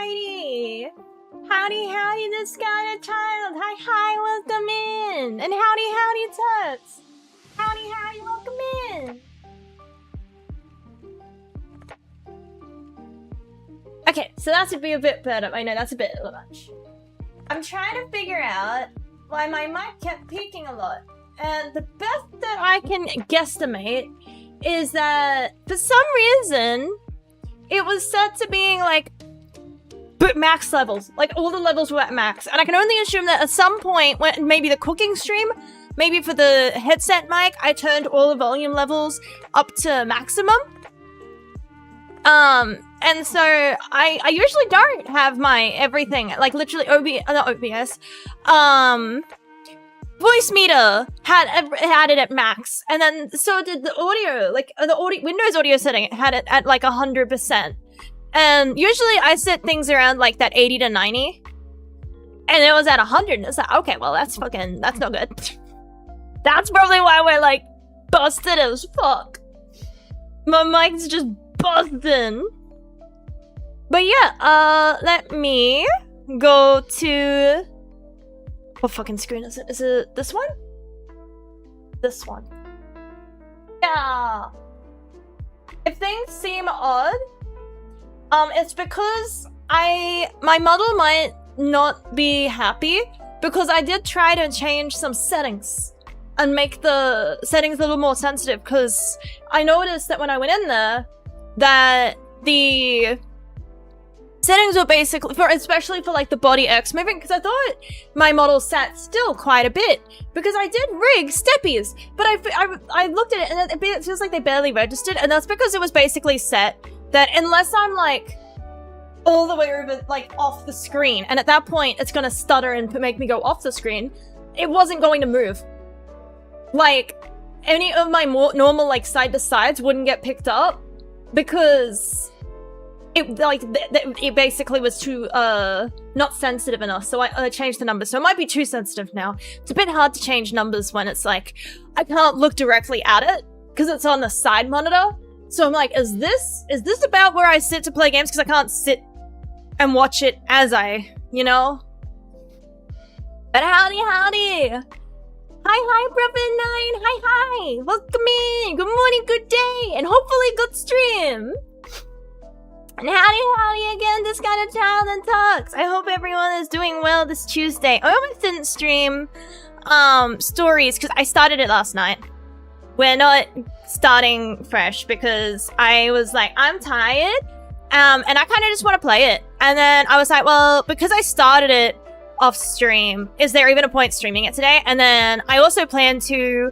righty. Howdy, howdy, this kind of child. Hi, hi, welcome in. And howdy, howdy, Tux. Howdy, howdy, welcome in. Okay, so that should be a bit better. I know that's a bit much. I'm trying to figure out why my mic kept peaking a lot. And the best that I can guesstimate is that for some reason, it was set to being like max levels. Like all the levels were at max. And I can only assume that at some point, when maybe the cooking stream, maybe for the headset mic, I turned all the volume levels up to maximum. And so I usually don't have my everything, like literally not OBS, voice meter had it at max, and then so did the audio, like the Windows audio setting, it had it at like 100%. And usually I set things around like that 80 to 90, and it was at 100, and it's like, okay, well that's not good. That's probably why we're like busted as fuck. My mic's just busting. But yeah, let me go to... What fucking screen is it? Is it this one? This one. Yeah. If things seem odd, it's because my model might not be happy because I did try to change some settings and make the settings a little more sensitive, because I noticed that when I went in there that the settings were basically, especially for like the body X movement, because I thought my model sat still quite a bit, because I did rig steppies, but I looked at it and it feels like they barely registered, and that's because it was basically set that unless I'm like all the way over, like off the screen, and at that point it's gonna stutter and make me go off the screen, it wasn't going to move. Like any of my more normal like side to sides wouldn't get picked up because it basically was too not sensitive enough, so I changed the numbers. So it might be too sensitive now. It's a bit hard to change numbers when it's like I can't look directly at it because it's on the side monitor. So I'm like, is this about where I sit to play games? Because I can't sit and watch it as I, you know. But howdy. Hi, Brother9. Hi. Welcome in. Good morning, good day, and hopefully good stream. And howdy again, this kind of child and talks. I hope everyone is doing well this Tuesday. I almost didn't stream stories because I started it last night. We're not starting fresh because I was like, I'm tired, and I kind of just want to play it. And then I was like, well, because I started it off stream, is there even a point streaming it today? And then I also plan to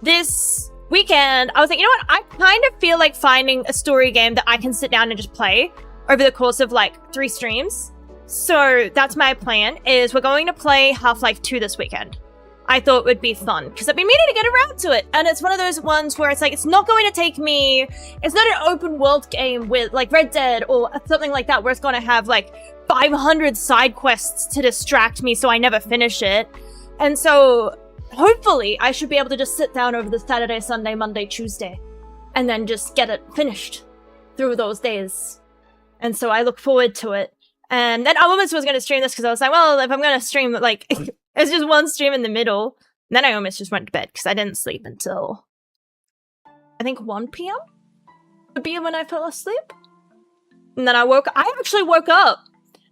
this weekend, I was like, you know what? I kind of feel like finding a story game that I can sit down and just play over the course of like 3 streams. So that's my plan, is we're going to play Half-Life 2 this weekend. I thought it would be fun because I've been meaning to get around to it. And it's one of those ones where it's like, it's not going to take me, it's not an open world game with like Red Dead or something like that where it's going to have like 500 side quests to distract me so I never finish it. And so hopefully I should be able to just sit down over the Saturday, Sunday, Monday, Tuesday, and then just get it finished through those days. And so I look forward to it. And then I almost was going to stream this because I was like, well, if I'm going to stream, like, it's just one stream in the middle. And then I almost just went to bed because I didn't sleep until, I think 1 p.m. would be when I fell asleep. And then I actually woke up.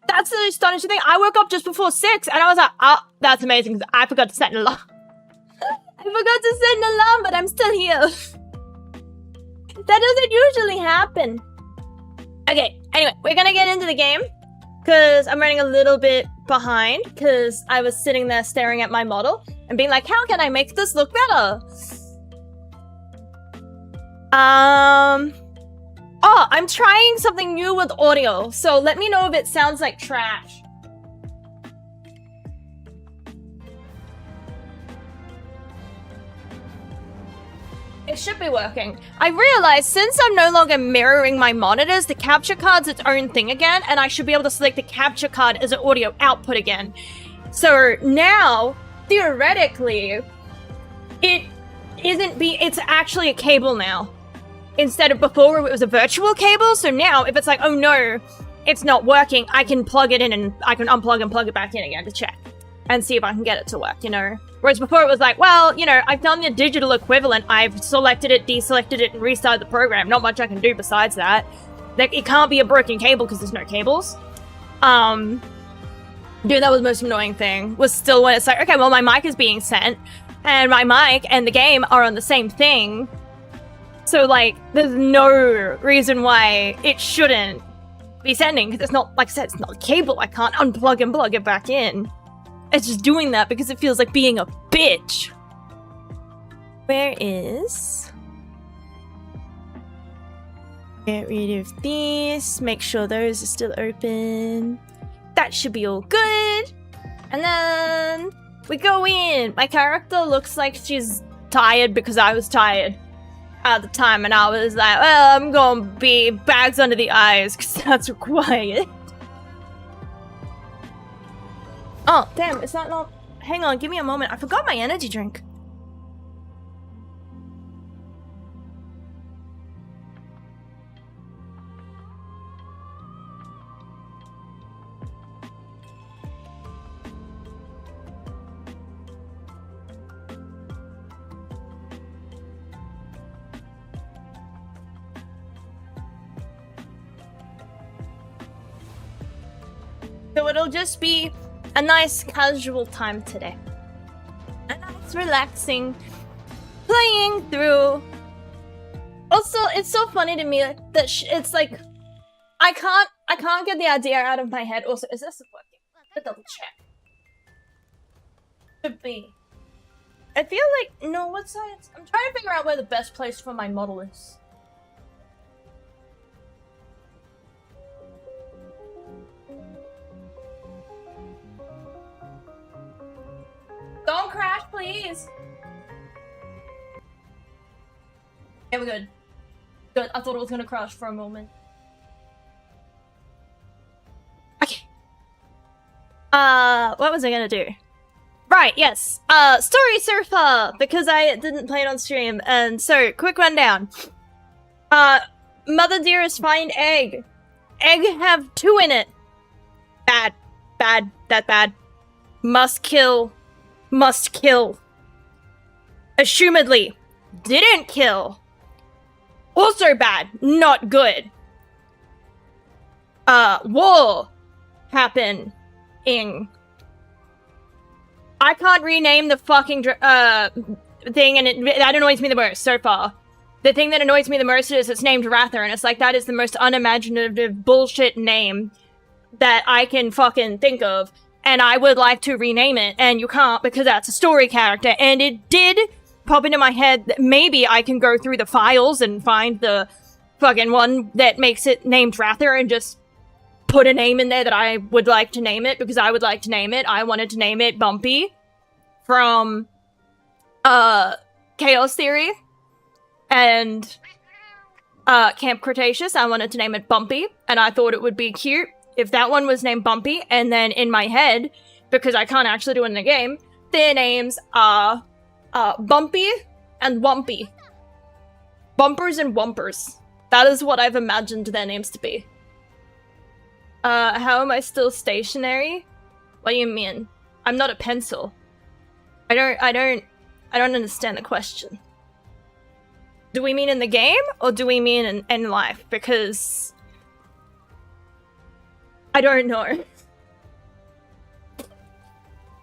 That's the astonishing thing. I woke up just before 6 and I was like, oh, that's amazing because I forgot to set an alarm. I forgot to set an alarm, but I'm still here. That doesn't usually happen. Okay, anyway, we're gonna get into the game because I'm running a little bit behind because I was sitting there staring at my model and being like, how can I make this look better? Oh, I'm trying something new with audio, so let me know if it sounds like trash. It should be working. I realized since I'm no longer mirroring my monitors, the capture card's its own thing again, and I should be able to select the capture card as an audio output again. So now, theoretically, it's actually a cable now. Instead of before it was a virtual cable, so now if it's like, oh no, it's not working, I can plug it in and I can unplug and plug it back in again to check and see if I can get it to work, you know? Whereas before it was like, well, you know, I've done the digital equivalent, I've selected it, deselected it, and restarted the program. Not much I can do besides that. Like, it can't be a broken cable because there's no cables. Dude, that was the most annoying thing, was still when it's like, okay, well, my mic is being sent, and my mic and the game are on the same thing. So, like, there's no reason why it shouldn't be sending, because it's not, like I said, it's not a cable. I can't unplug and plug it back in. It's just doing that because it feels like being a bitch. Where is... Get rid of this, make sure those are still open. That should be all good. And then we go in. My character looks like she's tired because I was tired at the time, and I was like, well, I'm gonna be bags under the eyes because that's required. Oh, damn, is that not... Hang on, give me a moment. I forgot my energy drink. So it'll just be a nice casual time today. A nice relaxing playing through. Also, it's so funny to me that it's like I can't get the idea out of my head. Also, is this working? Let's double check. Should be. I feel like no, what's that? I'm trying to figure out where the best place for my model is. Don't crash, please. Okay, we're good. Good. I thought it was gonna crash for a moment. Okay. What was I gonna do? Right, yes. Story surfer, because I didn't play it on stream, and so quick rundown. Mother dearest find egg. Egg have 2 in it. Bad. Bad. That bad. Must kill. Must kill. Assumedly. Didn't kill. Also bad. Not good. War. Happening. I can't rename the fucking thing, and that annoys me the most so far. The thing that annoys me the most is it's named Rather, and it's like, that is the most unimaginative bullshit name that I can fucking think of. And I would like to rename it, and you can't because that's a story character. And it did pop into my head that maybe I can go through the files and find the fucking one that makes it named Rather and just put a name in there that I would like to name it, because I would like to name it. I wanted to name it Bumpy from Chaos Theory and Camp Cretaceous. I wanted to name it Bumpy, and I thought it would be cute if that one was named Bumpy, and then in my head, because I can't actually do it in the game, their names are Bumpy and Wumpy. Bumpers and Wumpers. That is what I've imagined their names to be. How am I still stationary? What do you mean? I'm not a pencil. I don't understand the question. Do we mean in the game, or do we mean in life? Because I don't know.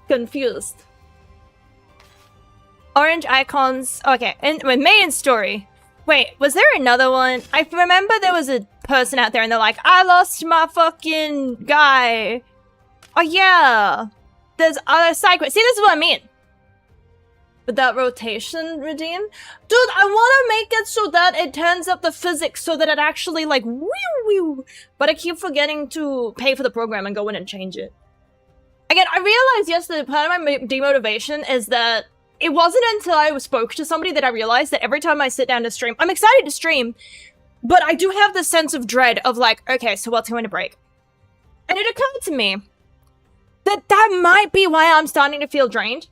Confused. Orange icons. Okay, and with main story. Wait, was there another one? I remember there was a person out there and they're like, I lost my fucking guy. Oh yeah. There's other side quests. See, this is what I mean. With that rotation redeem. Dude, I want to make it so that it turns up the physics so that it actually like woo woo. But I keep forgetting to pay for the program and go in and change it. Again, I realized yesterday part of my demotivation is that it wasn't until I spoke to somebody that I realized that every time I sit down to stream, I'm excited to stream, but I do have this sense of dread of like, okay, so what's going to break? And it occurred to me that that might be why I'm starting to feel drained.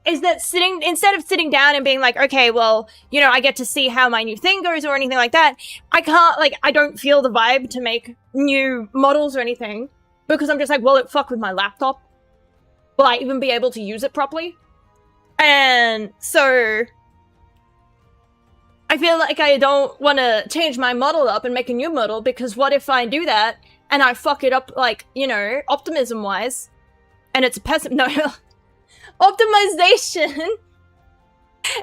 is that instead of sitting down and being like, okay, well, you know, I get to see how my new thing goes or anything like that, I can't, like, I don't feel the vibe to make new models or anything because I'm just like, well, it fuck with my laptop. Will I even be able to use it properly? And so I feel like I don't want to change my model up and make a new model because what if I do that and I fuck it up, like, you know, optimism-wise, and it's a no, optimization,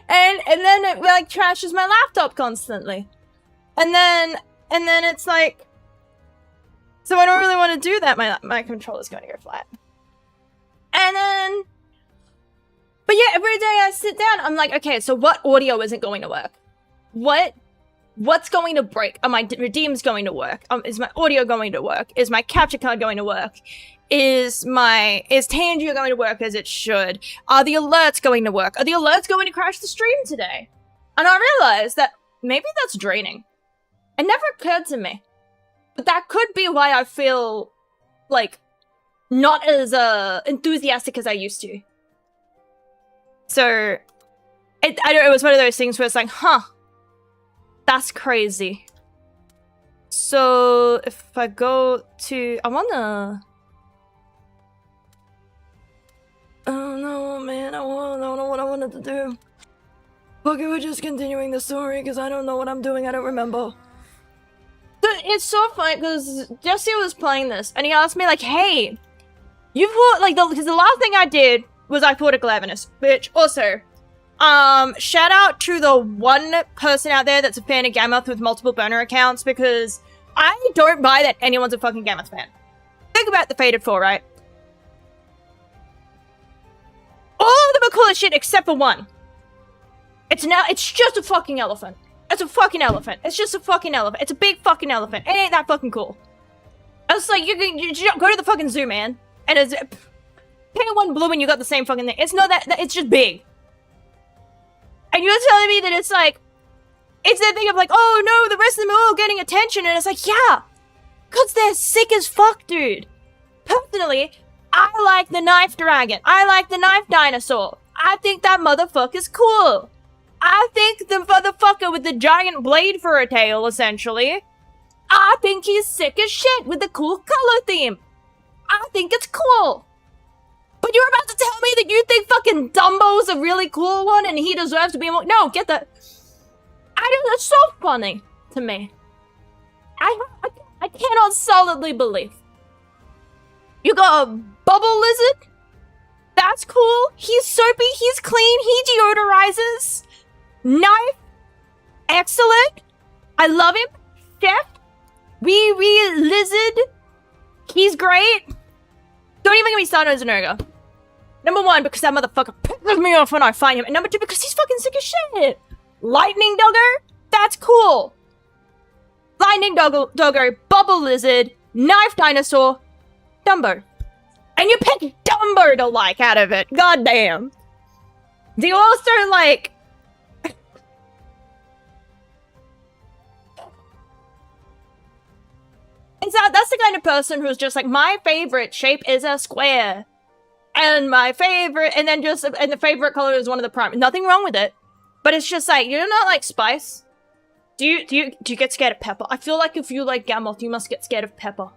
and then it, like, trashes my laptop constantly. And then it's like, so I don't really want to do that. My controller's going to go flat. And then, but yeah, every day I sit down, I'm like, okay, so what audio isn't going to work? What's going to break? Are my redeems going to work? Is my audio going to work? Is my capture card going to work? Is Tangier going to work as it should? Are the alerts going to work? Are the alerts going to crash the stream today? And I realized that maybe that's draining. It never occurred to me. But that could be why I feel, like, not as enthusiastic as I used to. So, I don't know, it was one of those things where it's like, huh, that's crazy. So, if I go to, I don't know, man, I don't know what I wanted to do. Fuck it, we're just continuing the story, because I don't know what I'm doing, I don't remember. It's so funny, because Jesse was playing this, and he asked me, like, hey, you fought, like, because the last thing I did was I fought a Glavenus, which, also, shout out to the one person out there that's a fan of Gammoth with multiple burner accounts, because I don't buy that anyone's a fucking Gammoth fan. Think about the Fated 4, right? All of them are cool as shit except for one. It's just a fucking elephant. It's a fucking elephant. It's just a fucking elephant. It's a big fucking elephant. It ain't that fucking cool. I was like, you go to the fucking zoo, man. And it's, pick one blue and you got the same fucking thing. It's not that, it's just big. And you're telling me that it's like, it's that thing of like, oh no, the rest of them are all getting attention. And it's like, yeah, because they're sick as fuck, dude. Personally, I like the knife dragon. I like the knife dinosaur. I think that motherfucker's cool. I think the motherfucker with the giant blade for a tail, essentially, I think he's sick as shit with the cool color theme. I think it's cool. But you're about to tell me that you think fucking Dumbo's a really cool one and he deserves to be more— No, get that. That's so funny to me. I cannot solidly believe. You got a bubble lizard? That's cool. He's soapy, he's clean, he deodorizes. Knife. Excellent. I love him. Chef. Wee lizard. He's great. Don't even get me started as an ogre. Number one, because that motherfucker pisses me off when I find him. And number two, because he's fucking sick as shit. Lightning doggo? That's cool. Lightning doggo, bubble lizard, knife dinosaur, Dumbo. And you pick Dumbo to like out of it. Goddamn. Do you also like... That's the kind of person who's just like, my favorite shape is a square. And my favorite, and then just, and the favorite color is one of the prime. Nothing wrong with it. But it's just like, you're not like Spice. Do you get scared of Pepper? I feel like if you like Gammoth, you must get scared of Pepper.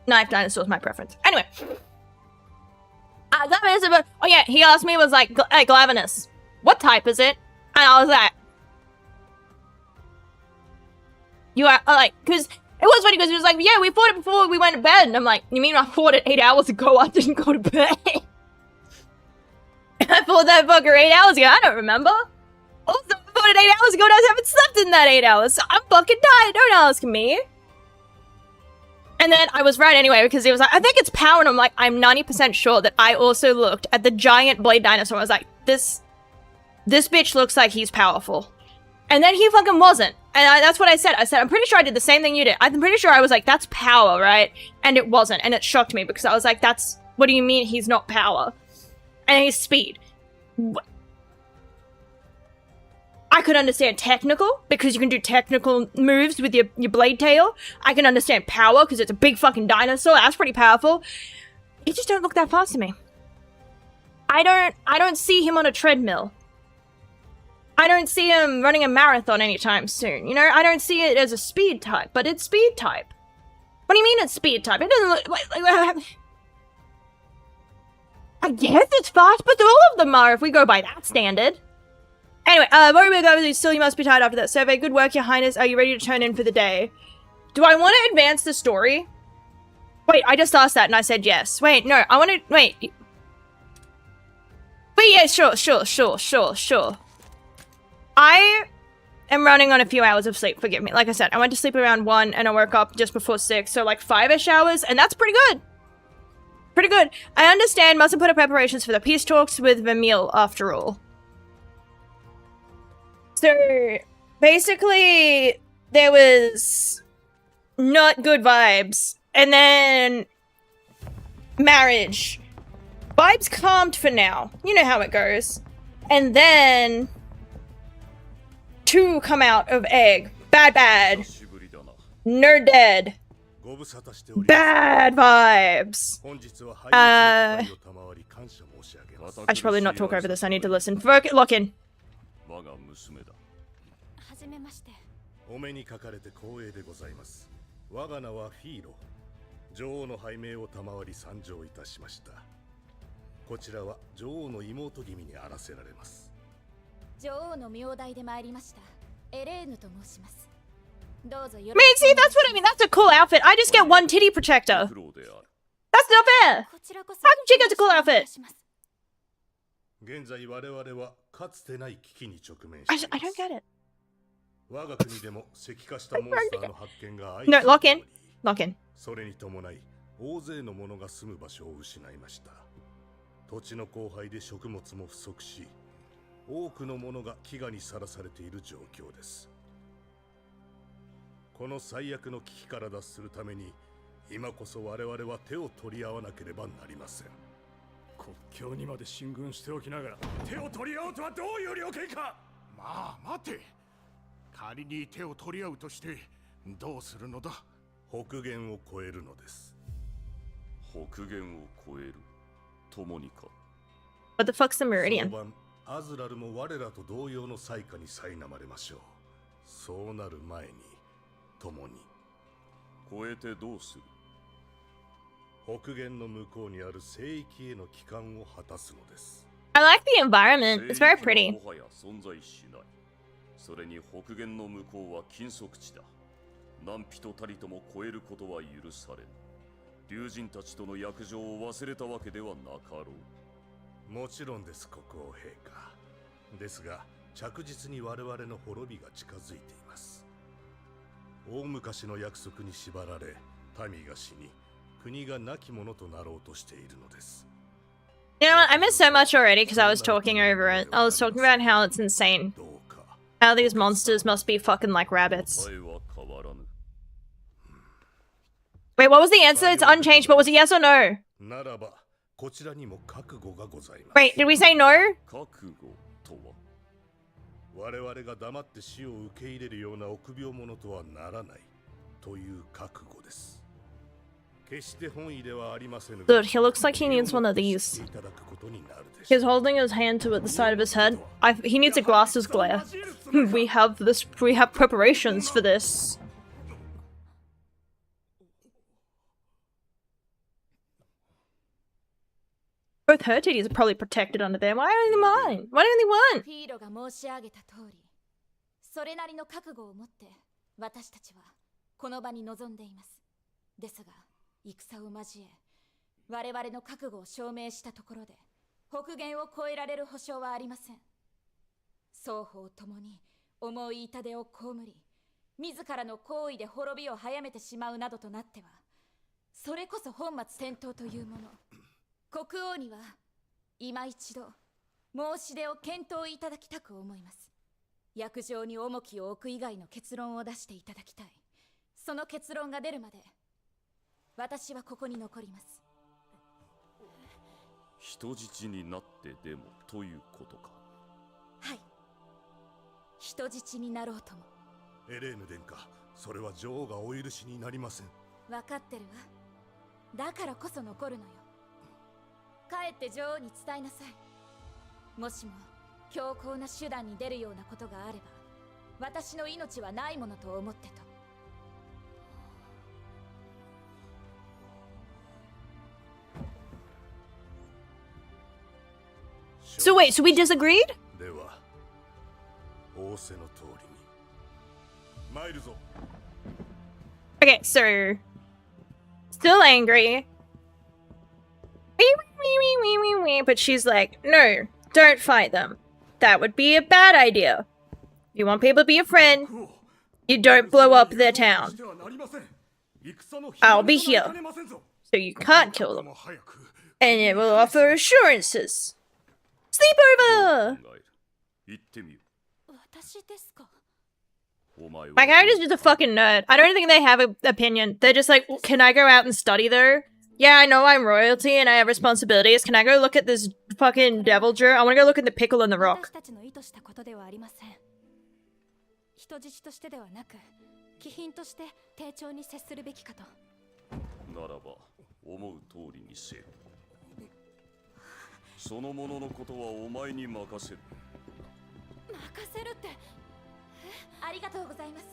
Knife dinosaur is my preference. Anyway. That is about, oh yeah, he asked me, was like, hey, Glavenus, what type is it? And I was like, you are, like, because it was funny because he was like, yeah, we fought it before we went to bed. And I'm like, you mean I fought it 8 hours ago? I didn't go to bed. I fought that fucker 8 hours ago. I don't remember. Also, I fought it 8 hours ago and I haven't slept in that 8 hours. So I'm fucking tired. Don't ask me. And then I was right anyway because he was like, I think it's power. And I'm like, I'm 90% sure that I also looked at the giant blade dinosaur. I was like, this bitch looks like he's powerful. And then he fucking wasn't. And that's what I said. I said, I'm pretty sure I did the same thing you did. I'm pretty sure I was like, that's power, right? And it wasn't. And it shocked me because I was like, what do you mean he's not power? And he's speed. I I could understand technical, because you can do technical moves with your blade tail. I can understand power, because it's a big fucking dinosaur. That's pretty powerful. He just don't look that fast to me. I don't see him on a treadmill. I don't see him running a marathon anytime soon. You know, I don't see it as a speed type, but it's speed type. What do you mean it's speed type? It doesn't look like I guess it's fast, but all of them are if we go by that standard. Anyway, still you must be tired after that survey. Good work, Your Highness. Are you ready to turn in for the day? Do I want to advance the story? Wait, I just asked that and I said yes. Wait, no, I want to, wait. Wait, yeah, sure. I am running on a few hours of sleep, forgive me. Like I said, I went to sleep around 1 and I woke up just before 6, so like 5-ish hours, and that's pretty good. Pretty good. I understand, mustn't put up preparations for the peace talks with the meal after all. So, basically, there was not good vibes, and then marriage. Vibes calmed for now. You know how it goes. And then 2 come out of egg. Bad. Nerd dead. Bad vibes. I should probably not talk over this. I need to listen. Lock in. お目にかかれて光栄でございます。我が名はフィーロ。女王の拝命を賜り参上いたしました。こちらは女王の妹君にあらせられます。女王の名代で参りました。エレーヌと申します。どうぞよろしく。Man, see, that's what I mean. That's a cool outfit. I just get one titty protector. That's not fair. How come she gets a cool outfit? 現在我々はかつてない危機に直面しています。I don't get it. 我が国でも石化したモンスターの発見が相次い No, lock in. それに伴い大勢の者が住む場所を失いました。土地の荒廃で食物も不足し、多くの者が飢餓にさらされている状況です。この最悪の危機から脱するために、今こそ我々は手を取り合わなければなりません。国境にまで進軍しておきながら手を取り合おうとはどういう了見か。まあ待て。仮に手を取り合うとしてどうするのだ。北限を越えるのです。北限を越える。共にか。What the fuck's the meridian? アズラルも我らと同様の災禍に苛まれましょう。そうなる前に共に。越えてどうする。北限の向こうにある聖域への帰還を果たすのです。I like the environment. It's very pretty. もはや存在しない。それに北限の向こうは禁足地だ。何人たりとも越えることは許されぬ。竜人たちとの約定を忘れたわけではなかろう。もちろんです、国王陛下。ですが、着実に我々の滅びが近づいています。大昔の約束に縛られ、民が死に、国が亡き者となろうとしているのです。You know what? I missed so much already because I was talking over it. I was talking about how it's insane. How these monsters must be fucking like rabbits. Wait, what was the answer? It's unchanged, but was it yes or no? Wait, did we say no? 我々が黙って死を受け入れるような臆病者とはならないという覚悟です。決して本意ではありませんが。Dude, he looks like he needs one of these. He's holding his hand to the side of his head. He needs a glasses glare. We have preparations for this. Both her titties are probably protected under there. Why only mine? Why only one? フィーロが申し上げた通り、それなりの覚悟を持って私たちはこの場に臨んでいます。ですが、戦を交え、我々の覚悟を証明したところで、北限を越えられる保証はありません。双方ともに重い痛手を被り、自らの行為で滅びを早めてしまうなどとなっては、それこそ本末転倒というもの。国王には今一度申し出を検討いただきたく思います。約定に重きを置く以外の結論を出していただきたい。その結論が出るまで私はここに残ります。人質になってでもということか。はい、人人質になろうとも。エレーヌ殿下、それは女王がお許しになりません。分かってるわ。だからこそ残るのよ。帰って女王に伝えなさい。もしも強硬な手段に出るようなことがあれば、私の命はないものと思ってと。So wait, so we disagreed? では、仰せの通りに参るぞ。Okay, so still angry. But she's like, no, don't fight them. That would be a bad idea. You want people to be your friend, you don't blow up their town. I'll be here, so you can't kill them. And it will offer assurances. Sleepover! 言ってみよ。私ですか? My character's just a fucking nerd. I don't think they have an opinion. They're just like, can I go out and study though? Yeah, I know I'm royalty and I have responsibilities. Can I go look at this fucking devil Drew? I want to go look at the pickle in the rock. 私たちの意図したことではありません。人質としてではなく、貴賓として丁重に接するべきかと。ならば、思う通りにせよ。そのもののことはお前に任せる。任せるって。ありがとうございます。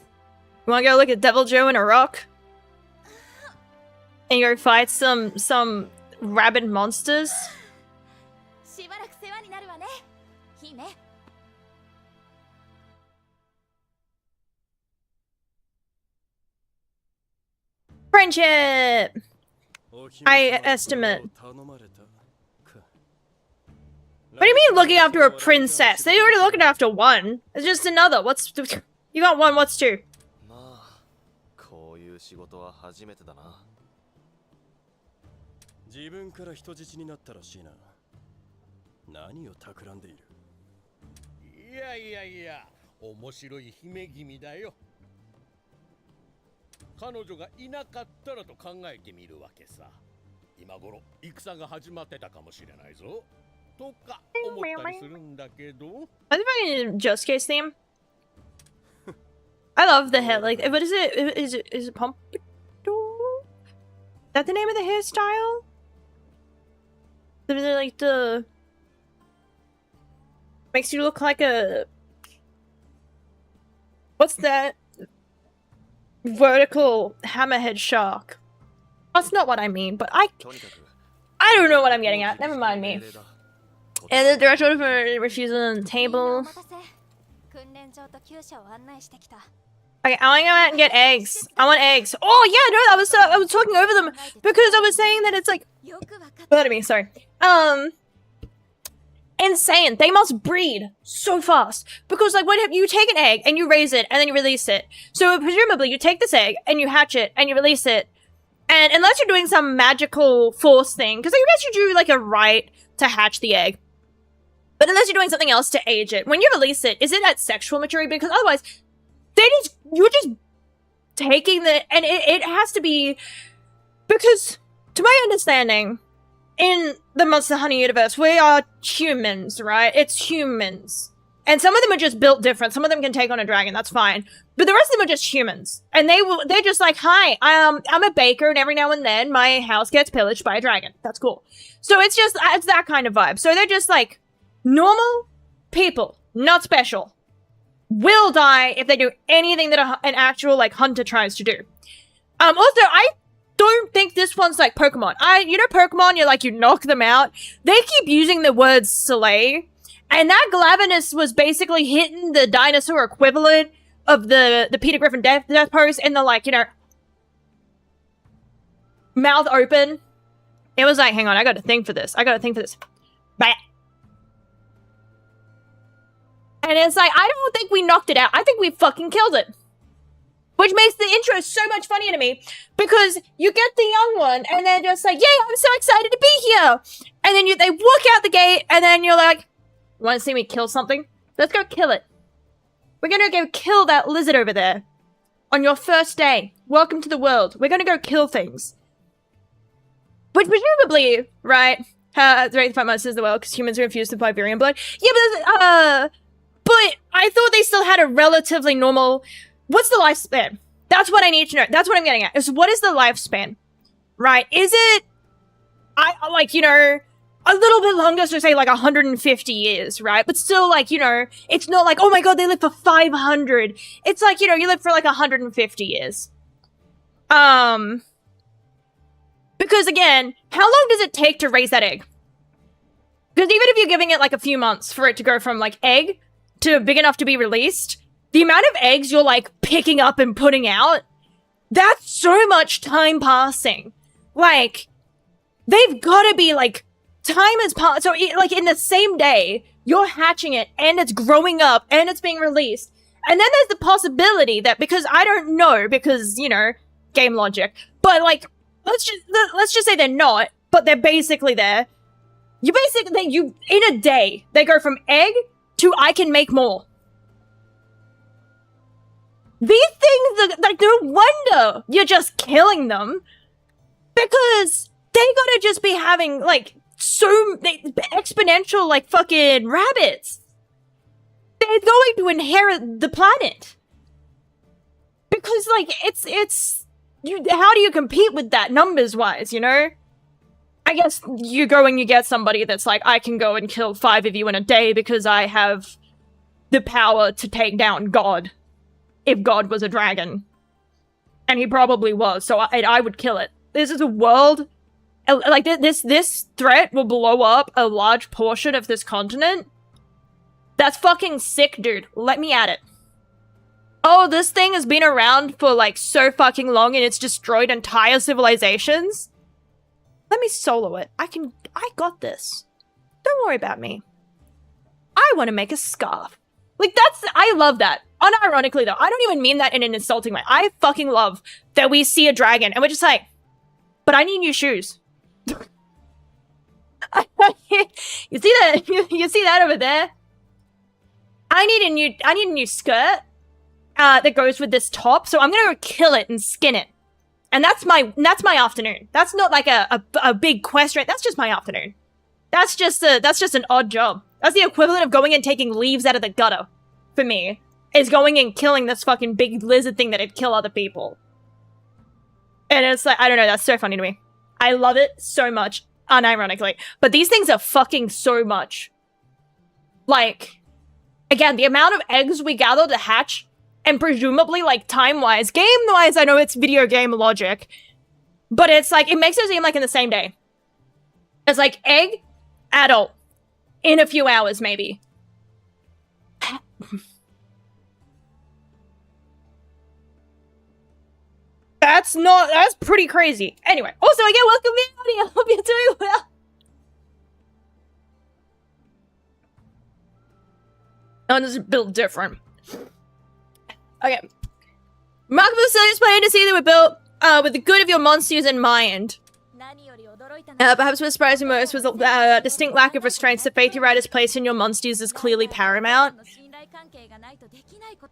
You want to go look at Devil Joe in a rock? And go fight some rabid monsters? しばらく世話になるわね、姫。Friendship! I estimate. What do you mean looking after a princess? They already looking after one. It's just another. What's... You got one, what's two? まあ、こういう仕事は初めてだな。自分から人質になったらしいな。何を企んでいる？いやいやいや、面白い姫君だよ。彼女がいなかったらと考えてみるわけさ。今頃戦が始まってたかもしれないぞ。とか思ったりするんだけど。I think I Just Case theme. I love the hair. Like, what is it? Is it pompadour? Is that the name of the hairstyle? Like the makes you look like a what's that? Vertical hammerhead shark. That's not what I mean, but I don't know what I'm getting at. Never mind me. And the director refusing on the table. Okay, I want to go out and get eggs. I want eggs. Oh yeah, no, I was talking over them because I was saying that it's like, pardon me, sorry. Insane. They must breed so fast because like when you take an egg and you raise it and then you release it. So presumably you take this egg and you hatch it and you release it. And unless you're doing some magical force thing, because I guess you do like a rite to hatch the egg. But unless you're doing something else to age it, when you release it, is it at sexual maturity? Because otherwise, you're just taking and it has to be, because to my understanding, in the Monster Hunter universe, we are humans, right? It's humans. And some of them are just built different. Some of them can take on a dragon, that's fine. But the rest of them are just humans. And they're just like, hi, I'm a baker, and every now and then my house gets pillaged by a dragon. That's cool. So it's that kind of vibe. So they're just like, normal people, not special, will die if they do anything that an actual like hunter tries to do. Also, I don't think this one's like Pokemon. You know Pokemon, you knock them out. They keep using the word slay, and that Glavenus was basically hitting the dinosaur equivalent of the Peter Griffin death pose in the like, mouth open. It was like, hang on, I got a thing for this. Bah. And it's like, I don't think we knocked it out. I think we fucking killed it. Which makes the intro so much funnier to me. Because you get the young one, and they're just like, yay, I'm so excited to be here. And then they walk out the gate, and then you're like, want to see me kill something? Let's go kill it. We're gonna go kill that lizard over there. On your first day. Welcome to the world. We're gonna go kill things. Which presumably, right, the rate the fight monsters in the world, because humans are infused with Vivarian blood. Yeah, but I thought they still had a relatively normal... What's the lifespan? That's what I need to know. That's what I'm getting at. Is what is the lifespan? Right? Is it... like, you know... a little bit longer, so say like 150 years, right? But still, like, you know, it's not like, oh my god, they live for 500. It's like, you know, you live for like 150 years. Because again, how long does it take to raise that egg? Because even if you're giving it like a few months for it to go from like egg to big enough to be released, the amount of eggs you're like picking up and putting out, that's so much time passing. Like, they've got to be like, time has passed. So like in the same day, you're hatching it and it's growing up and it's being released. And then there's the possibility that, because I don't know, because, you know, game logic, but like, let's just say they're not, but they're basically there. You in a day, they go from egg to I can make more. These things, like, no wonder you're just killing them, because they gotta just be having, like, exponential, like, fucking rabbits. They're going to inherit the planet. Because, like, how do you compete with that numbers-wise, you know? I guess you go and you get somebody that's like, I can go and kill 5 of you in a day because I have the power to take down God. If God was a dragon. And he probably was, so I would kill it. This is a world... like, this threat will blow up a large portion of this continent. That's fucking sick, dude. Let me at it. Oh, this thing has been around for, like, so fucking long and it's destroyed entire civilizations? Let me solo it. I got this. Don't worry about me. I want to make a scarf. Like, I love that. Unironically, though, I don't even mean that in an insulting way. I fucking love that we see a dragon and we're just like, but I need new shoes. You see that? You see that over there? I need a new skirt that goes with this top, so I'm gonna go kill it and skin it. And that's my afternoon. That's not like a big quest, right? That's just my afternoon. That's just an odd job. That's the equivalent of going and taking leaves out of the gutter for me. Is going and killing this fucking big lizard thing that'd kill other people. And it's like, I don't know, that's so funny to me. I love it so much, unironically. But these things are fucking so much. Like, again, the amount of eggs we gather to hatch, and presumably, like, time-wise, game-wise, I know it's video game logic, but it's like, it makes it seem like in the same day. It's like, egg, adult, in a few hours, maybe. That's pretty crazy. Anyway, also, again, welcome in, I hope you're doing well. Oh, this is built different. Okay. Remarkable studies planning to see that we're built with the good of your monsters in mind. Perhaps what surprised me most was the distinct lack of restraints the faith your writers place in your monsters is clearly paramount.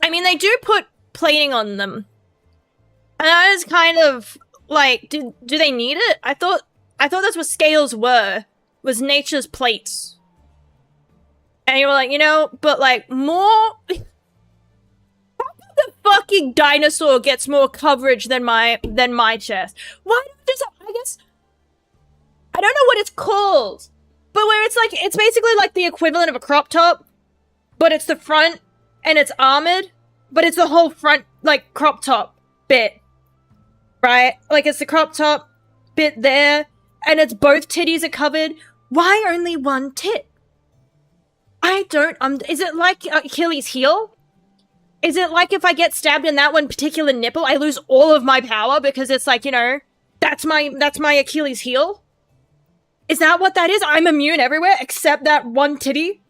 I mean, they do put plating on them. And I was kind of like, do they need it? I thought that's what scales were, was nature's plates. And you were like, you know, but like more. How come the fucking dinosaur gets more coverage than my chest? Why not just? I guess I don't know what it's called, but where it's like it's basically like the equivalent of a crop top, but it's the front and it's armored, but it's the whole front like crop top bit. Right? Like, it's the crop top bit there, and it's both titties are covered. Why only one tit? I don't, is it like Achilles' heel? Is it like if I get stabbed in that one particular nipple, I lose all of my power because it's like, you know, that's my Achilles' heel? Is that what that is? I'm immune everywhere except that one titty?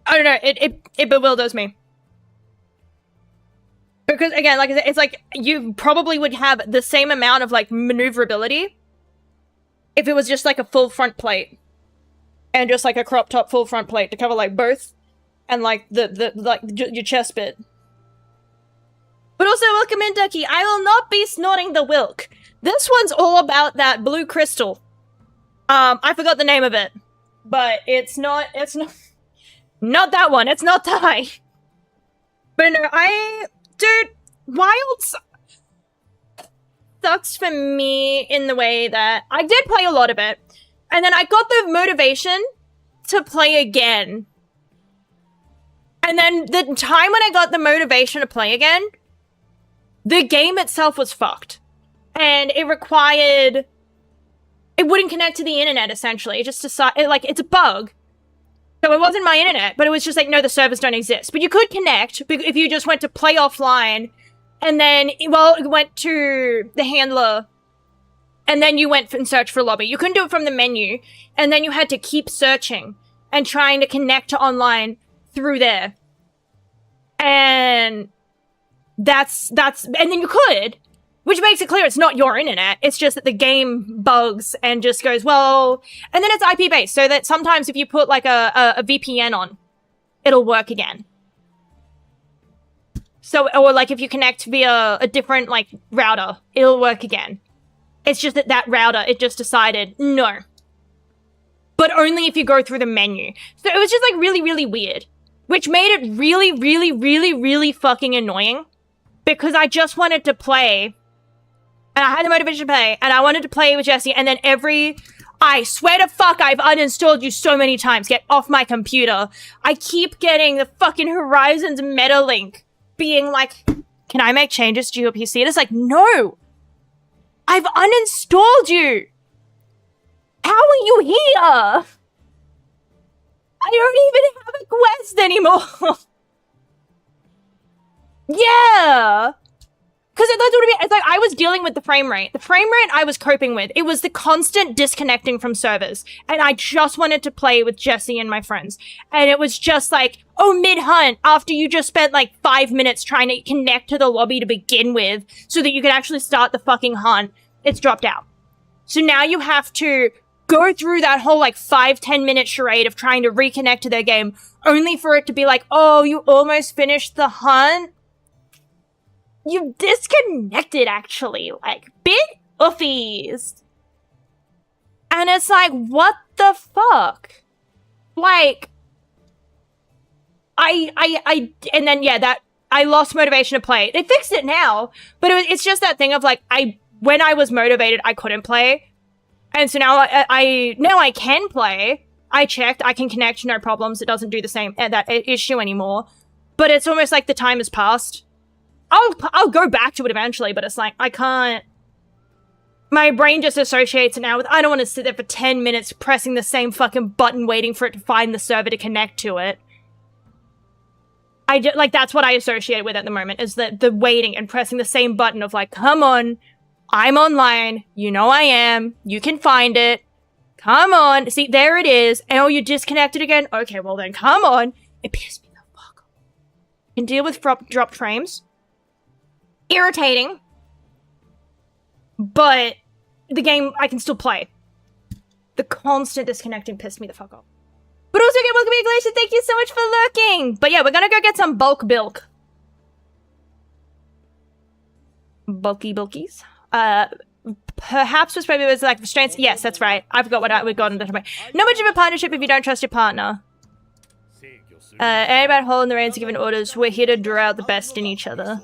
I don't know, it bewilders me. Because, again, like I said, it's like, you probably would have the same amount of, like, maneuverability if it was just, like, a full front plate. And just, like, a crop top full front plate to cover, like, both. And, like, your chest bit. But also, welcome in, Ducky. I will not be snorting the Wilk. This one's all about that blue crystal. I forgot the name of it. But not that one. It's not Thai. But no, dude, Wild sucks for me in the way that I did play a lot of it, and then I got the motivation to play again. And then the time when I got the motivation to play again, the game itself was fucked. And it wouldn't connect to the internet, essentially. It just decided, like, it's a bug. So it wasn't my internet, but it was just like, no, the servers don't exist. But you could connect if you just went to play offline, and then, well, you went to the handler, and then you went and searched for a lobby. You couldn't do it from the menu, and then you had to keep searching and trying to connect to online through there. And and then you could, which makes it clear it's not your internet. It's just that the game bugs and just goes, well, and then it's IP based, so that sometimes if you put like a VPN on, it'll work again. So, or like if you connect via a different like router, it'll work again. It's just that router, it just decided, no. But only if you go through the menu. So it was just like really, really weird. Which made it really, really, really, really fucking annoying. Because I just wanted to play. And I had the motivation to play. And I wanted to play with Jesse. And then I swear to fuck, I've uninstalled you so many times. Get off my computer. I keep getting the fucking Horizons meta link. Being like, can I make changes to your PC? And it's like, no. I've uninstalled you. How are you here? I don't even have a quest anymore. Yeah. Because that's what I mean. It's like I was dealing with the frame rate. The frame rate I was coping with. It was the constant disconnecting from servers. And I just wanted to play with Jesse and my friends. And it was just like, oh, mid-hunt, after you just spent like 5 minutes trying to connect to the lobby to begin with so that you could actually start the fucking hunt, it's dropped out. So now you have to go through that whole like 5-10 minute charade of trying to reconnect to their game only for it to be like, oh, you almost finished the hunt? You disconnected, actually. Like, big uffies. And it's like, what the fuck? Like, and then, yeah, I lost motivation to play. They fixed it now, but it's just that thing of like, when I was motivated, I couldn't play. And so now now I can play. I checked, I can connect, no problems. It doesn't do the same, that issue anymore. But it's almost like the time has passed. I'll go back to it eventually, but it's like, I can't. My brain just associates it now with, I don't want to sit there for 10 minutes pressing the same fucking button waiting for it to find the server to connect to it. Like, that's what I associate with at the moment, is the waiting and pressing the same button of like, come on, I'm online, you know I am, you can find it, come on, see, there it is, and oh, you disconnected again? Okay, well then, come on. It pissed me the fuck off. Can deal with dropped frames. Irritating. But the game, I can still play. The constant disconnecting pissed me the fuck off. But also, again, welcome to Iglesias, thank you so much for lurking! But yeah, we're gonna go get some bulk bilk. Bulkies. Perhaps was maybe was like restraints. Yes, that's right. I forgot what we got in the way. Not much of a partnership if you don't trust your partner. About holding the reins and giving orders. We're here to draw out the best in each other.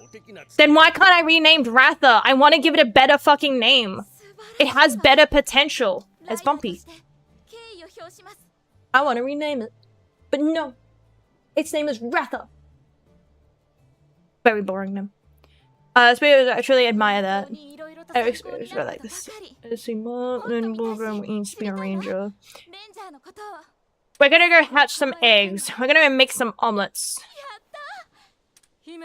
Then why can't I rename Ratha? I want to give it a better fucking name. It has better potential. As Bumpy. I want to rename it. But no. Its name is Ratha. Very boring name. I truly admire that. I experience like this. I see more than Wolverine needs to be a ranger. We're gonna go hatch some eggs. We're gonna make some omelets. Yeah,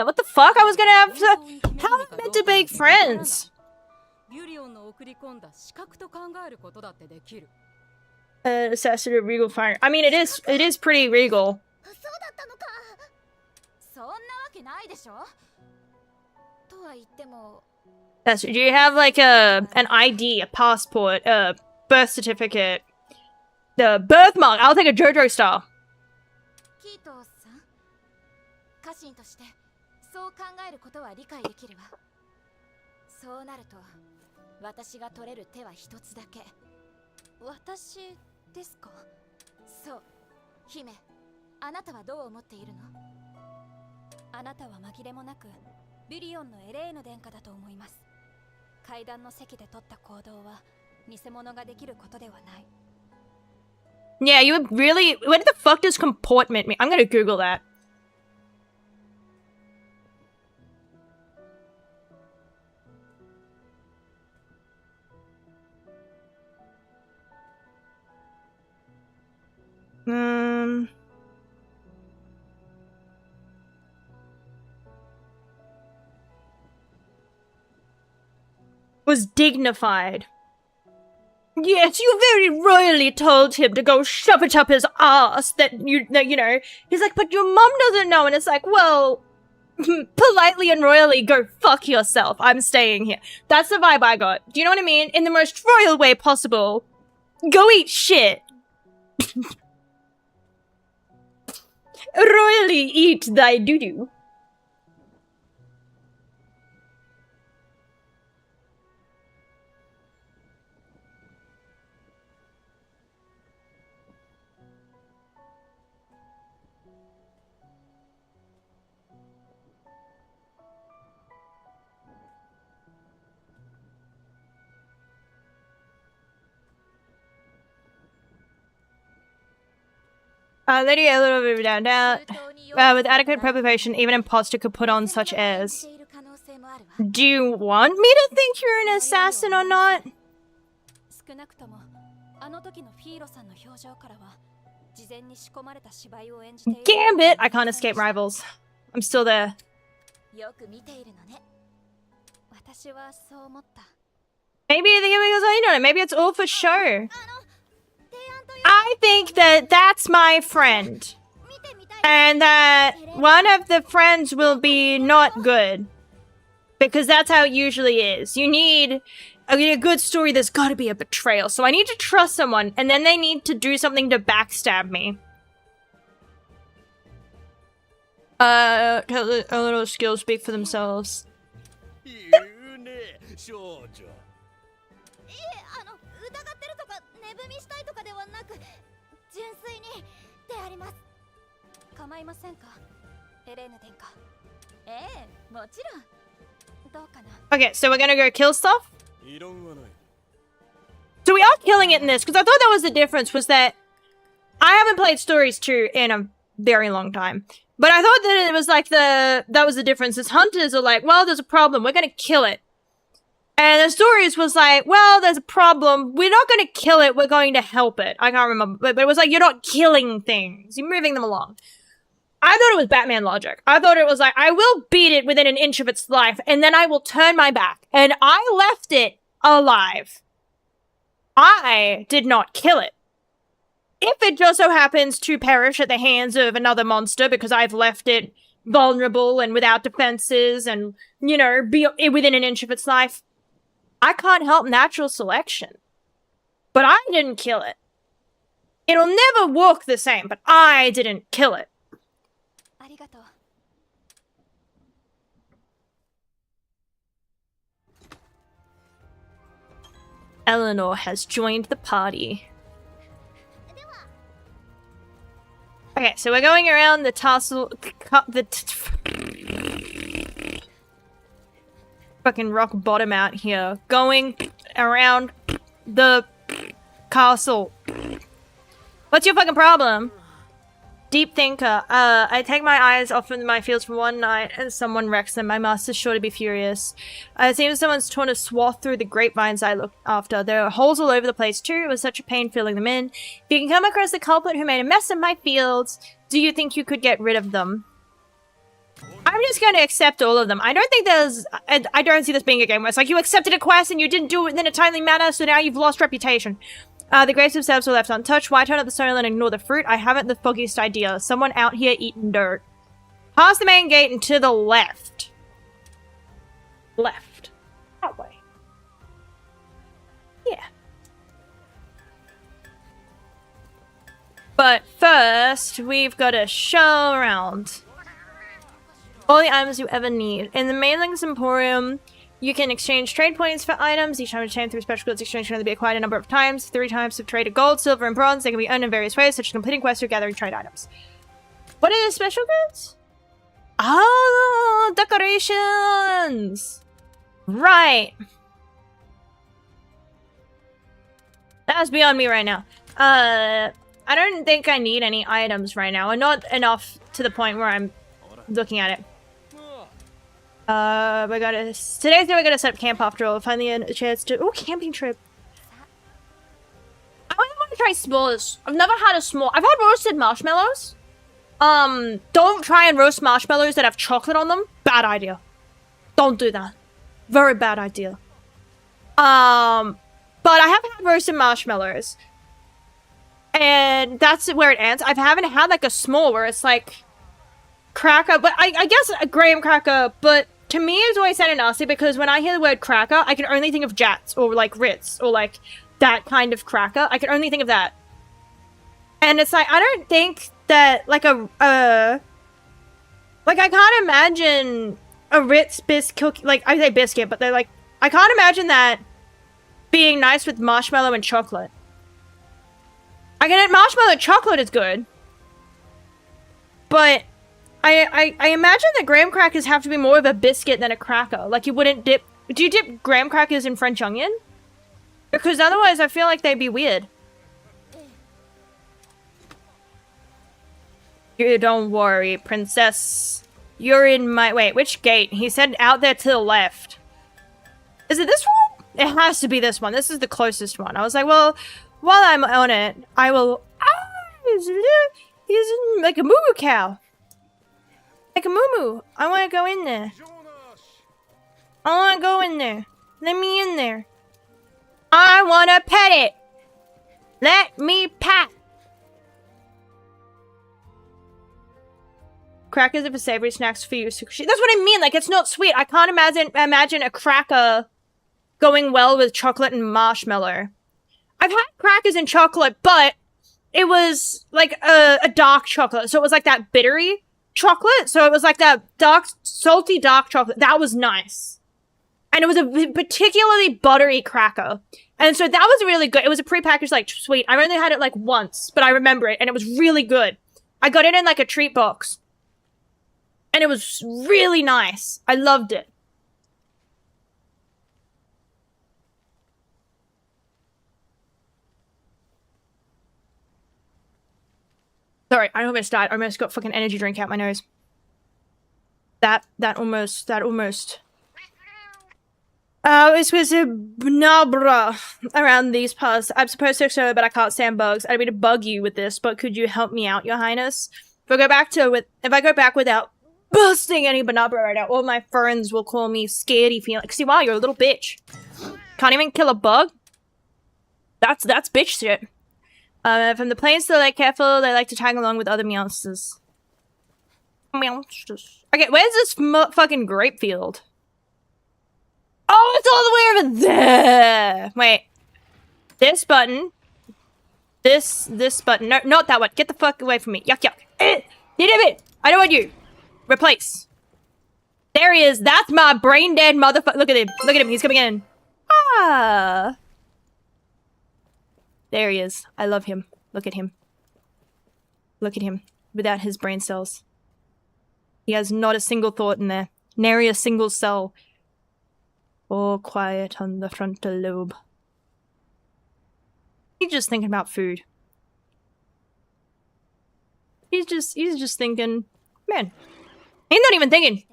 what the fuck? I was gonna have to... How am I meant to make friends? Assassin of regal fire. I mean, it is pretty regal. That's, do you have like an ID, a passport, a birth certificate, the birthmark? I'll take a JoJo star. そう姫、あなたはどう思っているの？あなたは紛れもなくビリオンのエレーヌ殿下だと思います。階段の席で取った行動は偽物ができることではない。 Yeah, you really... What the fuck does comportment mean? I'm gonna Google that. Was dignified. Yes, you very royally told him to go shove it up his ass. That you know. He's like, but your mom doesn't know, and it's like, well, politely and royally go fuck yourself. I'm staying here. That's the vibe I got. Do you know what I mean? In the most royal way possible. Go eat shit. Royally eat thy doo-doo. Lady a little bit down. With adequate preparation, even imposter could put on such airs. Do you want me to think you're an assassin or not? Gambit! I can't escape rivals. I'm still there. Maybe you think it was on it. Maybe it's all for show. I think that that's my friend. And that one of the friends will be not good. Because that's how it usually is. You need a good story, there's gotta be a betrayal. So I need to trust someone, and then they need to do something to backstab me. A little skills speak for themselves. Okay, so we're gonna go kill stuff? So we are killing it in this, because I thought that was the difference, was that I haven't played Stories 2 in a very long time. But I thought that it was like that was the difference, is hunters are like, well, there's a problem, we're gonna kill it. And the Stories was like, well, there's a problem, we're not gonna kill it, we're going to help it. I can't remember, but it was like, you're not killing things, you're moving them along. I thought it was Batman logic. I thought it was like, I will beat it within an inch of its life, and then I will turn my back. And I left it alive. I did not kill it. If it just so happens to perish at the hands of another monster because I've left it vulnerable and without defenses and, you know, be within an inch of its life, I can't help natural selection. But I didn't kill it. It'll never walk the same, but I didn't kill it. Eleanor has joined the party. Okay, so we're going around the tassel... fucking rock bottom out here. Going around the castle. What's your fucking problem? Deep thinker. I take my eyes off of my fields for one night and someone wrecks them. My master's sure to be furious. It seems someone's torn a swath through the grapevines I looked after. There are holes all over the place too. It was such a pain filling them in. If you can come across the culprit who made a mess of my fields, do you think you could get rid of them? I'm just going to accept all of them. I don't think there's... I don't see this being a game where it's like, you accepted a quest and you didn't do it in a timely manner, so now you've lost reputation. The grapes themselves were left untouched. Why turn up the soil and ignore the fruit? I haven't the foggiest idea. Someone out here eating dirt. Past the main gate and to the left. Left. That way. Yeah. But first, we've got to show around all the items you ever need. In the Mailings Emporium, You can exchange trade points for items. Each time obtained through special goods exchange can only be acquired a number of times. 3 times of traded gold, silver, and bronze. They can be earned in various ways, such as completing quests or gathering trade items. What are the special goods? Oh, decorations! Right. That's beyond me right now. I don't think I need any items right now. And not enough to the point where I'm looking at it. Today's day we gotta set up camp after all. Finally a chance to camping trip. I really want to try s'mores. I've never had a s'more. I've had roasted marshmallows. Don't try and roast marshmallows that have chocolate on them. Bad idea. Don't do that. Very bad idea. But I have had roasted marshmallows. And that's where it ends. I haven't had like a s'more where it's like cracker, but I guess a graham cracker, but to me it's always sounded nasty because when I hear the word cracker, I can only think of Jats or like Ritz or like that kind of cracker. I can only think of that. And it's like, I don't think that like like I can't imagine a Ritz biscuit, like I say biscuit, but they're like, I can't imagine that being nice with marshmallow and chocolate. I get it, marshmallow chocolate is good. But I imagine that graham crackers have to be more of a biscuit than a cracker. Like you wouldn't dip... Do you dip graham crackers in French onion? Because otherwise I feel like they'd be weird. You don't worry, princess. You're in my... Wait, which gate? He said out there to the left. Is it this one? It has to be this one. This is the closest one. I was like, well, while I'm on it, I will... he's like a moo-moo cow. Like a moo-moo. I want to go in there. I want to go in there. Let me in there. I want to pet it. Let me pat. Crackers are for savory snacks for you. That's what I mean. Like, it's not sweet. I can't imagine a cracker going well with chocolate and marshmallow. I've had crackers and chocolate, but it was like a dark chocolate. So it was like that bittery chocolate. So it was like that dark, salty dark chocolate. That was nice. And it was a particularly buttery cracker. And so that was really good. It was a prepackaged, like, sweet. I only had it, like, once, but I remember it. And it was really good. I got it in, like, a treat box. And it was really nice. I loved it. Sorry, I almost died. I almost got fucking energy drink out my nose. That almost. This was a Bnabra around these parts. I'm supposed to show, but I can't stand bugs. I don't mean to bug you with this, but could you help me out, Your Highness? If I go back without busting any Bnabra right now, all my friends will call me scaredy Felix. See, wow, you're a little bitch. Can't even kill a bug? That's bitch shit. From the plains to the lake, careful, they like to tag along with other meowsters. Okay, where's this fucking grape field? Oh, it's all the way over there! Wait. This button. This button. No, not that one. Get the fuck away from me. Yuck, yuck. I don't want you. Replace. There he is. That's my brain dead motherfucker. Look at him. Look at him. He's coming in. Ah. There he is. I love him. Look at him. Look at him. Without his brain cells. He has not a single thought in there. Nary a single cell. All quiet on the frontal lobe. He's just thinking about food. He's just thinking, man. He's not even thinking.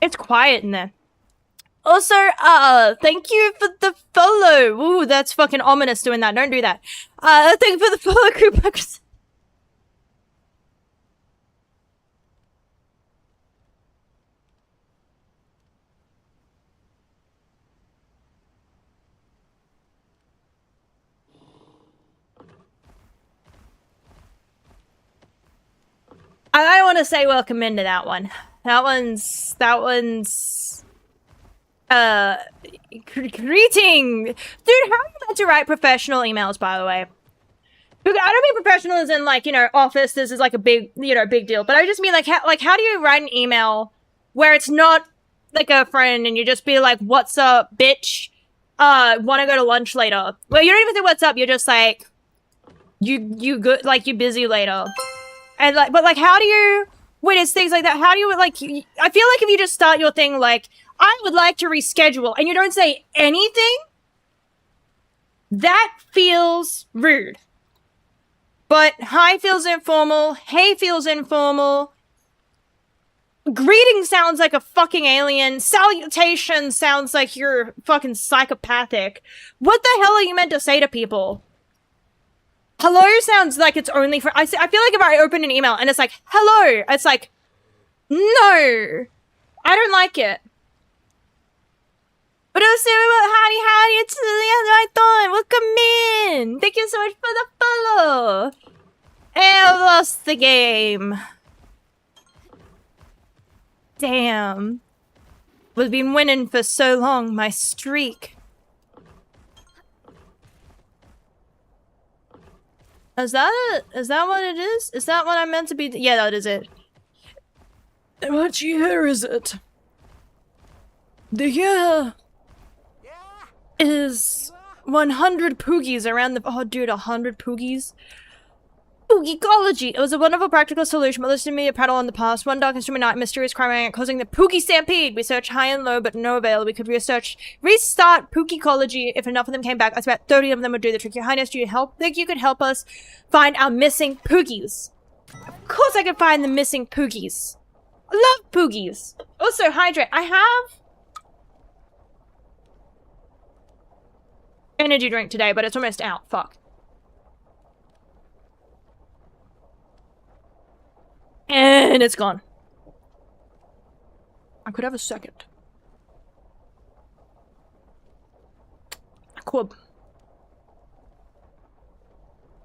It's quiet in there. Also, thank you for the follow. Ooh, that's fucking ominous doing that. Don't do that. Thank you for the follow, Koopa. I want to say welcome into that one. That one's greeting. Dude, how are you meant to write professional emails, by the way? I don't mean professional as in, like, you know, office, this is like a big, you know, big deal. But I just mean, like, how do you write an email where it's not like a friend and you just be like, "What's up, bitch? Want to go to lunch later?" Well, you don't even say "What's up." You're just like, "You good? Like you busy later?" And like, but like, how do you? When it's things like that, how do you like? I feel like if you just start your thing like, "I would like to reschedule," and you don't say anything, that feels rude. But hi feels informal. Hey feels informal. Greeting sounds like a fucking alien. Salutation sounds like you're fucking psychopathic. What the hell are you meant to say to people? Hello sounds like it's only for... I feel like if I open an email and it's like, hello, it's like, no. I don't like it. But also, howdy, it's I thought. Welcome in. Thank you so much for the follow. And I lost the game. Damn. We've been winning for so long, my streak. Is that it? Is that what it is? Is that what I'm meant to be? Yeah, that is it. What year is it? The year is 100 poogies around the... Oh, dude, 100 poogies? Poogicology! It was a wonderful practical solution, but listening to me a prattle on the past. One dark instrument night, mysterious crime ant causing the Poogie Stampede. We searched high and low, but no avail. We could restart Poogicology if enough of them came back. I bet 30 of them would do the trick. Your Highness, do you think you could help us find our missing Poogies? Of course I could find the missing Poogies. I love Poogies. Also, hydrate. I have energy drink today, but it's almost out. Fuck. And it's gone. I could have a second.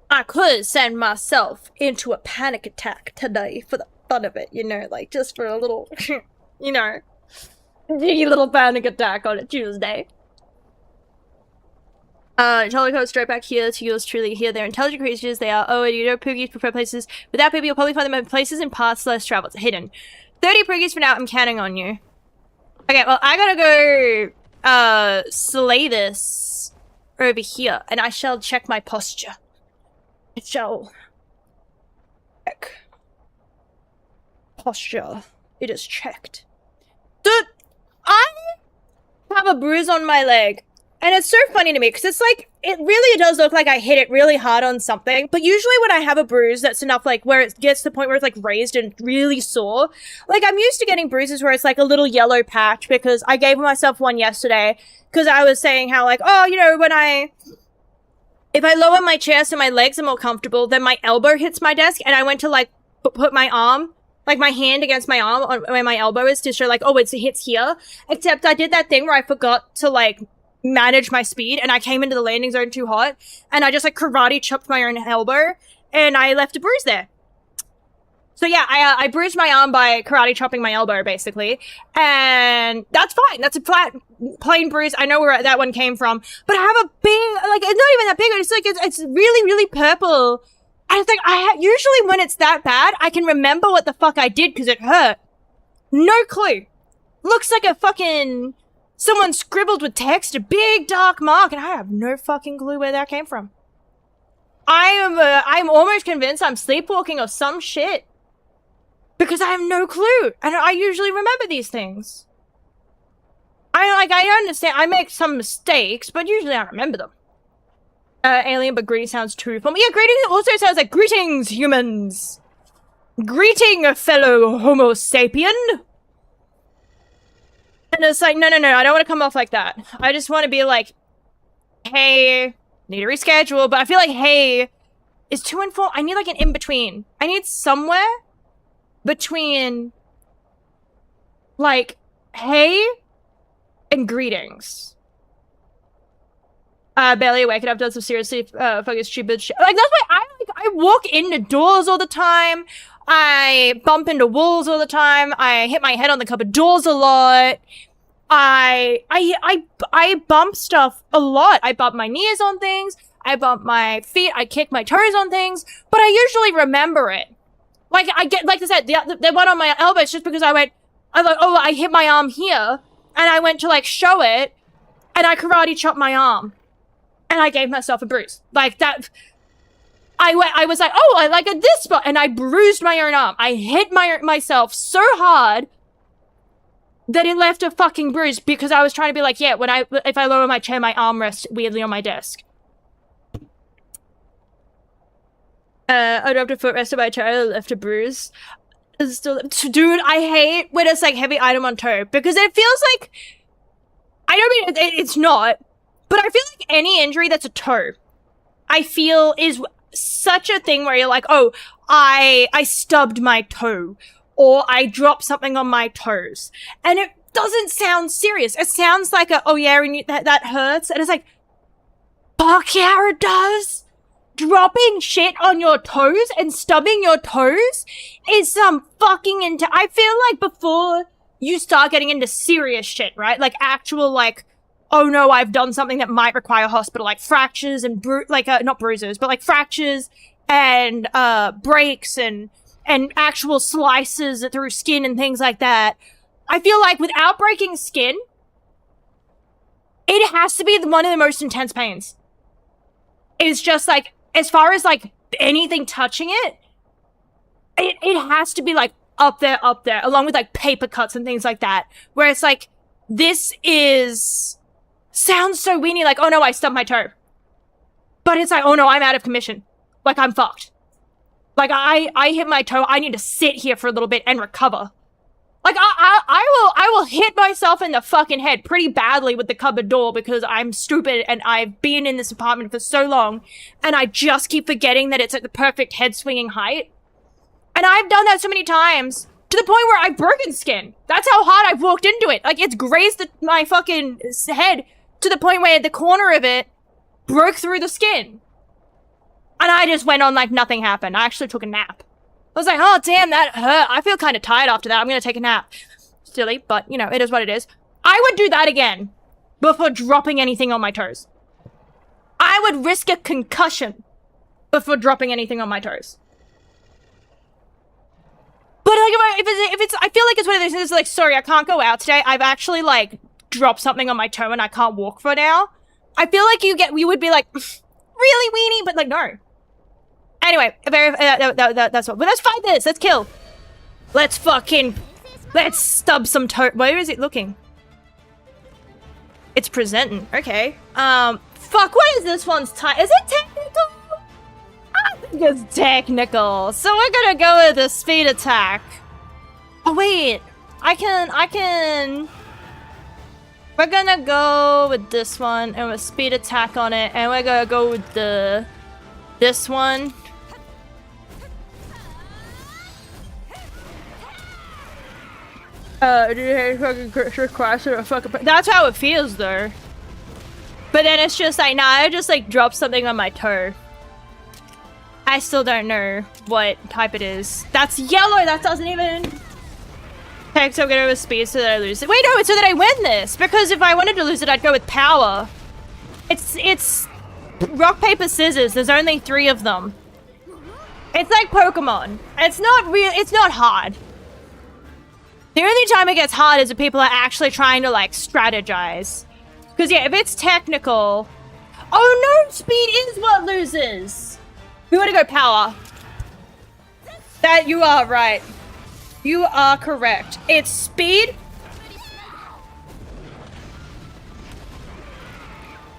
I could send myself into a panic attack today for the fun of it, you know, like just for a little, you know, little panic attack on a Tuesday. Charlie goes straight back here to yours truly. Here, they're intelligent creatures. They are. Oh, and you know, Poogies prefer places. Without people, you'll probably find them in places and paths less traveled. Hidden. 30 Poogies for now. I'm counting on you. Okay, well, I gotta go, slay this over here, and I shall check my posture. It shall check. Posture. It is checked. Dude, I have a bruise on my leg. And it's so funny to me, because it's like, it really does look like I hit it really hard on something, but usually when I have a bruise that's enough, like, where it gets to the point where it's, like, raised and really sore, like, I'm used to getting bruises where it's, like, a little yellow patch, because I gave myself one yesterday, because I was saying how, like, oh, you know, if I lower my chair so my legs are more comfortable, then my elbow hits my desk, and I went to, like, put my arm, like, my hand against my arm on where my elbow is to show, like, oh, it hits here, except I did that thing where I forgot to, like, manage my speed, and I came into the landing zone too hot, and I just like karate chopped my own elbow, and I left a bruise there. So yeah, I bruised my arm by karate chopping my elbow, basically, and that's fine. That's a flat, plain bruise. I know where that one came from, but I have a big, like, it's not even that big. It's like it's really, really purple. I think usually when it's that bad, I can remember what the fuck I did because it hurt. No clue. Looks like a fucking... Someone scribbled with text a big dark mark, and I have no fucking clue where that came from. I'm almost convinced I'm sleepwalking or some shit. Because I have no clue, and I usually remember these things. I understand, I make some mistakes, but usually I remember them. Alien, but greeting sounds too formal. Yeah, greeting also sounds like greetings, humans. Greeting, fellow homo sapien. And it's like, no, I don't want to come off like that. I just want to be like, hey, need to reschedule, but I feel like hey is too informal. I need like an in-between. I need somewhere between like hey and greetings. Barely awake and I've done some seriously fucking stupid shit. Like that's why I walk into doors all the time. I bump into walls all the time. I hit my head on the cupboard doors a lot. I bump stuff a lot. I bump my knees on things. I bump my feet. I kick my toes on things. But I usually remember it. Like I said, the one on my elbow is just because I went, I'm like, oh, I hit my arm here, and I went to like show it, and I karate chopped my arm, and I gave myself a bruise. Like that. I was like, oh, I like at this spot, and I bruised my own arm. I hit myself so hard that it left a fucking bruise because I was trying to be like, yeah, if I lower my chair, my arm rests weirdly on my desk. I dropped a foot rest of my chair, I left a bruise. It's still, dude, I hate when it's like heavy item on toe because it feels like, I don't mean it's not, but I feel like any injury that's a toe, I feel is such a thing where you're like, oh, I stubbed my toe, or I dropped something on my toes, and it doesn't sound serious. It sounds like a, oh yeah, and that hurts, and it's like, fuck yeah, it does. Dropping shit on your toes and stubbing your toes is some fucking I feel like before you start getting into serious shit, right? Like actual like, oh no, I've done something that might require hospital, like fractures and not bruises, but like fractures and breaks and actual slices through skin and things like that. I feel like without breaking skin, it has to be one of the most intense pains. It's just like, as far as like anything touching it has to be like up there, along with like paper cuts and things like that, where it's like, this sounds so weenie, like, oh no, I stubbed my toe. But it's like, oh no, I'm out of commission. Like, I'm fucked. Like, I hit my toe, I need to sit here for a little bit and recover. Like, I will hit myself in the fucking head pretty badly with the cupboard door because I'm stupid and I've been in this apartment for so long and I just keep forgetting that it's at the perfect head swinging height. And I've done that so many times to the point where I've broken skin. That's how hard I've walked into it. Like, it's grazed my fucking head to the point where the corner of it broke through the skin. And I just went on like nothing happened. I actually took a nap. I was like, oh damn, that hurt. I feel kind of tired after that. I'm gonna take a nap. Silly, but you know, it is what it is. I would do that again before dropping anything on my toes. I would risk a concussion before dropping anything on my toes. But like, if it's, I feel like it's one of those things like, sorry, I can't go out today. I've actually like dropped something on my toe and I can't walk for now. I feel like you would be like, really weenie, but like, no. Anyway, that's what. But let's fight this. Let's kill. Let's stub some toe. Where is it looking? It's presenting. Okay. Fuck. What is this one's type? Is it technical? I think it's technical. So we're gonna go with the speed attack. Oh wait, I can. We're gonna go with this one and with speed attack on it, and we're gonna go with this one. That's how it feels though. But then it's just like, nah, I just like dropped something on my toe. I still don't know what type it is. That's yellow, that doesn't even... Okay, so I'm gonna go with speed so that I lose it. Wait, no, it's so that I win this! Because if I wanted to lose it, I'd go with power. It's rock, paper, scissors. There's only 3 of them. It's like Pokemon. It's not hard. The only time it gets hard is if people are actually trying to, like, strategize. Because, yeah, if it's technical... Oh, no! Speed is what loses! We want to go power. That, you are right. You are correct. It's speed.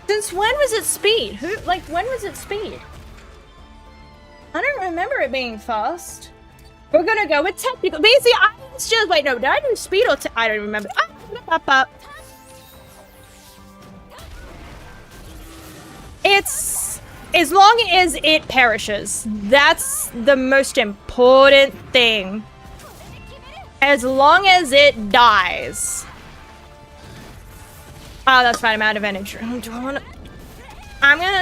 Since when was it speed? When was it speed? I don't remember it being fast. We're gonna go with technical. But you see, it's just, wait, no, did I do speed or I don't remember. It's, as long as it perishes, that's the most important thing. As long as it dies. Oh, that's fine, I'm out of energy. I'm gonna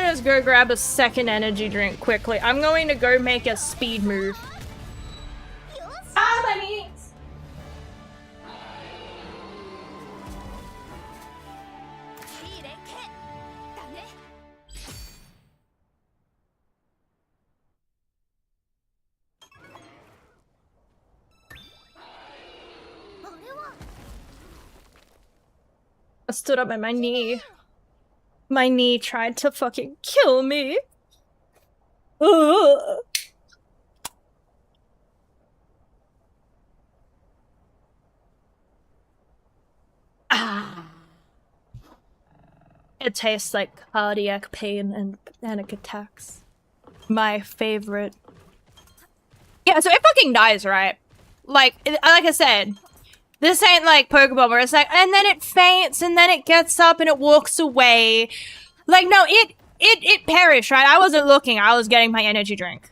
just go grab a second energy drink quickly. I'm going to go make a speed move. Ah, my knees! stood up and my knee tried to fucking kill me. Ugh. It tastes like cardiac pain and panic attacks. My favorite. Yeah, so it fucking dies, right? Like I said, this ain't like Pokemon where it's like, and then it faints, and then it gets up and it walks away. Like, no, it perished, right? I wasn't looking, I was getting my energy drink.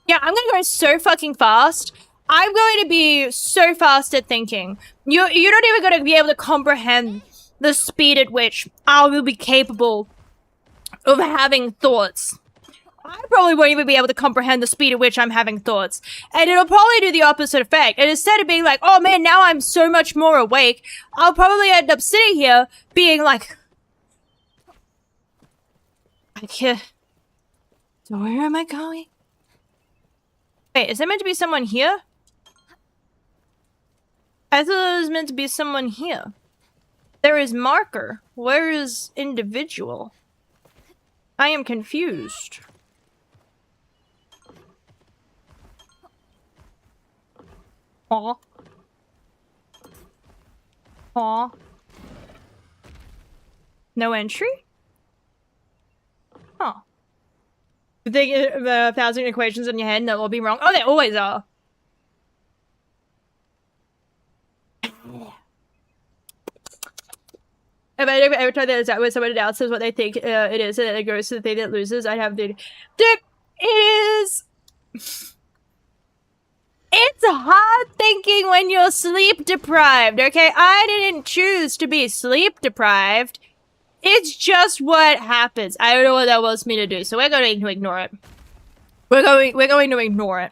Yeah, I'm gonna go so fucking fast. I'm going to be so fast at thinking. You're not even gonna be able to comprehend the speed at which I will be capable of having thoughts. I probably won't even be able to comprehend the speed at which I'm having thoughts. And it'll probably do the opposite effect. And instead of being like, oh man, now I'm so much more awake, I'll probably end up sitting here being like, I can't. So where am I going? Wait, is there meant to be someone here? I thought there was meant to be someone here. There is marker. Where is individual? I am confused. Aw. Aw. No entry? Huh. You think 1,000 equations in your head and that will be wrong? Oh, they always are. If I every time there's that when someone announces what they think it is and it goes to the thing that loses, I have the dude, it is. It's hard thinking when you're sleep deprived, okay? I didn't choose to be sleep deprived. It's just what happens. I don't know what that wants me to do, so we're going to ignore it. We're going to ignore it.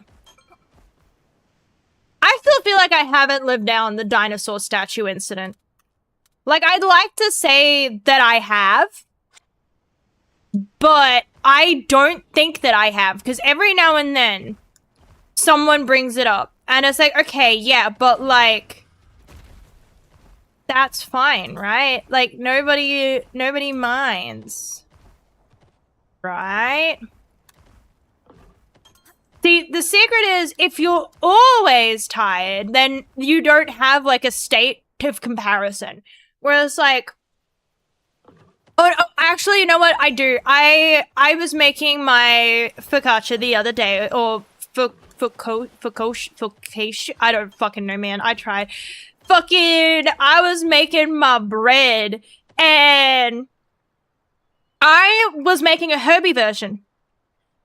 I still feel like I haven't lived down the dinosaur statue incident. Like, I'd like to say that I have, but I don't think that I have, because every now and then, someone brings it up, and it's like, okay, yeah, but, like, that's fine, right? Like, nobody minds. Right? See, the secret is, if you're always tired, then you don't have, like, a state of comparison. Whereas, like, oh, actually, you know what? I do. I was making my focaccia the other day, or focaccia. I don't fucking know, man. I tried. I was making my bread, and I was making a herby version.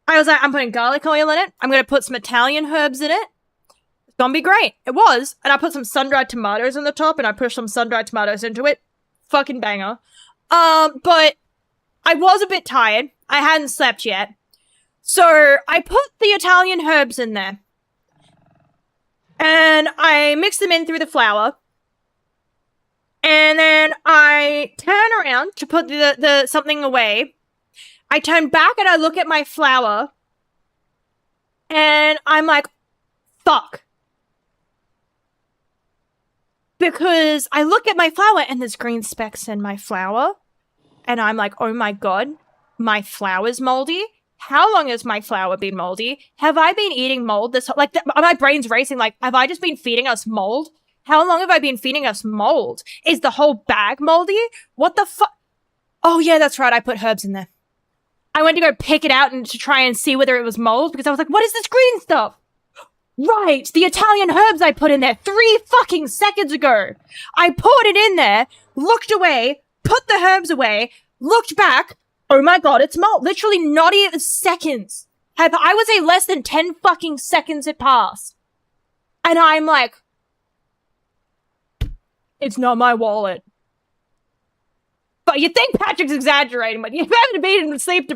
I was like, I'm putting garlic oil in it. I'm gonna put some Italian herbs in it. It's gonna be great. It was. And I put some sun-dried tomatoes on the top, and I pushed some sun-dried tomatoes into it. Fucking banger. But I was a bit tired. I hadn't slept yet. So I put the Italian herbs in there. And I mixed them in through the flour. And then I turn around to put the something away. I turn back and I look at my flour. And I'm like, fuck. Because I look at my flour and there's green specks in my flour. And I'm like, oh my god, my flour's moldy? How long has my flour been moldy? Have I been eating mold this like my brain's racing like, have I just been feeding us mold? How long have I been feeding us mold? Is the whole bag moldy? What the fuck? Oh yeah, that's right, I put herbs in there. I went to go pick it out and to try and see whether it was mold because I was like, what is this green stuff? Right, the Italian herbs I put in there 3 fucking seconds ago. I poured it in there, looked away, put the herbs away, looked back. Oh my god, it's mold. Literally not even seconds. I would say less than 10 fucking seconds had passed. And I'm like, it's not my wallet. But you think Patrick's exaggerating, but you haven't been in sleep.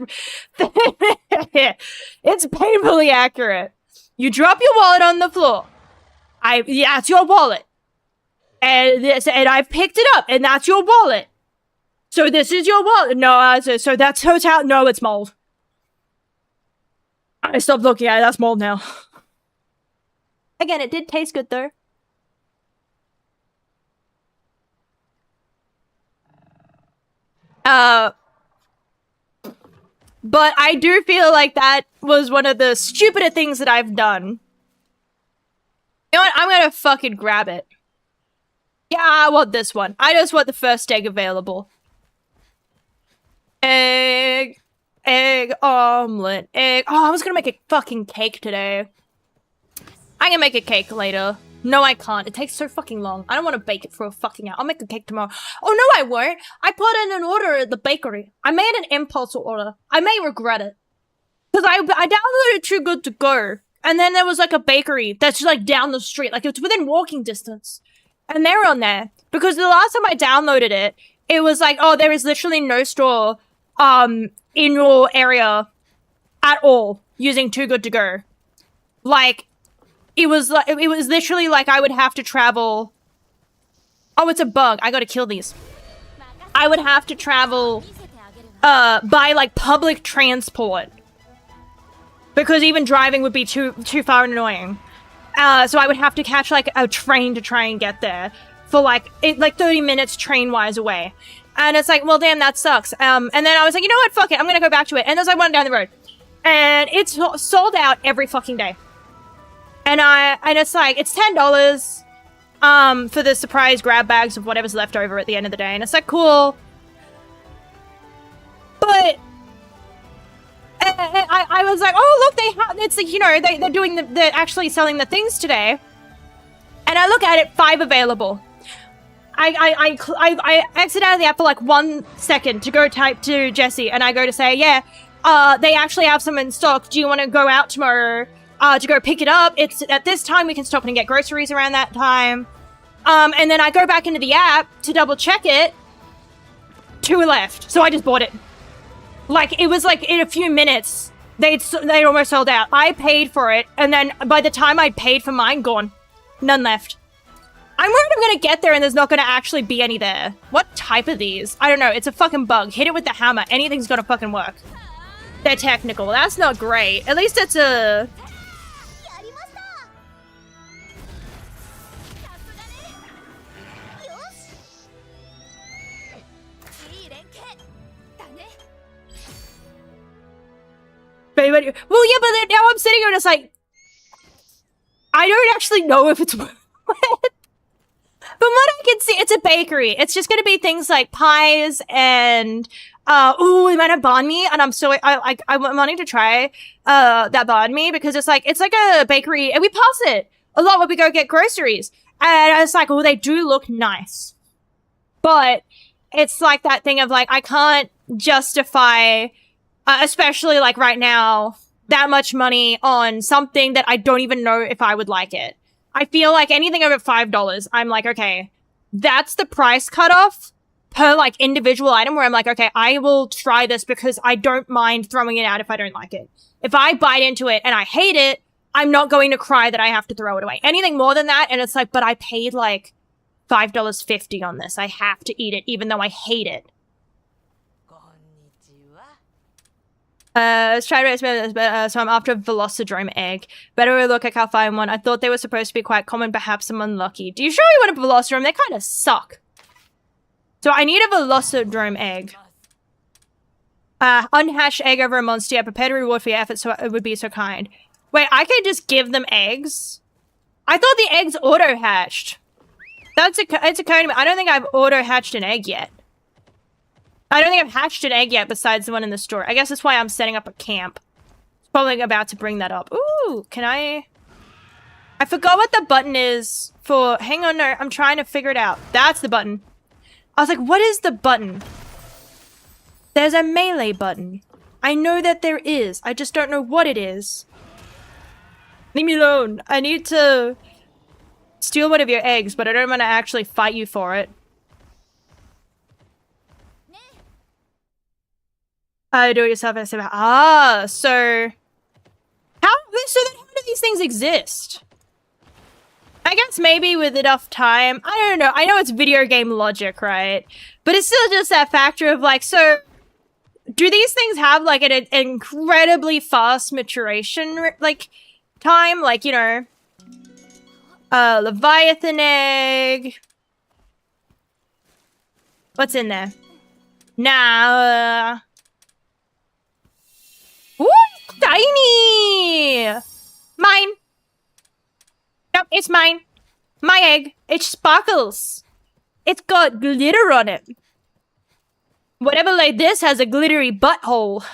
It's painfully accurate. You drop your wallet on the floor. Yeah, it's your wallet. And I've picked it up, and that's your wallet. So this is your wallet. No, so that's hotel. No, it's mold. I stopped looking at it. That's mold now. Again, it did taste good, though. But I do feel like that was one of the stupider things that I've done. You know what? I'm gonna fucking grab it. Yeah, I want this one. I just want the first egg available. Egg omelet, egg. Oh, I was gonna make a fucking cake today. I can make a cake later. No, I can't. It takes so fucking long. I don't want to bake it for a fucking hour. I'll make a cake tomorrow. Oh, no, I won't. I put in an order at the bakery. I made an impulse order. I may regret it. Because I downloaded Too Good To Go. And then there was like a bakery that's like down the street. Like it's within walking distance. And they're on there. Because the last time I downloaded it, it was like, oh, there is literally no store in your area at all using Too Good To Go. Like, it was literally like I would have to travel. Oh, it's a bug. I gotta kill these. I would have to travel by like public transport. Because even driving would be too far and annoying. So I would have to catch like a train to try and get there for like 30 minutes train-wise away. And it's like, well, damn, that sucks. And then I was like, you know what? Fuck it. I'm gonna go back to it. And there's like one down the road. And it's sold out every fucking day. And it's like, it's $10 for the surprise grab bags of whatever's left over at the end of the day. And it's like, cool. But I was like, oh, look, it's like, you know, they're actually selling the things today. And I look at it, 5 available. I exit out of the app for like 1 second to go type to Jesse, and I go to say, yeah, they actually have some in stock. Do you want to go out tomorrow to go pick it up? It's at this time. We can stop in and get groceries around that time. And then I go back into the app to double check it. 2 left, so I just bought it. Like, it was like in a few minutes, they'd almost sold out. I paid for it, and then by the time I paid for mine, gone. None left. I'm worried I'm gonna get there and there's not gonna actually be any there. What type are these? I don't know. It's a fucking bug. Hit it with the hammer. Anything's gonna fucking work. They're technical. That's not great. At least it's a... Well, yeah, but then now I'm sitting here and it's like... I don't actually know if it's worth it. From what I can see, it's a bakery. It's just gonna be things like pies and ooh, we might have banh mi, and I'm wanting to try that banh mi because it's like a bakery, and we pass it a lot when we go get groceries. And I was like, oh, they do look nice, but it's like that thing of like I can't justify, especially like right now, that much money on something that I don't even know if I would like it. I feel like anything over $5, I'm like, okay, that's the price cutoff per like individual item where I'm like, okay, I will try this because I don't mind throwing it out if I don't like it. If I bite into it and I hate it, I'm not going to cry that I have to throw it away. Anything more than that, and it's like, but I paid like $5.50 on this. I have to eat it even though I hate it. Let's try to explain this, but so I'm after a Velocidrome egg. Better look, I can't find one. I thought they were supposed to be quite common, perhaps I'm unlucky. Do you sure you want a Velocidrome? They kind of suck. So I need a Velocidrome egg. Unhatched egg over a monster. I prepared a reward for your efforts, so it would be so kind. Wait, I could just give them eggs? I thought the eggs auto-hatched. It's occurring to me. I don't think I've auto-hatched an egg yet. I don't think I've hatched an egg yet besides the one in the store. I guess that's why I'm setting up a camp. Probably about to bring that up. Ooh, can I forgot what the button is for... Hang on, no, I'm trying to figure it out. That's the button. I was like, what is the button? There's a melee button. I know that there is. I just don't know what it is. Leave me alone. I need to steal one of your eggs, but I don't want to actually fight you for it. Do it yourself. Ah, so then how do these things exist? I guess maybe with enough time. I don't know. I know it's video game logic, right? But it's still just that factor of like, so do these things have like an incredibly fast maturation like time? Like, you know, Leviathan egg. What's in there? Nah. Ooh, tiny! Mine. Nope, it's mine. My egg. It sparkles. It's got glitter on it. Whatever like this has a glittery butthole.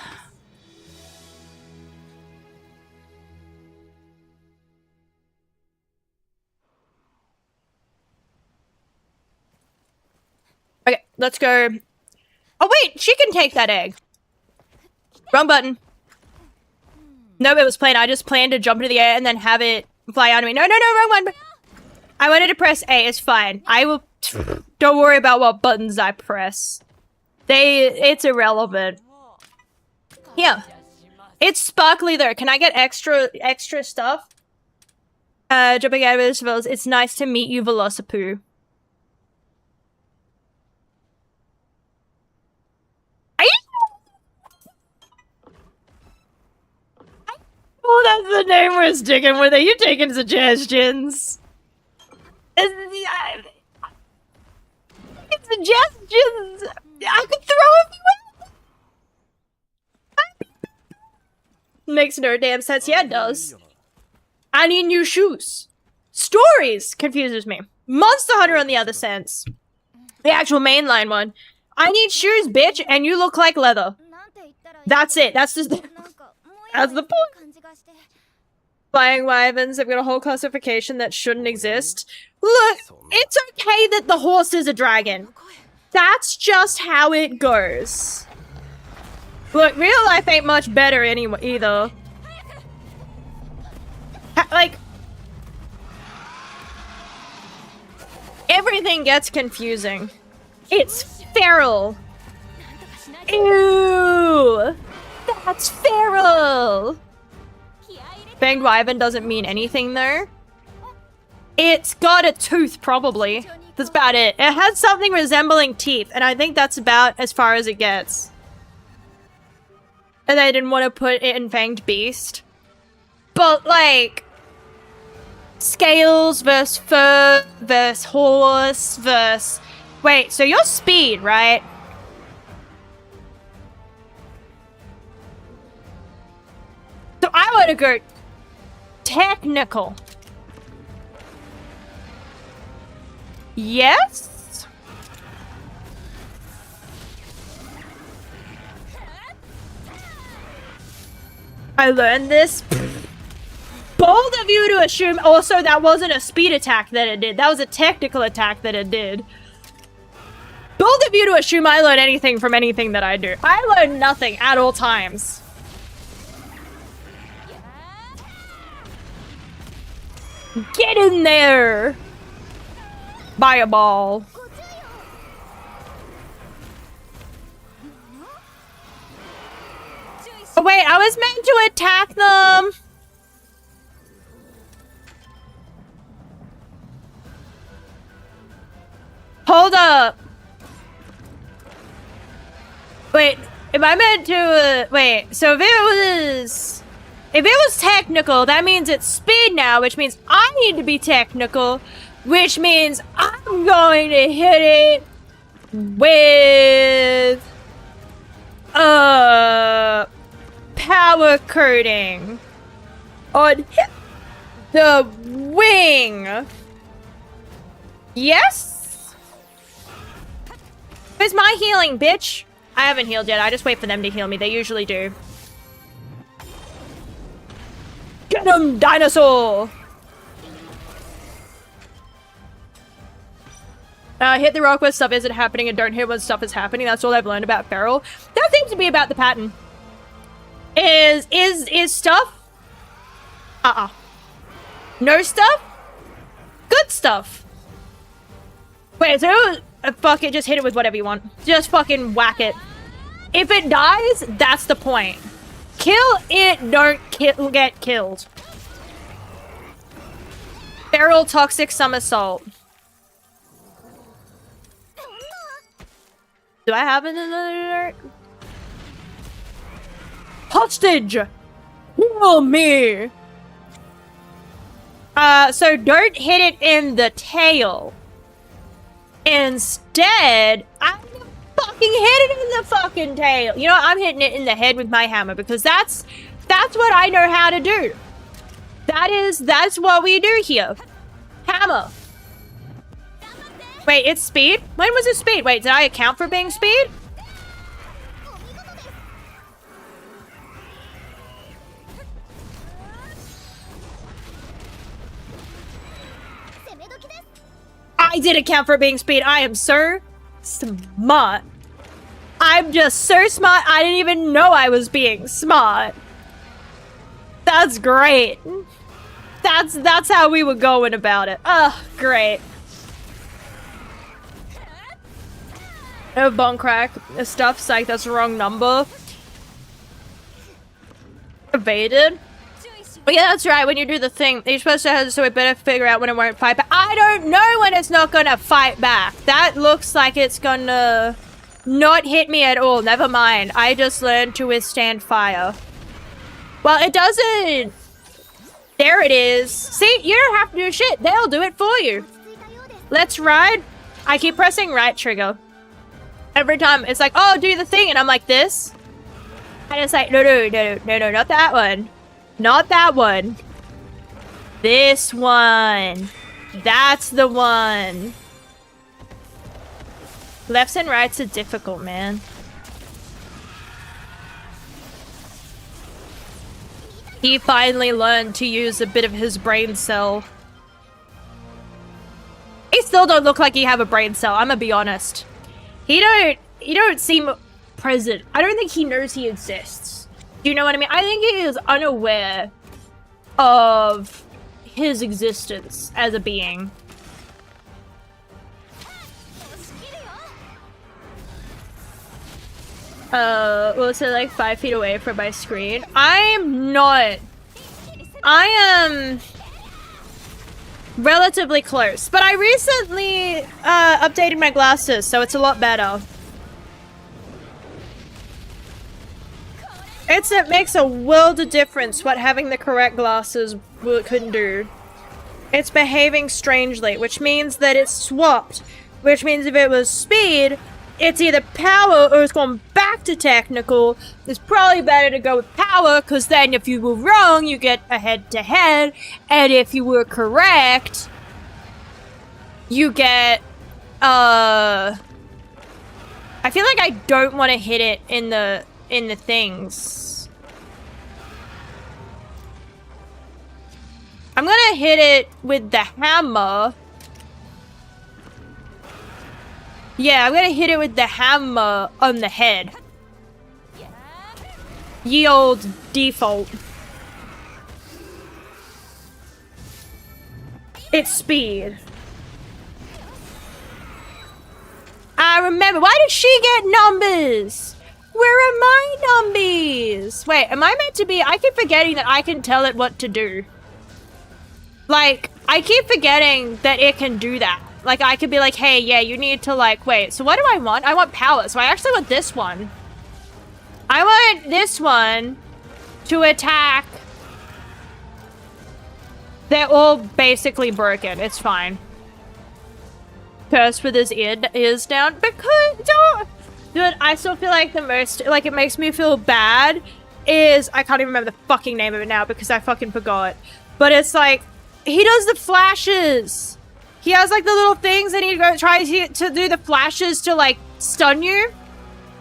Okay, let's go. Oh wait, she can take that egg. Wrong button. No, it was plain. I just planned to jump into the air and then have it fly out of me. No, wrong one. I wanted to press A. It's fine. I will... Don't worry about what buttons I press. It's irrelevant. Yeah. It's sparkly though. Can I get extra stuff? Jumping out of this Vells. It's nice to meet you, Velocipoo. Oh, that's the name we're sticking with. Are you taking suggestions? Suggestions! I could throw a few out. Makes no damn sense. Yeah, it does. I need new shoes. Stories confuses me. Monster Hunter on the other sense. The actual mainline one. I need shoes, bitch, and you look like leather. That's it. That's just that's the point. Flying wyverns have got a whole classification that shouldn't exist. Look, it's okay that the horse is a dragon. That's just how it goes. Look, real life ain't much better anyway, either. Like, everything gets confusing. It's feral. Ew, that's feral. Banged wyvern doesn't mean anything though. It's got a tooth, probably. That's about it. It has something resembling teeth, and I think that's about as far as it gets. And I didn't want to put it in Fanged Beast. But, like... Scales versus fur versus horse versus... Wait, so you're speed, right? So I want to go... technical. Yes? I learned this. Bold of you to assume also that wasn't a speed attack that it did. That was a technical attack that it did. Bold of you to assume I learn anything from anything that I do. I learn nothing at all times. Get in there! Buy a ball. Oh wait, I was meant to attack them! Hold up! Wait, am I meant to, wait, so if it was technical, that means it's speed now, which means I need to be technical, which means I'm going to hit it with power coating on the wing. Yes? Where's my healing, bitch? I haven't healed yet. I just wait for them to heal me. They usually do. Get him, dinosaur! Hit the rock when stuff isn't happening and don't hit when stuff is happening. That's all I've learned about Feral. That seems to be about the pattern. Is stuff? No stuff? Good stuff. Wait, so fuck it, just hit it with whatever you want. Just fucking whack it. If it dies, that's the point. Kill it, don't get killed. Feral toxic somersault. Do I have another? Hostage! Heal me! So don't hit it in the tail. Instead, I'm gonna fuck fucking hit it in the fucking tail. You know what? I'm hitting it in the head with my hammer because that's what I know how to do. That's what we do here. Hammer. Wait, it's speed? When was it speed? Wait, did I account for being speed? I did account for being speed. I am so smart. I'm just so smart. I didn't even know I was being smart. That's great. That's how we were going about it. Oh, great. Oh, bone crack. Stuff psych. That's the wrong number. Evaded. But yeah, that's right. When you do the thing, you're supposed to have, so we better figure out when it won't fight back. I don't know when it's not gonna fight back. That looks like it's gonna not hit me at all. Never mind. I just learned to withstand fire. Well, it doesn't. There it is. See, you don't have to do shit. They'll do it for you. Let's ride. I keep pressing right trigger. Every time it's like, oh, do the thing. And I'm like this. And it's like, no, not that one. Not that one. This one. That's the one. Lefts and rights are difficult, man. He finally learned to use a bit of his brain cell. He still don't look like he have a brain cell, I'm gonna be honest. He don't seem present. I don't think he knows he exists. Do you know what I mean? I think he is unaware of his existence as a being. Well, so like 5 feet away from my screen. I'm not. I am relatively close, but I recently updated my glasses, so it's a lot better. It makes a world of difference what having the correct glasses can do. It's behaving strangely, which means that it's swapped. Which means if it was speed, it's either power or it's gone back to technical. It's probably better to go with power, because then if you were wrong, you get a head-to-head. And if you were correct, you get, I feel like I don't want to hit it in the things. I'm gonna hit it with the hammer. Yeah, I'm gonna hit it with the hammer on the head. Ye old default. It's speed. I remember. Why did she get numbers? Where are my numbies? Wait, am I meant to be? I keep forgetting that I can tell it what to do. Like, I keep forgetting that it can do that. Like, I could be like, hey, yeah, you need to, like, wait. So what do I want? I want power. So I actually want this one. I want this one to attack. They're all basically broken. It's fine. Curse with his ears down. Because, dude, I still feel like the most, like, it makes me feel bad is, I can't even remember the fucking name of it now because I fucking forgot. But it's like, he does the flashes. He has, like, the little things and he tries to do the flashes to, like, stun you.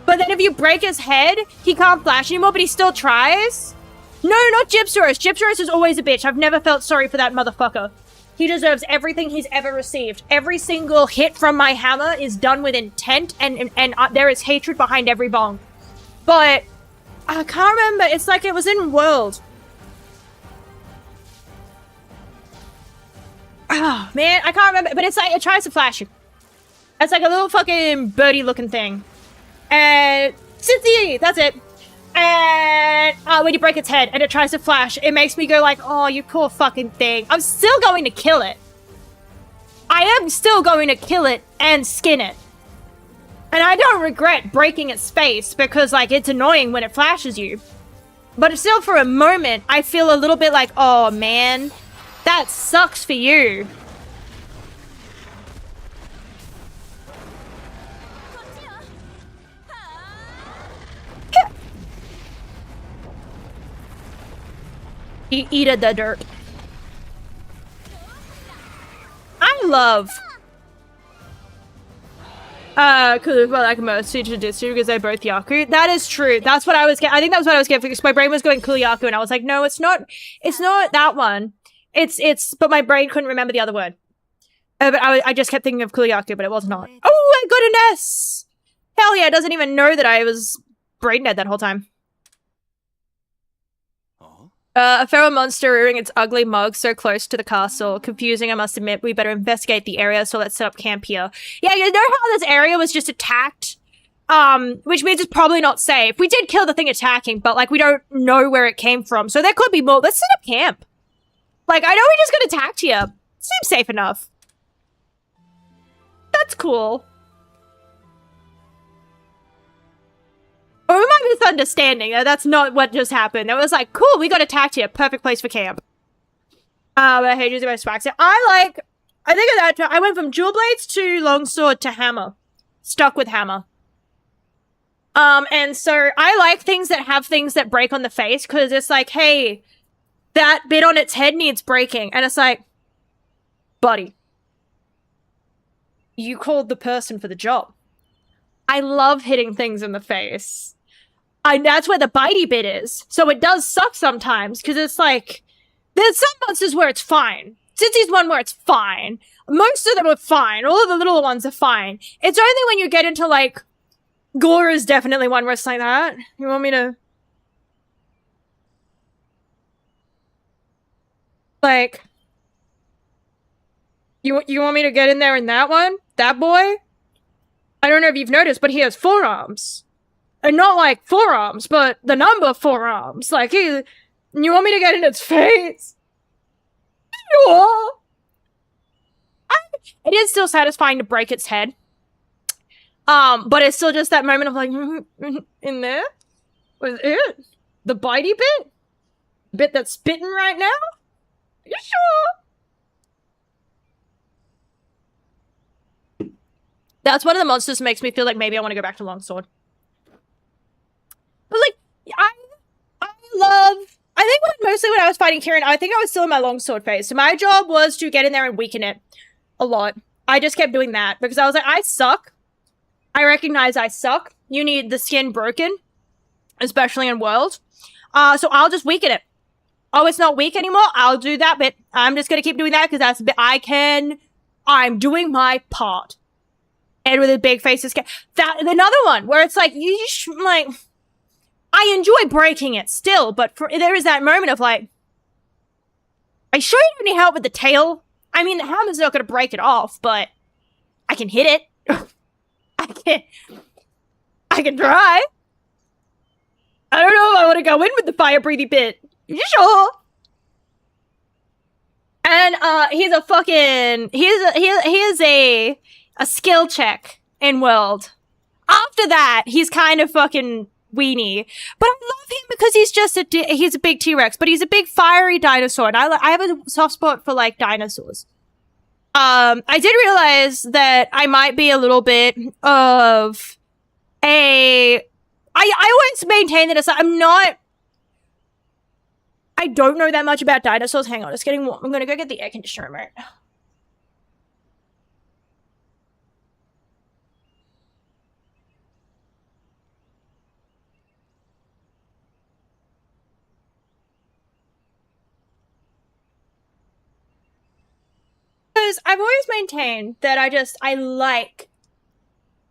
But then if you break his head, he can't flash anymore, but he still tries. No, not Gypsaurus. Gypsaurus is always a bitch. I've never felt sorry for that motherfucker. He deserves everything he's ever received. Every single hit from my hammer is done with intent, and there is hatred behind every bong. But I can't remember. It's like it was in World. Oh, man, I can't remember. But it's like, it tries to flash you. It's like a little fucking birdie-looking thing. And Cynthia, that's it. And when you break its head and it tries to flash, it makes me go like, oh, you poor fucking thing. I'm still going to kill it. I am still going to kill it and skin it. And I don't regret breaking its face because, like, it's annoying when it flashes you. But still, for a moment, I feel a little bit like, oh, man, that sucks for you. Eat the dirt. I love Kuyaku because they're both Yaku. That is true. That's what I was getting. I think that was what I was getting because my brain was going Kuyaku and I was like, no, it's not that one. But my brain couldn't remember the other word. But I just kept thinking of Kuyaku, but it was not. Oh, I got an S! Hell yeah, it doesn't even know that I was brain dead that whole time. A feral monster rearing its ugly mug so close to the castle. Confusing, I must admit. We better investigate the area, so let's set up camp here. Yeah, you know how this area was just attacked? Which means it's probably not safe. We did kill the thing attacking, but, like, we don't know where it came from. So there could be more. Let's set up camp. Like, I know we just got attacked here. Seems safe enough. That's cool. Or am I misunderstanding? That's not what just happened. It was like, cool, we got attacked here. Perfect place for camp. I hate using my swag. I think at that time, I went from jewel blades to longsword to hammer. Stuck with hammer. And so I like things that have things that break on the face, because it's like, hey, that bit on its head needs breaking. And it's like, buddy, you called the person for the job. I love hitting things in the face. That's where the bitey bit is. So it does suck sometimes, because it's like, there's some monsters where it's fine. Cincy's one where it's fine. Most of them are fine. All of the little ones are fine. It's only when you get into, like, Gore is definitely one where it's like that. You want me to... Like... You want me to get in there in that one? That boy? I don't know if you've noticed, but he has forearms. And not like forearms, but the number forearms. Like, you want me to get in its face? Sure. It is still satisfying to break its head. But it's still just that moment of like, in there? Was it? The bitey bit? The bit that's spitting right now? You sure? That's one of the monsters that makes me feel like maybe I want to go back to longsword. But like, I think mostly when I was fighting Kieran, I think I was still in my longsword phase. So my job was to get in there and weaken it a lot. I just kept doing that because I was like, I suck. I recognize I suck. You need the skin broken, especially in World. So I'll just weaken it. Oh, it's not weak anymore? I'll do that bit. I'm just gonna keep doing that because that's the bit I'm doing my part. And with a big face, another one where it's like, I enjoy breaking it still, but there is that moment of like, I sure you don't need help with the tail. I mean, the hammer's not going to break it off, but I can hit it. I can try. I don't know if I want to go in with the fire breathing bit. You sure? And he is a skill check in World. After that, he's kind of fucking weenie. But I love him because he's a big T-Rex, but he's a big fiery dinosaur, and I have a soft spot for, like, dinosaurs. I did realize that I might be a little bit of I always maintain that I don't know that much about dinosaurs. Hang on, it's getting warm. I'm gonna go get the air conditioner remote. Because I've always maintained that I like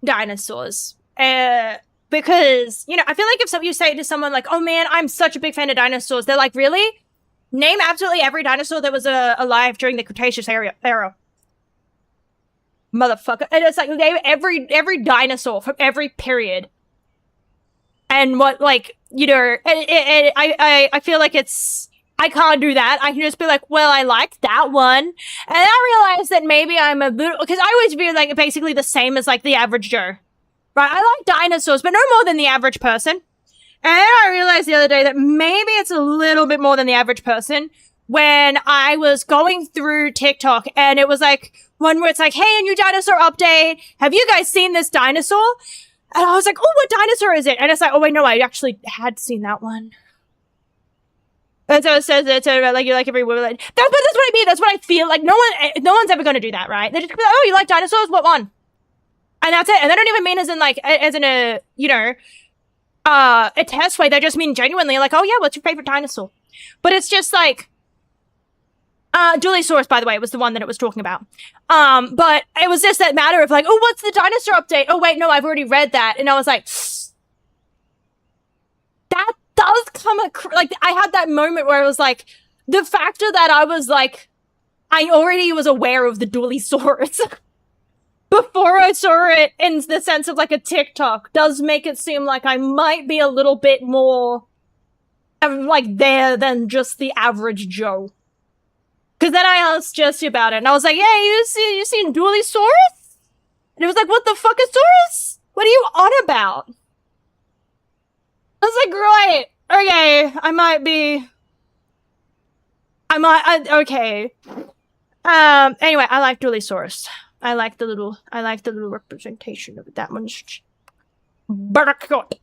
dinosaurs. Because, you know, I feel like if you say to someone like, oh man, I'm such a big fan of dinosaurs, they're like, really? Name absolutely every dinosaur that was alive during the Cretaceous era. Motherfucker. And it's like, name every dinosaur from every period. And what, like, you know, I feel like I can't do that. I can just be like, well, I like that one. And I realize that maybe I'm a little, because I always feel like basically the same as like the average Joe. Right? I like dinosaurs, but no more than the average person. And I realized the other day that maybe it's a little bit more than the average person when I was going through TikTok and it was like one where it's like, hey, a new dinosaur update. Have you guys seen this dinosaur? And I was like, oh, what dinosaur is it? And it's like, oh, wait, no, I actually had seen that one. And so it says it's like you like every woman. Like, that's what I mean. That's what I feel. Like no one's ever gonna do that, right? They just be like, oh, you like dinosaurs? What one? And that's it. And they don't even mean as in like a a test way. They just mean genuinely like, oh yeah, what's your favorite dinosaur? But it's just like, Dualiosaurus, by the way, was the one that it was talking about. But it was just that matter of like, oh, what's the dinosaur update? Oh wait, no, I've already read that. And I was like, that does come like, I had that moment where it was like, the factor that I was like, I already was aware of the Dualiosaurus before I saw it in the sense of like a TikTok does make it seem like I might be a little bit more like there than just the average Joe. Cause then I asked Jesse about it and I was like, yeah, you seen Dualiosaurus? And it was like, what the fuck is Saurus? What are you on about? I was like, right, okay, okay. Anyway, I like Dualiosaurus. I like the little representation of it. That one's buttercup.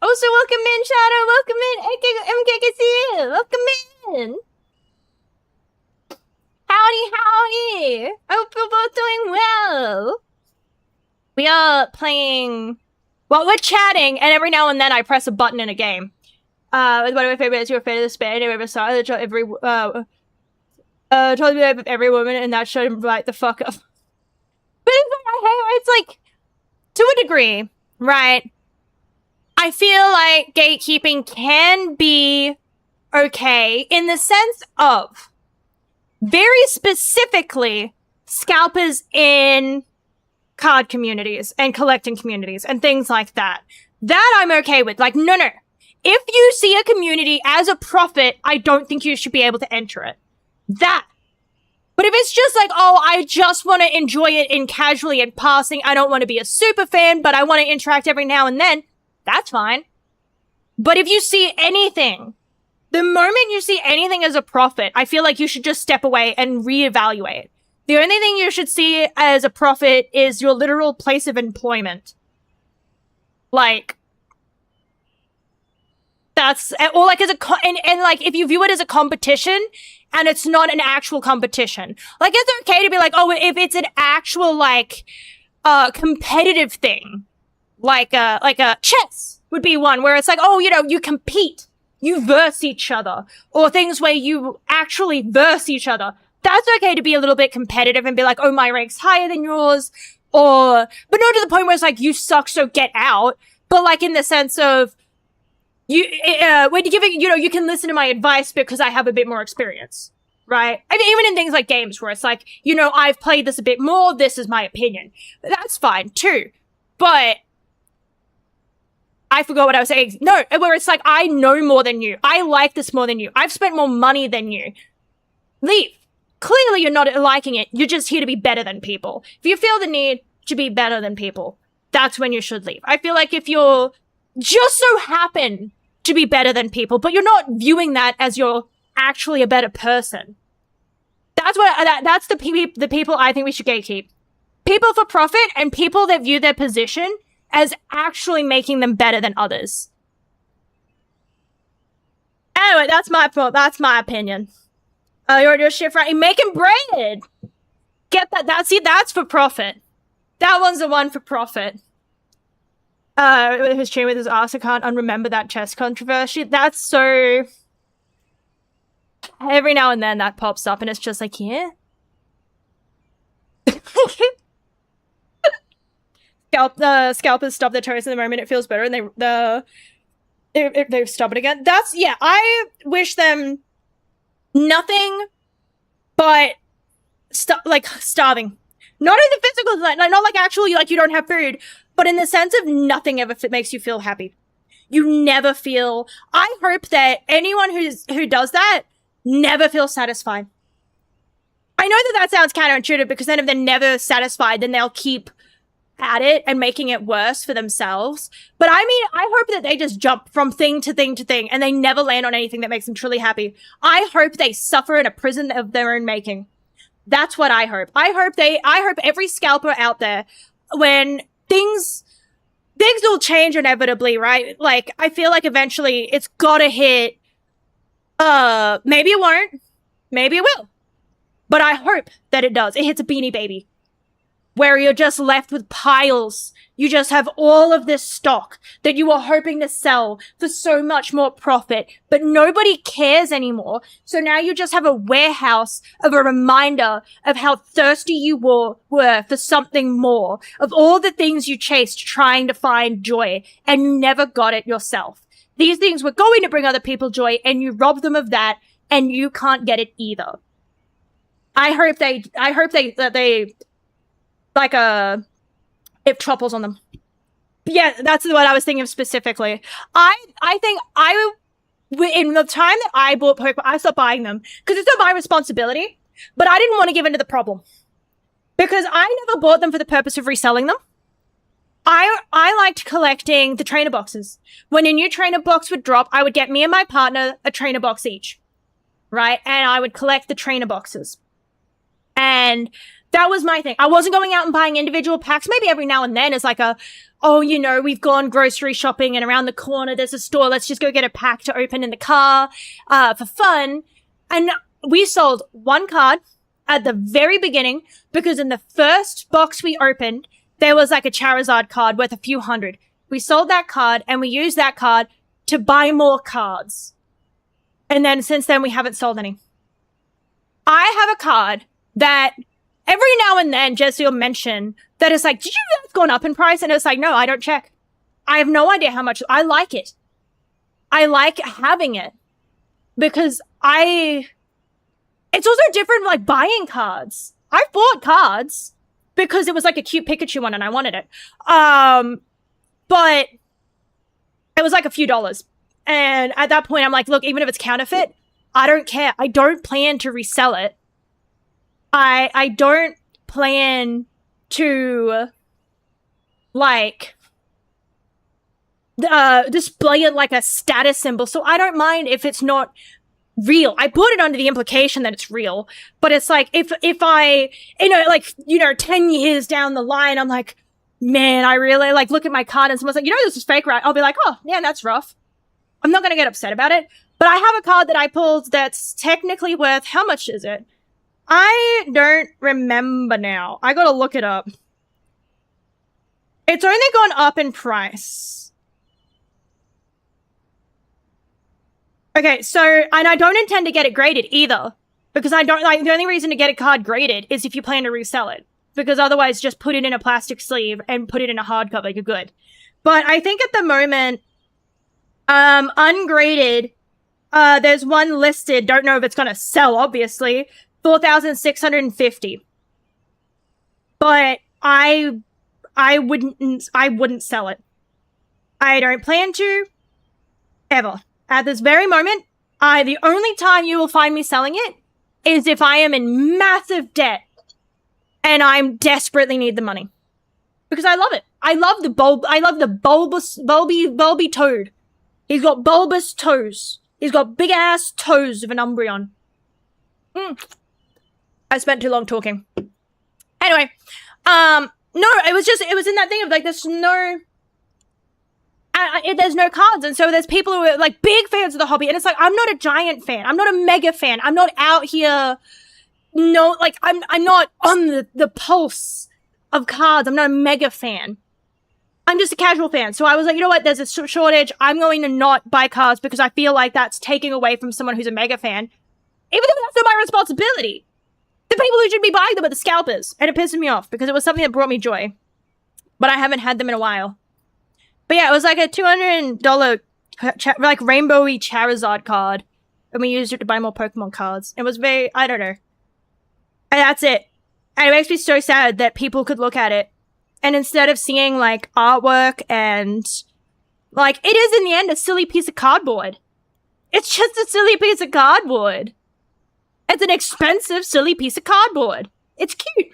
Also, welcome in, Shadow. Welcome in, MKKC. Welcome in. Howdy. I hope you're both doing well. We are playing. Well, we're chatting, and every now and then I press a button in a game. One of my favorites. You're afraid of the span. I ever saw it. Told me of every woman, and that showed him right the fuck up. But it's like, to a degree, right? I feel like gatekeeping can be okay in the sense of very specifically scalpers in card communities and collecting communities and things like that. That I'm okay with. Like, no. If you see a community as a profit, I don't think you should be able to enter it. That. But if it's just like, oh, I just want to enjoy it in casually and passing, I don't want to be a super fan, but I want to interact every now and then, that's fine. But if you see anything, the moment you see anything as a profit, I feel like you should just step away and reevaluate. The only thing you should see as a profit is your literal place of employment. Like, that's, or like as a, and like if you view it as a competition and it's not an actual competition. Like it's okay to be like, oh, if it's an actual like, competitive thing, like a chess would be one where it's like, oh, you know, you compete, you verse each other, or things where you actually verse each other. That's okay to be a little bit competitive and be like, oh, my rank's higher than yours, or, but not to the point where it's like, you suck, so get out. But like in the sense of, you, when you give it, you know, you can listen to my advice because I have a bit more experience, right? I mean, even in things like games where it's like, you know, I've played this a bit more, this is my opinion. That's fine too. But I forgot what I was saying. No, where it's like, I know more than you. I like this more than you. I've spent more money than you. Leave. Clearly you're not liking it. You're just here to be better than people. If you feel the need to be better than people, that's when you should leave. I feel like if you're just so happen to be better than people, but you're not viewing that as you're actually a better person, that's the people I think we should gatekeep. People for profit and people that view their position as actually making them better than others. Anyway, that's my opinion. You're shift right. Making bread. Get that. That's for profit. That one's the one for profit. His chain with his ass. I can't unremember that chess controversy. That's so. Every now and then that pops up, and it's just like, yeah. Scalpers stop their toes in the moment it feels better, and they stop it again. That's, yeah, I wish them nothing but starving. Not in the physical, not like actually like you don't have food, but in the sense of nothing ever makes you feel happy. You never feel. I hope that anyone who does that never feels satisfied. I know that sounds counterintuitive because then if they're never satisfied, then they'll keep at it and making it worse for themselves. But I mean, I hope that they just jump from thing to thing to thing and they never land on anything that makes them truly happy. I hope they suffer in a prison of their own making. That's what I hope. I hope every scalper out there, when things things will change inevitably, right? Like, I feel like eventually it's gotta hit, maybe it won't, maybe it will. But I hope that it does. It hits a Beanie Baby. Where you're just left with piles. You just have all of this stock that you were hoping to sell for so much more profit, but nobody cares anymore. So now you just have a warehouse of a reminder of how thirsty you were for something more, of all the things you chased trying to find joy, and you never got it yourself. These things were going to bring other people joy, and you robbed them of that, and you can't get it either. I hope they like it topples on them. Yeah, that's what I was thinking of specifically. I think in the time that I bought Pokemon, I stopped buying them because it's not my responsibility, but I didn't want to give in to the problem because I never bought them for the purpose of reselling them. I liked collecting the trainer boxes. When a new trainer box would drop, I would get me and my partner a trainer box each, right? And I would collect the trainer boxes. And that was my thing. I wasn't going out and buying individual packs. Maybe every now and then it's like we've gone grocery shopping and around the corner there's a store. Let's just go get a pack to open in the car for fun. And we sold one card at the very beginning because in the first box we opened, there was like a Charizard card worth a few hundred. We sold that card and we used that card to buy more cards. And then since then we haven't sold any. I have a card that every now and then Jesse will mention that it's like, did you know it's gone up in price? And it's like, no, I don't check. I have no idea how much. I like it. I like having it because it's also different like buying cards. I've bought cards because it was like a cute Pikachu one and I wanted it. But it was like a few dollars. And at that point I'm like, look, even if it's counterfeit, I don't care. I don't plan to resell it. I don't plan to, like, display it like a status symbol, so I don't mind if it's not real. I put it under the implication that it's real, but it's like, if I, 10 years down the line, I'm like, man, I really, like, look at my card and someone's like, this is fake, right? I'll be like, oh, yeah, that's rough. I'm not gonna get upset about it, but I have a card that I pulled that's technically worth, how much is it? I don't remember now. I gotta look it up. It's only gone up in price. Okay, so, and I don't intend to get it graded either. Because I don't, like, the only reason to get a card graded is if you plan to resell it. Because otherwise, just put it in a plastic sleeve and put it in a hardcover, you're good. But I think at the moment, ungraded, there's one listed, don't know if it's gonna sell, obviously, 4,650. But I wouldn't sell it. I don't plan to, ever. At this very moment, the only time you will find me selling it is if I am in massive debt and I desperately need the money. Because I love it. I love the bulby toad. He's got bulbous toes. He's got big ass toes of an Umbreon. I spent too long talking. Anyway, no, it was in that thing of like, there's no cards. And so there's people who are like big fans of the hobby. And it's like, I'm not a giant fan. I'm not a mega fan. I'm not out here. No, like I'm not on the pulse of cards. I'm not a mega fan. I'm just a casual fan. So I was like, you know what? There's a shortage. I'm going to not buy cards because I feel like that's taking away from someone who's a mega fan. Even though that's not my responsibility. The people who should be buying them are the scalpers. And it pisses me off because it was something that brought me joy. But I haven't had them in a while. But yeah, it was like a $200 like rainbowy Charizard card. And we used it to buy more Pokemon cards. It was very, I don't know. And that's it. And it makes me so sad that people could look at it. And instead of seeing like artwork and like, it is in the end a silly piece of cardboard. It's just a silly piece of cardboard. It's an expensive, silly piece of cardboard. It's cute.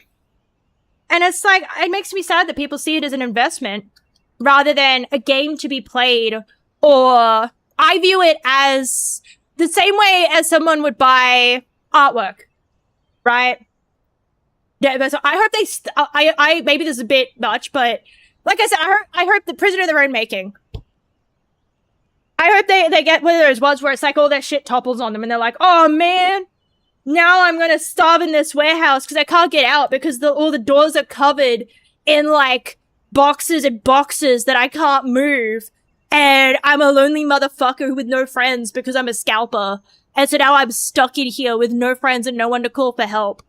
And it's like, it makes me sad that people see it as an investment rather than a game to be played, or I view it as the same way as someone would buy artwork, right? Yeah, so I hope maybe this is a bit much, but Like I said, I hope the prisoner of their own making. I hope they get one of those ones where it's like all their shit topples on them and they're like, oh man, now I'm gonna starve in this warehouse because I can't get out because all the doors are covered in like boxes and boxes that I can't move. And I'm a lonely motherfucker with no friends because I'm a scalper. And so now I'm stuck in here with no friends and no one to call for help.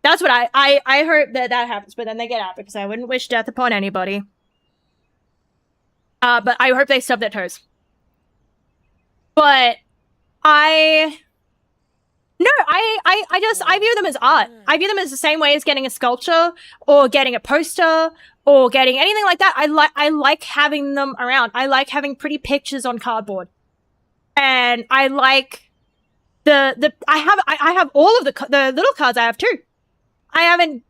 That's what I hope that happens, but then they get out because I wouldn't wish death upon anybody. But I hope they stub their toes. But I view them as art. I view them as the same way as getting a sculpture or getting a poster or getting anything like that. I like having them around. I like having pretty pictures on cardboard. And I like I have all of the little cards I have too. I haven't,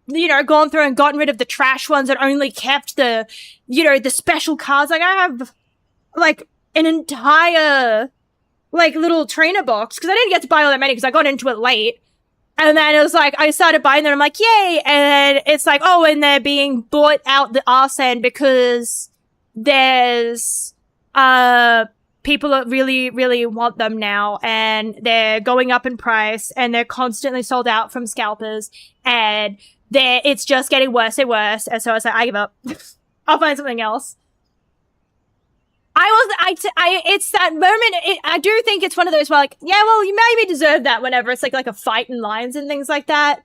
gone through and gotten rid of the trash ones and only kept the special cards. Like I have like an entire little trainer box because I didn't get to buy all that many because I got into it late. And then it was like, I started buying them. I'm like, yay. And it's like, oh, and they're being bought out the arse end because there's, people that really, really want them now. And they're going up in price and they're constantly sold out from scalpers. And it's just getting worse and worse. And so I was like, I give up. I'll find something else. It's that moment. I do think it's one of those where like, yeah, well, you maybe deserve that whenever it's like a fight in lines and things like that.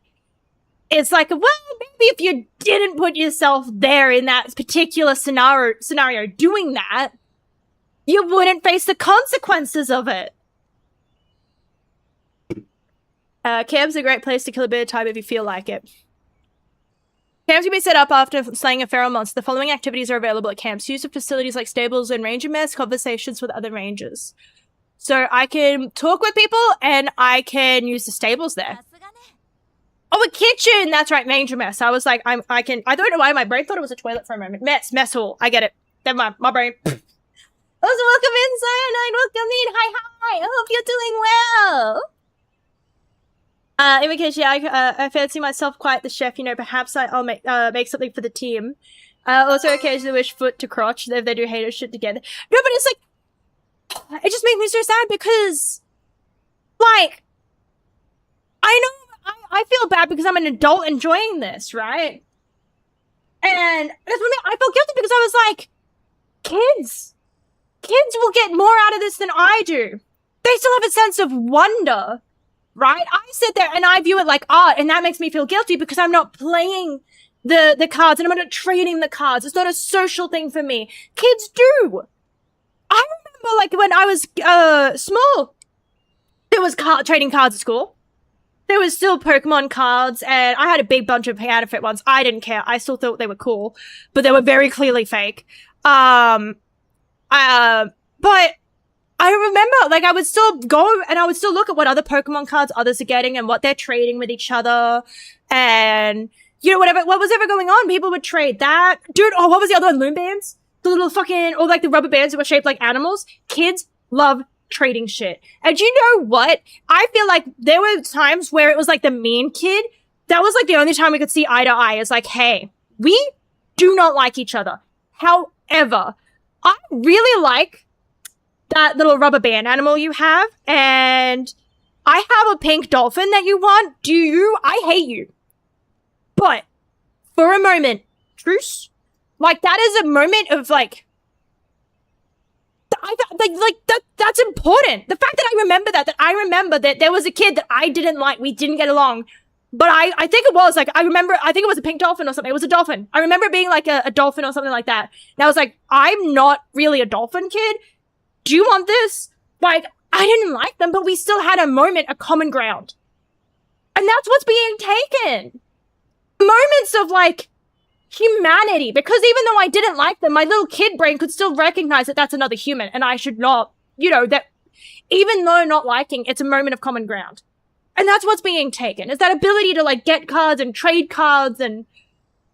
It's like, well, maybe if you didn't put yourself there in that particular scenario doing that, you wouldn't face the consequences of it. Camp's a great place to kill a bit of time if you feel like it. Camps can be set up after slaying a feral monster. The following activities are available at camps. Use of facilities like stables and ranger mess, conversations with other rangers. So I can talk with people and I can use the stables there. Oh, a kitchen! That's right, ranger mess. I was like, I don't know why my brain thought it was a toilet for a moment. Mess hall. I get it. Never mind, my brain. Also, welcome in, Cyanide. Welcome in. Hi. I hope you're doing well. In case, yeah, I fancy myself quite the chef, perhaps I'll make something for the team. Also occasionally wish foot to crotch if they do hater shit together. No, but it's like, it just makes me so sad because, like, I know, I feel bad because I'm an adult enjoying this, right? And that's what I felt guilty because I was like, kids will get more out of this than I do. They still have a sense of wonder. Right? I sit there and I view it like art, and that makes me feel guilty because I'm not playing the cards and I'm not trading the cards. It's not a social thing for me. Kids do. I remember like when I was small, there was trading cards at school. There was still Pokemon cards, and I had a big bunch of counterfeit ones. I didn't care. I still thought they were cool, but they were very clearly fake. But I remember, like, I would still go and I would still look at what other Pokemon cards others are getting and what they're trading with each other. And, what was ever going on, people would trade that. Dude, what was the other one? Loom bands? The little fucking, or like the rubber bands that were shaped like animals. Kids love trading shit. And you know what? I feel like there were times where it was like the mean kid. That was like the only time we could see eye to eye. It's like, hey, we do not like each other. However, I really like that little rubber band animal you have, and I have a pink dolphin that you want. Do you? I hate you. But for a moment, truce. Like, that is a moment of like, that's important. The fact that I remember that there was a kid that I didn't like, we didn't get along. But I think it was like, I think it was a pink dolphin or something. It was a dolphin. I remember it being like a dolphin or something like that. And I was like, I'm not really a dolphin kid. Do you want this? Like, I didn't like them, but we still had a moment, a common ground. And that's what's being taken. Moments of, like, humanity. Because even though I didn't like them, my little kid brain could still recognize that that's another human. And I should not, that even though not liking, it's a moment of common ground. And that's what's being taken. Is that ability to, like, get cards and trade cards, and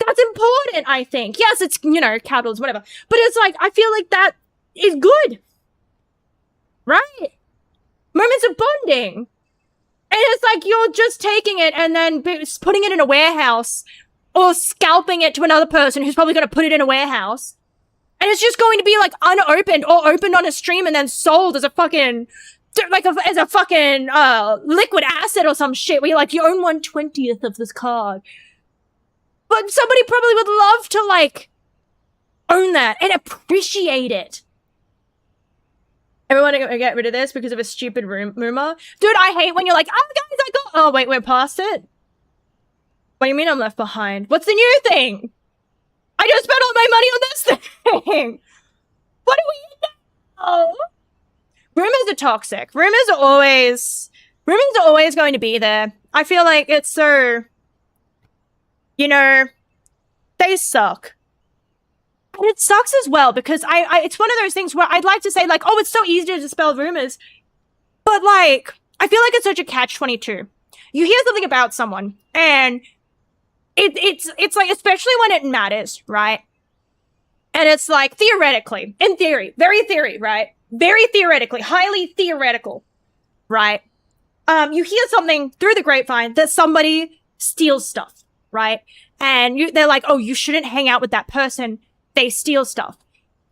that's important, I think. Yes, it's, capitalism, whatever. But it's like, I feel like that is good. Right? Moments of bonding. And it's like you're just taking it and then putting it in a warehouse or scalping it to another person who's probably going to put it in a warehouse. And it's just going to be like unopened or opened on a stream and then sold as a fucking, as a fucking liquid asset or some shit where you're like, you own 1/20th of this card. But somebody probably would love to like own that and appreciate it. Everyone get rid of this because of a stupid rumor. Dude, I hate when you're like, oh guys, I got, oh wait, we're past it? What do you mean I'm left behind? What's the new thing? I just spent all my money on this thing. What do we know? Rumors are toxic. Rumors are always going to be there. I feel like it's so, you know, they suck. And it sucks as well because it's one of those things where I'd like to say like, oh, it's so easy to dispel rumors. But like, I feel like it's such a catch-22. You hear something about someone and it's like, especially when it matters, right? And it's like, theoretically, in theory, very theory, right? Very theoretically, highly theoretical, right? You hear something through the grapevine that somebody steals stuff, right? And they're like, oh, you shouldn't hang out with that person. They steal stuff.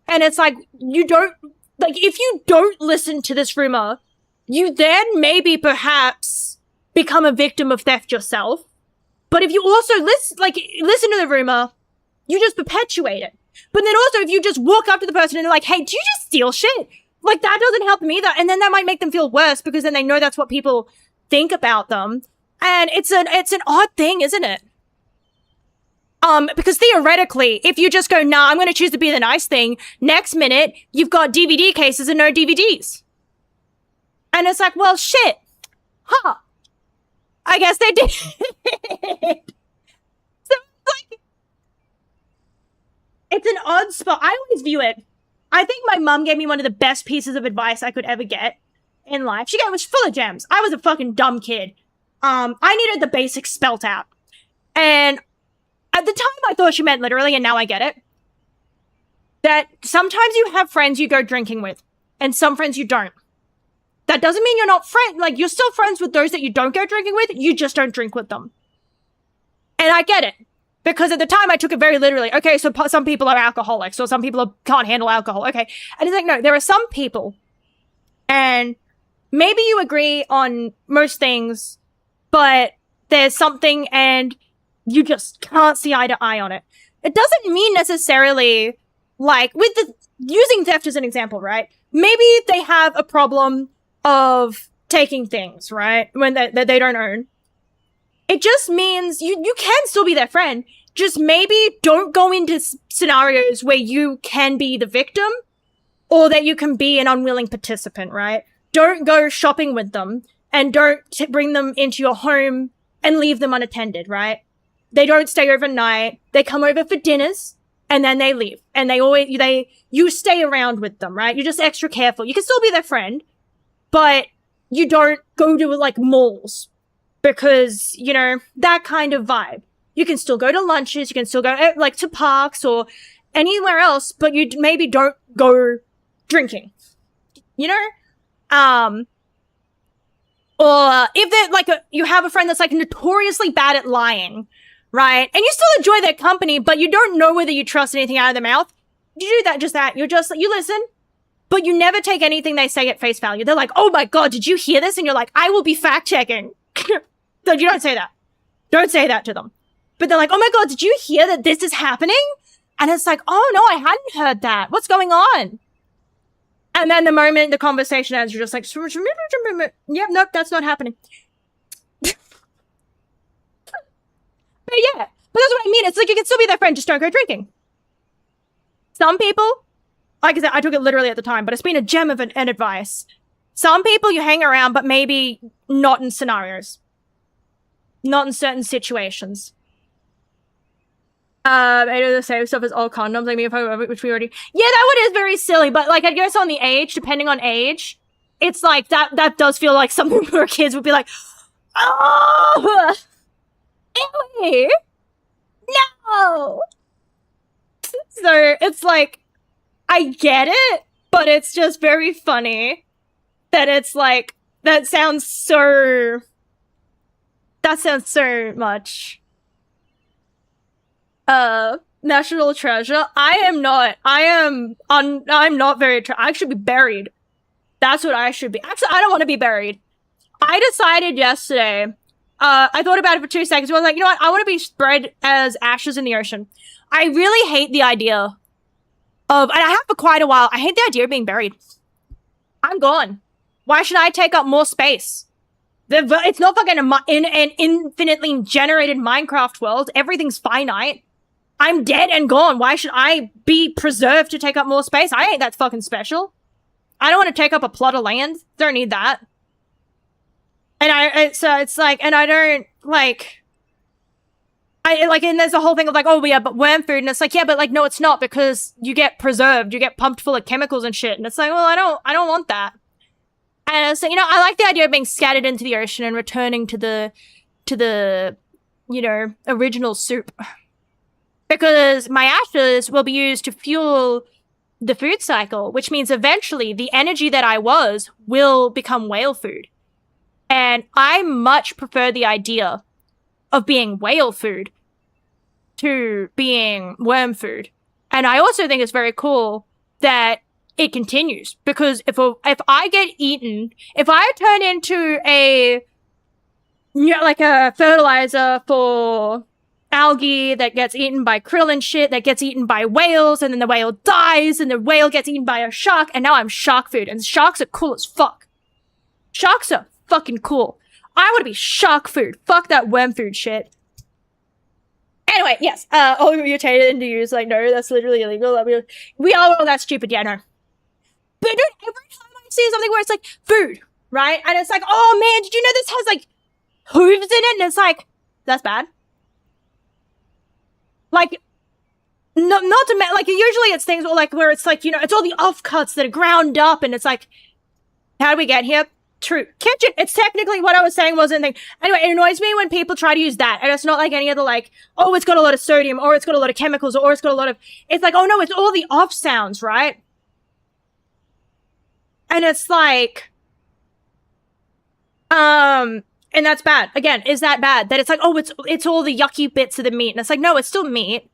And it's like, if you don't listen to this rumor, you then maybe perhaps become a victim of theft yourself. But if you also listen to the rumor, you just perpetuate it. But then also, if you just walk up to the person and they're like, hey, do you just steal shit? Like, that doesn't help them either. And then that might make them feel worse because then they know that's what people think about them. And it's an odd thing, isn't it? Because theoretically, if you just go, nah, I'm going to choose to be the nice thing, next minute, you've got DVD cases and no DVDs. And it's like, well, shit. Huh. I guess they did. So, like, it's an odd spot. I always view it. I think my mum gave me one of the best pieces of advice I could ever get in life. She was full of gems. I was a fucking dumb kid. I needed the basics spelt out. And at the time, I thought she meant literally, and now I get it. That sometimes you have friends you go drinking with, and some friends you don't. That doesn't mean you're not friends. Like, you're still friends with those that you don't go drinking with, you just don't drink with them. And I get it. Because at the time, I took it very literally. Okay, so some people are alcoholics, or some people can't handle alcohol. Okay. And it's like, no, there are some people, and maybe you agree on most things, but there's something, and you just can't see eye to eye on it. It doesn't mean necessarily, like, using theft as an example, right? Maybe they have a problem of taking things, right? When that they don't own. It just means you can still be their friend. Just maybe don't go into scenarios where you can be the victim or that you can be an unwilling participant, right? Don't go shopping with them and don't bring them into your home and leave them unattended, right? They don't stay overnight. They come over for dinners and then they leave. And you stay around with them, right? You're just extra careful. You can still be their friend, but you don't go to like malls because, you know, that kind of vibe. You can still go to lunches. You can still go like to parks or anywhere else, but you maybe don't go drinking, you know? Or if they're like you have a friend that's like notoriously bad at lying, right? And you still enjoy their company, but you don't know whether you trust anything out of their mouth. You do that. You listen, but you never take anything they say at face value. They're like, oh my God, did you hear this? And you're like, I will be fact checking. So you don't say that. Don't say that to them. But they're like, oh my God, did you hear that this is happening? And it's like, oh no, I hadn't heard that. What's going on? And then the moment the conversation ends, you're just like, yep, nope, that's not happening. But yeah, but that's what I mean. It's like you can still be their friend, just don't go drinking. Some people, like I said, I took it literally at the time, but it's been a gem of an advice. Some people you hang around, but maybe not in scenarios. Not in certain situations. I know the same stuff as all condoms, like me, which we already... Yeah, that one is very silly, but like, I guess on the age, depending on age, it's like, that does feel like something where kids would be like, oh! Ew! No! So, it's like, I get it, but it's just very funny that it's like, that sounds so much national treasure. I'm not very I should be buried. That's what I should be. Actually, I don't want to be buried. I decided yesterday, I thought about it for 2 seconds. I was like, you know what? I want to be spread as ashes in the ocean. I really hate the idea of, and I have for quite a while, I hate the idea of being buried. I'm gone. Why should I take up more space? It's not fucking in an infinitely generated Minecraft world. Everything's finite. I'm dead and gone. Why should I be preserved to take up more space? I ain't that fucking special. I don't want to take up a plot of land. Don't need that. And so it's like, and I don't, like, and there's a whole thing of like, oh yeah, but worm food, and it's like, yeah, but like, no, it's not, because you get preserved, you get pumped full of chemicals and shit, and it's like, well, I don't want that. And so, you know, I like the idea of being scattered into the ocean and returning to the, you know, original soup. Because my ashes will be used to fuel the food cycle, which means eventually the energy that I was will become whale food. And I much prefer the idea of being whale food to being worm food. And I also think it's very cool that it continues, because if I get eaten, if I turn into a, you know, like a fertilizer for algae that gets eaten by krill and shit, that gets eaten by whales, and then the whale dies, and the whale gets eaten by a shark, and now I'm shark food, and sharks are cool as fuck. Sharks are fucking cool. I want to be shark food. Fuck that worm food shit. Anyway, yes. Oh, mutated into use. Like, no, that's literally illegal. We all know that's stupid. Yeah, no. But dude, every time I see something where it's like food, right? And it's like, oh man, did you know this has like hooves in it? And it's like, that's bad. Like, not to like, usually it's things where it's like, you know, it's all the offcuts that are ground up, and it's like, how do we get here? True. Kitchen, it's technically what I was saying wasn't a thing. Anyway, it annoys me when people try to use that, and it's not like any other, like, oh, it's got a lot of sodium, or it's got a lot of chemicals, or it's got a lot of, it's like, oh no, it's all the off sounds, right? And it's like, and that's bad. Again, is that bad? That it's like, oh, it's all the yucky bits of the meat, and it's like, no, it's still meat.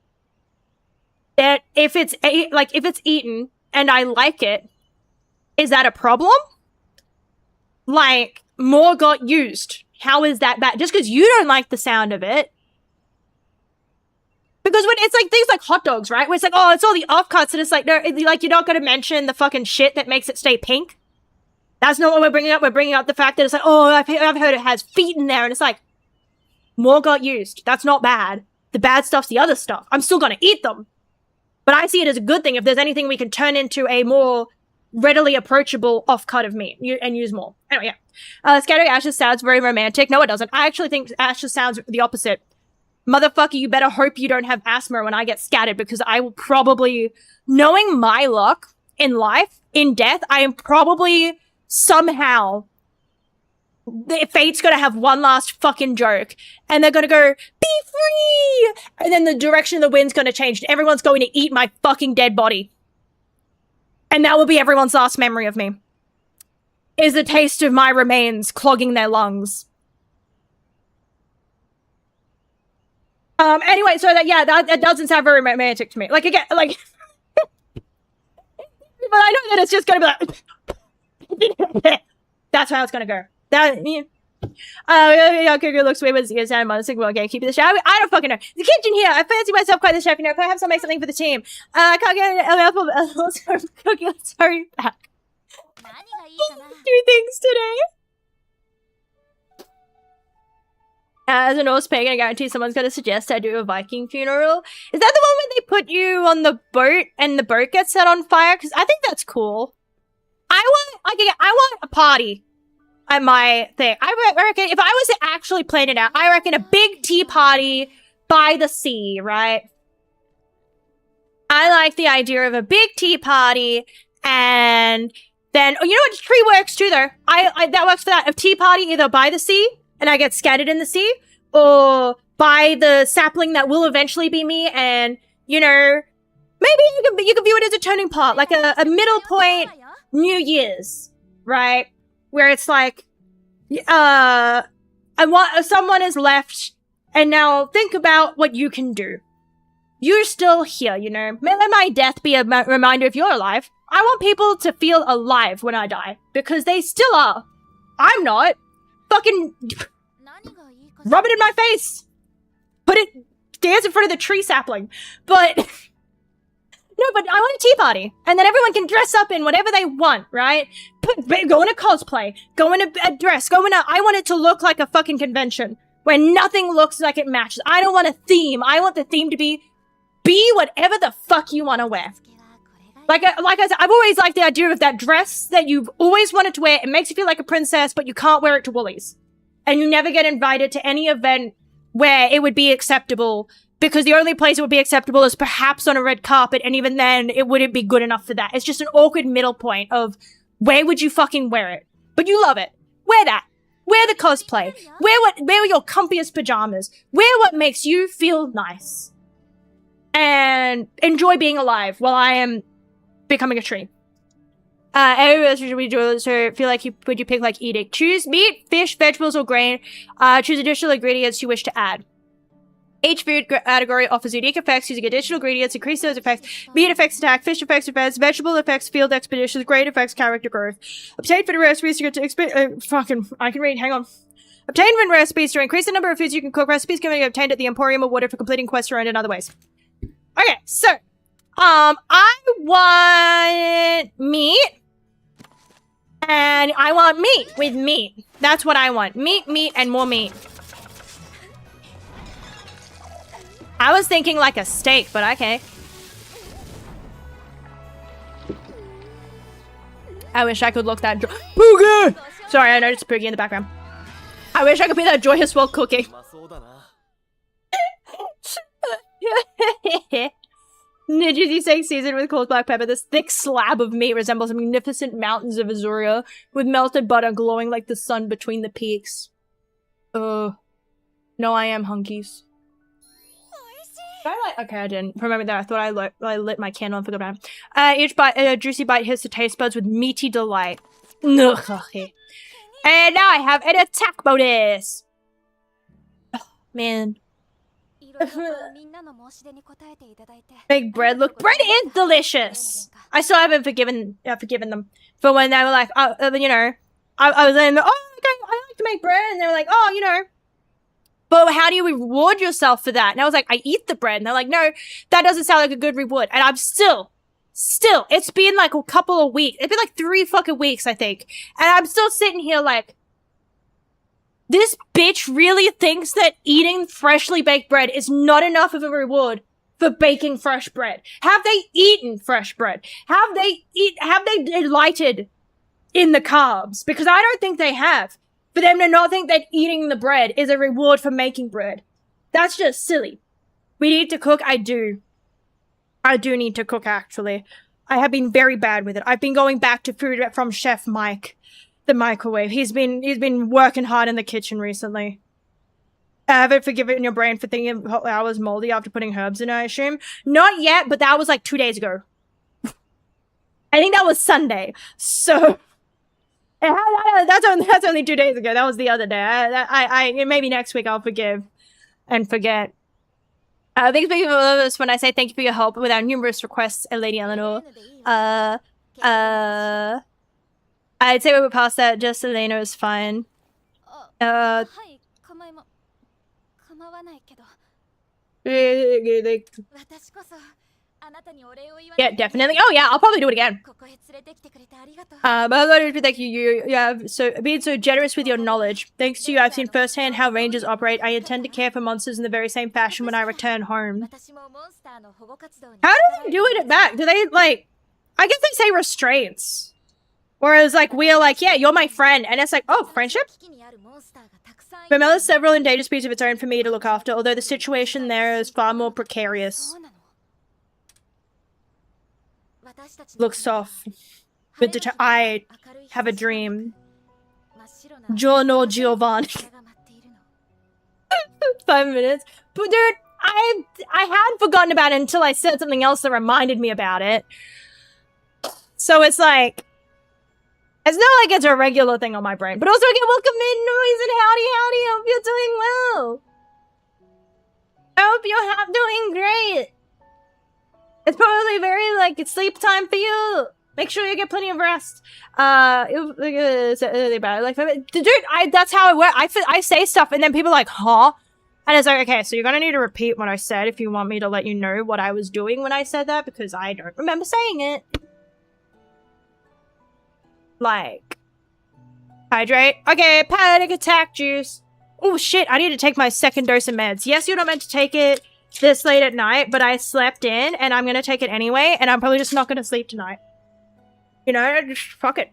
That if it's eaten and I like it, is that a problem? Like, more got used. How is that bad? Just because you don't like the sound of it. Because when it's like things like hot dogs, right? Where it's like, oh, it's all the offcuts, and it's like, no, like, you're not going to mention the fucking shit that makes it stay pink. That's not what we're bringing up. We're bringing up the fact that it's like, oh, I've heard it has feet in there, and it's like, more got used. That's not bad. The bad stuff's the other stuff. I'm still going to eat them. But I see it as a good thing if there's anything we can turn into a more readily approachable offcut of meat and use more. Anyway, yeah. Scattering ashes sounds very romantic. No, it doesn't. I actually think ashes sounds the opposite. Motherfucker, you better hope you don't have asthma when I get scattered, because I will probably, knowing my luck in life, in death, I am probably somehow, the fate's gonna have one last fucking joke, and they're gonna go, be free! And then the direction of the wind's gonna change, and everyone's going to eat my fucking dead body. And that will be everyone's last memory of me. Is the taste of my remains clogging their lungs. Anyway, so that doesn't sound very romantic to me. Like, again, like, but I know that it's just gonna be like, that's how it's gonna go. That, yeah, Cougar looks way with his hand on a single. Okay, keep the shower. I don't fucking know. The kitchen here. I fancy myself quite the chef. You know, perhaps I'll make something for the team. I can't get an apple. Cookie, let's hurry back. Do things today. As a Norse pagan, I guarantee someone's going to suggest I do a Viking funeral. Is that the one where they put you on the boat and the boat gets set on fire? Because I think that's cool. I want a party at my thing. I reckon if I was to actually plan it out, I reckon a big tea party by the sea, right? I like the idea of a big tea party, and then, oh, you know what? Tree works too, though. That works for that. A tea party either by the sea, and I get scattered in the sea, or by the sapling that will eventually be me, and, you know, maybe you can view it as a turning point, like a middle point New Year's, right? Where it's like, someone is left, and now think about what you can do. you're still here, you know? Let my death be a reminder if you're alive. I want people to feel alive when I die, because they still are. I'm not. Fucking rub it in my face. Put it, dance in front of the tree sapling. But, no, but I want a tea party. And then everyone can dress up in whatever they want, right? Go in a cosplay, go in a dress, I want it to look like a fucking convention where nothing looks like it matches. I don't want a theme. I want the theme to be whatever the fuck you want to wear. Like I said, I've always liked the idea of that dress that you've always wanted to wear. It makes you feel like a princess, but you can't wear it to Woolies. And you never get invited to any event where it would be acceptable, because the only place it would be acceptable is perhaps on a red carpet, and even then, it wouldn't be good enough for that. It's just an awkward middle point of, where would you fucking wear it? But you love it. Wear that. Wear the cosplay. Wear your comfiest pajamas. Wear what makes you feel nice. And enjoy being alive while I am becoming a tree. Everybody else we do, so feel like would you pick like eating? Choose meat, fish, vegetables, or grain. Choose additional ingredients you wish to add. Each food category offers unique effects. Using additional ingredients increase those effects. Meat affects attack, fish affects defense, vegetable affects field expeditions, grain affects character growth. Obtain food recipes to I can read, hang on. Obtain food recipes to increase the number of foods you can cook. Recipes can be obtained at the Emporium awarded for completing quests or in other ways. Okay, so, I want meat. And I want meat with meat. That's what I want. Meat, and more meat. I was thinking like a steak, but okay. I wish I could look that Poogie! Sorry, I noticed Poogie in the background. I wish I could be that joyous while cooking. Did you see steak seasoned with cold black pepper? This thick slab of meat resembles the magnificent mountains of Azuria, with melted butter glowing like the sun between the peaks. No, I am hunkies. Okay, I didn't. Remember that. I thought I lit my candle and forgot about it. Each bite, a juicy bite hits the taste buds with meaty delight. And now I have an attack bonus! Oh, man. Make bread look. Bread is delicious. I still haven't forgiven them for when they were like, you know, I was in. Oh, okay, I like to make bread, and they were like, oh, you know, but how do you reward yourself for that? And I was like, I eat the bread, and they're like, no, that doesn't sound like a good reward. And I'm still. It's been like a couple of weeks. It's been like 3 fucking weeks, I think, and I'm still sitting here like. This bitch really thinks that eating freshly baked bread is not enough of a reward for baking fresh bread. Have they eaten fresh bread? Have they delighted in the carbs? Because I don't think they have. For them to not think that eating the bread is a reward for making bread. That's just silly. We need to cook. I do need to cook, actually. I have been very bad with it. I've been going back to food from Chef Mike. The microwave. He's been working hard in the kitchen recently. Have you forgiven your brain for thinking I was moldy after putting herbs in, I assume? Not yet, but that was like 2 days ago. I think that was Sunday. So that's only 2 days ago. That was the other day. Maybe next week I'll forgive and forget. Thanks for this when I say thank you for your help with our numerous requests, Lady Eleanor. I'd say we would pass that. Just Elena is fine. Yeah, definitely. Oh yeah, I'll probably do it again. But I wanted to thank you. You have being so generous with your knowledge. Thanks to you, I've seen firsthand how rangers operate. I intend to care for monsters in the very same fashion when I return home. How do they do it back? Do they like? I guess they say restraints. Whereas, like, we're like, yeah, you're my friend. And it's like, oh, friendship? Vermel has several endangered species of its own for me to look after, although the situation there is far more precarious. Looks soft. But I have a dream. Giorno Giovanni. 5 minutes. But dude, I had forgotten about it until I said something else that reminded me about it. So it's like... It's not like it's a regular thing on my brain. But also again, welcome in, Noise, and howdy. Hope you're doing well. I hope you're doing great. It's probably very, like, it's sleep time for you. Make sure you get plenty of rest. It's really bad. Like, dude, that's how it works. I say stuff and then people are like, huh? And it's like, okay, so you're gonna need to repeat what I said if you want me to let you know what I was doing when I said that, because I don't remember saying it. Like, hydrate. Okay, panic attack juice. Oh shit, I need to take my second dose of meds. Yes, you're not meant to take it this late at night, but I slept in and I'm gonna take it anyway, and I'm probably just not gonna sleep tonight. You know, just fuck it.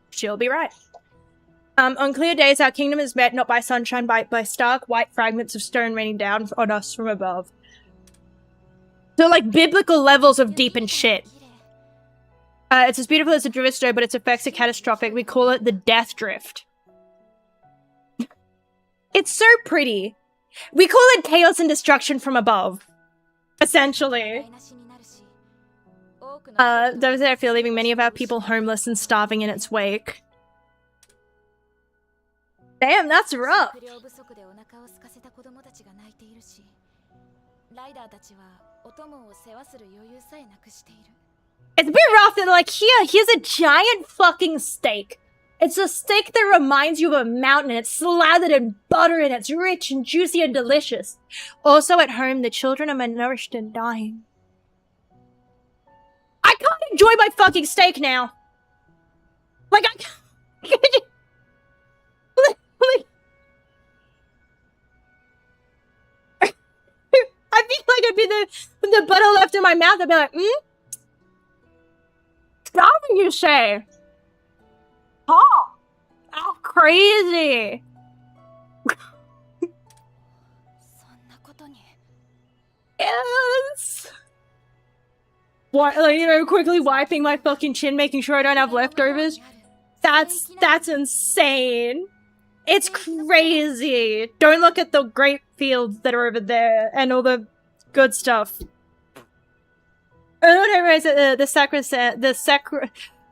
She'll be right. On clear days, our kingdom is met not by sunshine, but by stark white fragments of stone raining down on us from above. So, like, biblical levels of deep and shit. It's as beautiful as a drift stone, but its effects are catastrophic. We call it the death drift. It's so pretty. We call it chaos and destruction from above. Essentially. Those that I feel leaving many of our people homeless and starving in its wake. Damn, that's rough. It's a bit rough that like, here's a giant fucking steak. It's a steak that reminds you of a mountain. It's slathered in butter and it's rich and juicy and delicious. Also at home, the children are malnourished and dying. I can't enjoy my fucking steak now. Like, I feel like I'd be the butter left in my mouth. I'd be like, starving, you say? Oh, how crazy. Yes. What, like, you know, quickly wiping my fucking chin, making sure I don't have leftovers. That's insane. It's crazy. Don't look at the grape fields that are over there and all the good stuff.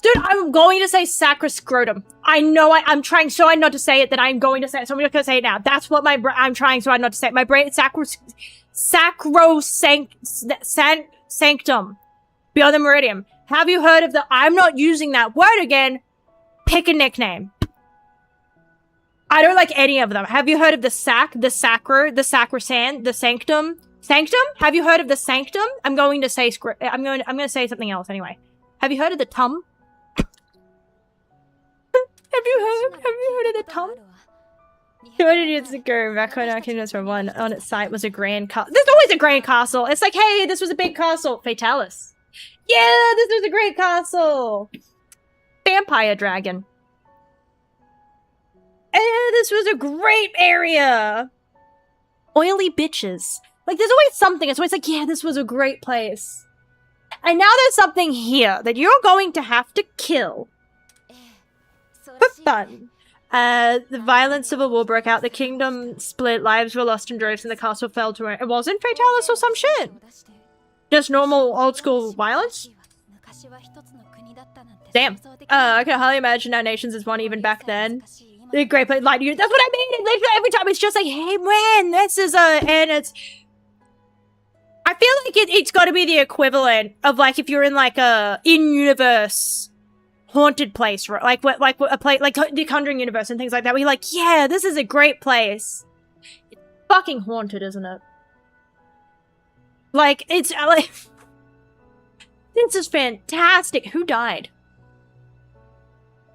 Dude, I'm going to say sacroscrotum. I know I'm trying so hard not to say it that I'm going to say it, so I'm just going to say it now. That's what I'm trying so hard not to say it. My brain, sanctum. Beyond the meridian. Have you heard of the, I'm not using that word again, pick a nickname. I don't like any of them. Have you heard of the sacrosanct, the sanctum? Sanctum? Have you heard of the sanctum? I'm going to say say something else anyway. Have you heard of the tum? Have you heard of the tum? 200 years ago, back when our kingdoms were one, on its site was a grand castle. There's always a grand castle. It's like, hey, this was a big castle. Fatalis. Yeah, this was a great castle. Vampire dragon. This was a great area. Oily bitches. Like, there's always something. It's always like, yeah, this was a great place. And now there's something here that you're going to have to kill. For fun. The violent civil war broke out. The kingdom split. Lives were lost in droves and the castle fell to it. It wasn't Fatalis or some shit. Just normal old school violence? Damn. I can hardly imagine our nations as one even back then. The great place, like, that's what I mean. Every time it's just like, hey man, this is and it's. I feel like it's got to be the equivalent of like if you're in like a in-universe haunted place, right? Like a place like the Conjuring universe and things like that. Where you're like, yeah, this is a great place. It's fucking haunted, isn't it? Like it's like this is fantastic. Who died?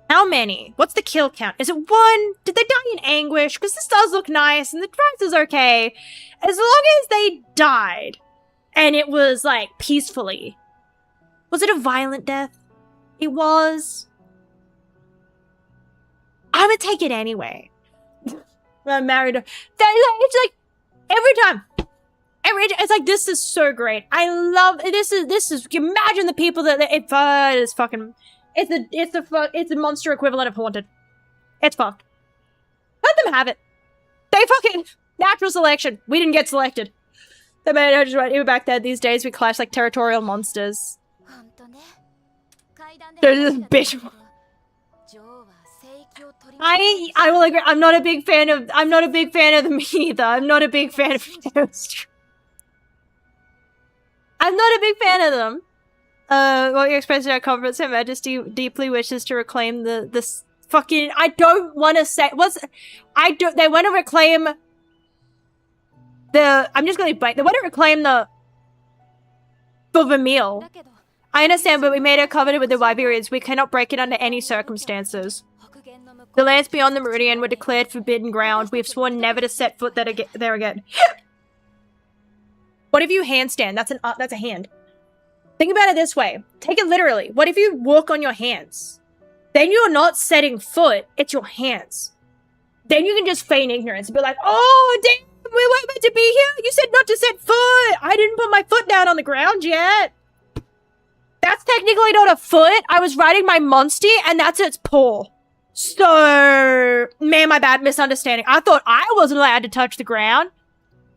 How many? What's the kill count? Is it 1? Did they die in anguish? Because this does look nice and the price is okay. As long as they died and it was like peacefully. Was it a violent death? It was. I would take it anyway. I'm married. It's like every time. It's like, this is so great. I love this is imagine the people that it is fucking. It's the monster equivalent of haunted. It's fucked. Let them have it. They fucking natural selection. We didn't get selected. They made it just right. Even back then, these days we clash like territorial monsters. There's this bitch. I will agree. I'm not a big fan of them either. I'm not a big fan of I'm not a big fan of them. What you expressed our confidence, Her Majesty deeply wishes to reclaim this fucking. I don't want to say they want to reclaim the. I'm just going to bite. They want to reclaim the meal. I understand, but we made a covenant with the Wyverians. We cannot break it under any circumstances. The lands beyond the meridian were declared forbidden ground. We have sworn never to set foot there again. What if you handstand? That's a hand. Think about it this way. Take it literally. What if you walk on your hands? Then you're not setting foot, it's your hands. Then you can just feign ignorance and be like, oh, damn, we weren't meant to be here. You said not to set foot. I didn't put my foot down on the ground yet. That's technically not a foot. I was riding my monstie and that's its paw. So, man, my bad misunderstanding. I thought I wasn't allowed to touch the ground.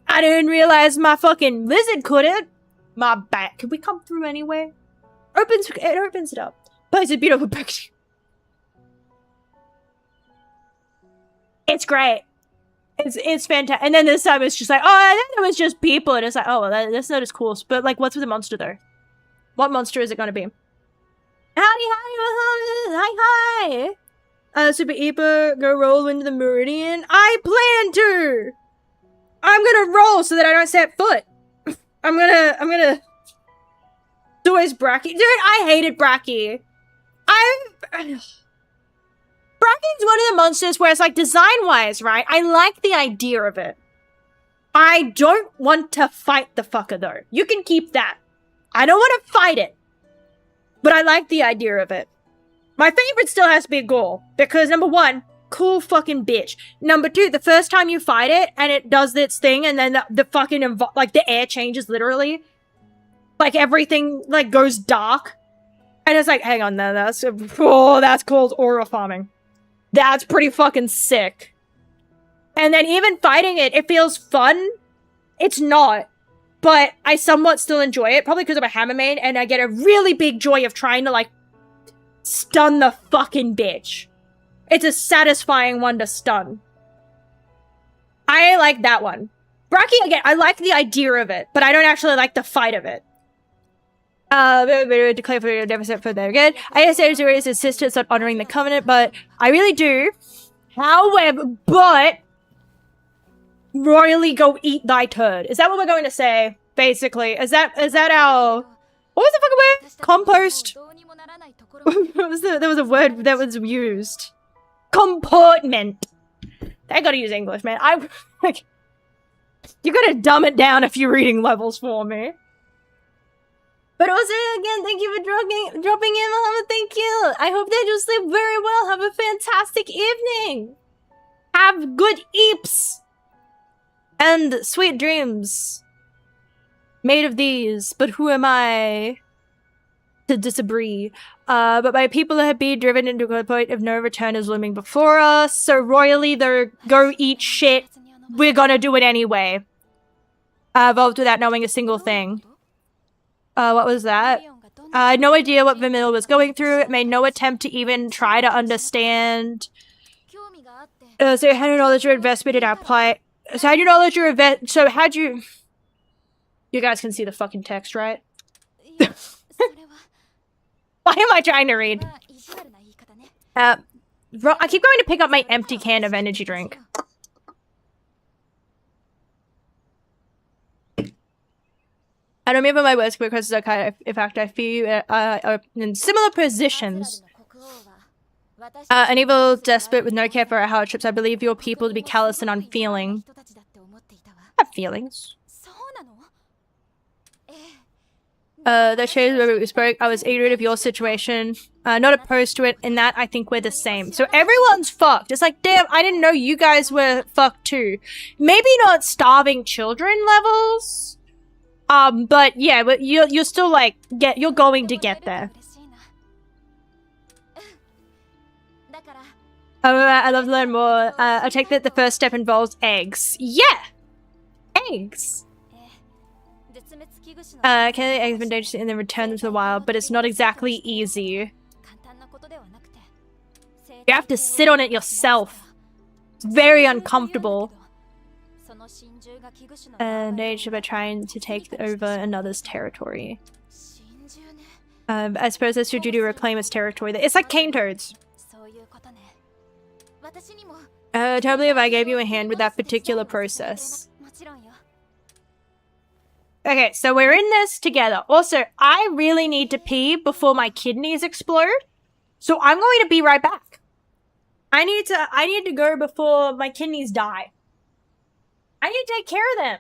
I didn't realize my fucking lizard couldn't. My bad. Can we come through anyway? It opens it up. But it's a beautiful picture. It's great. It's fantastic. And then this time it's just like, oh, I think it was just people. And it's like, oh, well, that's not as cool. But like, what's with the monster though? What monster is it gonna be? Howdy, hi. Super Eepy, go roll into the meridian. I plan to. I'm gonna roll so that I don't set foot. I'm gonna. So is Bracky. Dude, I hated Bracky. Bracky's one of the monsters where it's like design-wise, right? I like the idea of it. I don't want to fight the fucker though. You can keep that. I don't want to fight it. But I like the idea of it. My favorite still has to be a Ghoul. Because number one, cool fucking bitch. Number two, the first time you fight it and it does its thing and then the fucking, like the air changes literally. Like everything like goes dark. And it's like, hang on, that's called aura farming. That's pretty fucking sick. And then even fighting it, it feels fun. It's not. But I somewhat still enjoy it. Probably because I'm a hammer main and I get a really big joy of trying to like stun the fucking bitch. It's a satisfying one to stun. I like that one. Bracky, again, I like the idea of it, but I don't actually like the fight of it. Declare for deficit for there again. I say his insistence on honoring the covenant, but I really do. However, but royally go eat thy turd. Is that what we're going to say? Basically, is that our what was the fucking word? Compost. There was a word that was used. Comportment. I gotta use English, man. Like, you gotta dumb it down a few reading levels for me. But also, again, thank you for dropping in, Muhammad. Thank you. I hope that you sleep very well. Have a fantastic evening. Have good eeps. And sweet dreams. Made of these. But who am I to disagree? But my people have been driven into a point of no return is looming before us. So royally, they're go eat shit. We're gonna do it anyway. Evolved without knowing a single thing. What was that? I had no idea what Vermil was going through. It made no attempt to even try to understand. So you had no knowledge or investment in our plight. So had you knowledge or so how'd you... You guys can see the fucking text, right? Why am I trying to read? I keep going to pick up my empty can of energy drink. I don't remember my words because it's okay. In fact, I feel in similar positions. An evil despot with no care for our hardships. I believe your people to be callous and unfeeling. I have feelings. That shows where we spoke. I was ignorant of your situation. Not opposed to it. In that, I think we're the same. So everyone's fucked. It's like, damn, I didn't know you guys were fucked too. Maybe not starving children levels. But yeah, but you're still like you're going to get there. I love to learn more. I take that the first step involves eggs. Yeah, eggs. Can the eggs been dangerous and then return them to the wild? But it's not exactly easy. You have to sit on it yourself. It's very uncomfortable. Endangered by trying to take over another's territory. I suppose that's your duty to reclaim its territory. It's like cane toads. Tell me if I gave you a hand with that particular process. Okay, so we're in this together. Also, I really need to pee before my kidneys explode. So I'm going to be right back. I need to go before my kidneys die. I need to take care of them.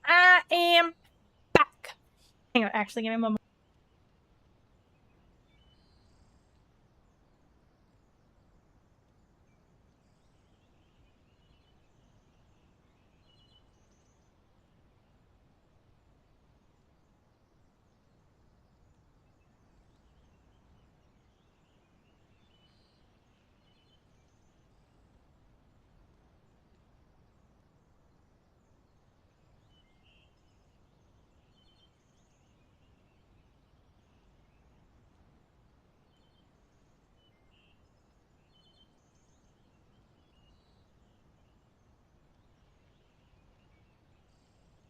I am back. Hang on, actually, give me a moment.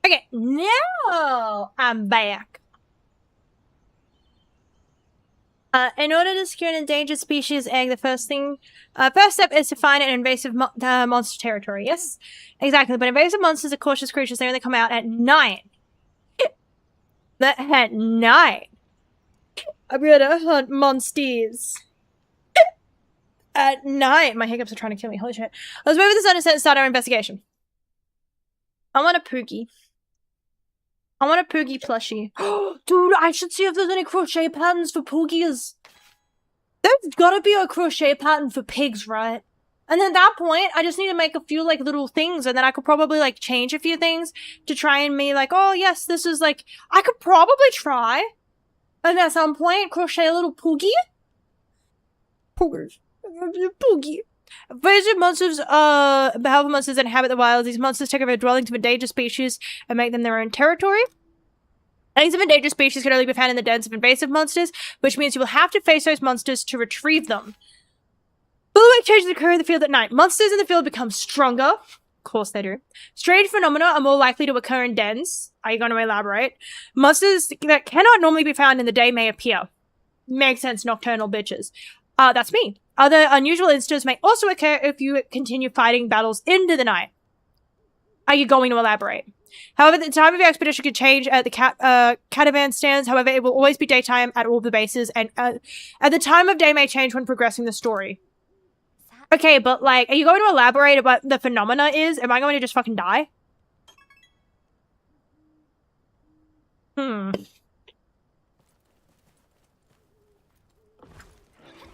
Okay, now I'm back. In order to secure an endangered species egg, the first step is to find an invasive monster territory. Yes, exactly. But invasive monsters are cautious creatures. They only come out at night. At night. I'm gonna hunt monsters. At night. My hiccups are trying to kill me. Holy shit. Let's move this on and start our investigation. I want a Poogie. I want a Poogie plushie. Dude, I should see if there's any crochet patterns for Poogies. There's gotta be a crochet pattern for pigs, right? And then at that point, I just need to make a few, like, little things, and then I could probably, like, change a few things to try and be like, oh, yes, this is, like, I could probably try, and at some point, crochet a little Poogie. Poogers. Poogie. Invasive monsters, powerful monsters that inhabit the wild. These monsters take over dwellings of endangered species and make them their own territory. Eggs of endangered species can only be found in the dens of invasive monsters, which means you will have to face those monsters to retrieve them. Bullywhack changes occur in the field at night. Monsters in the field become stronger. Of course they do. Strange phenomena are more likely to occur in dens. Are you going to elaborate? Monsters that cannot normally be found in the day may appear. Makes sense, nocturnal bitches. That's me. Other unusual instances may also occur if you continue fighting battles into the night. Are you going to elaborate? However, the time of your expedition could change at the caravan stands. However, it will always be daytime at all the bases, and at the time of day may change when progressing the story. Okay, but, like, are you going to elaborate about what the phenomena is? Am I going to just fucking die?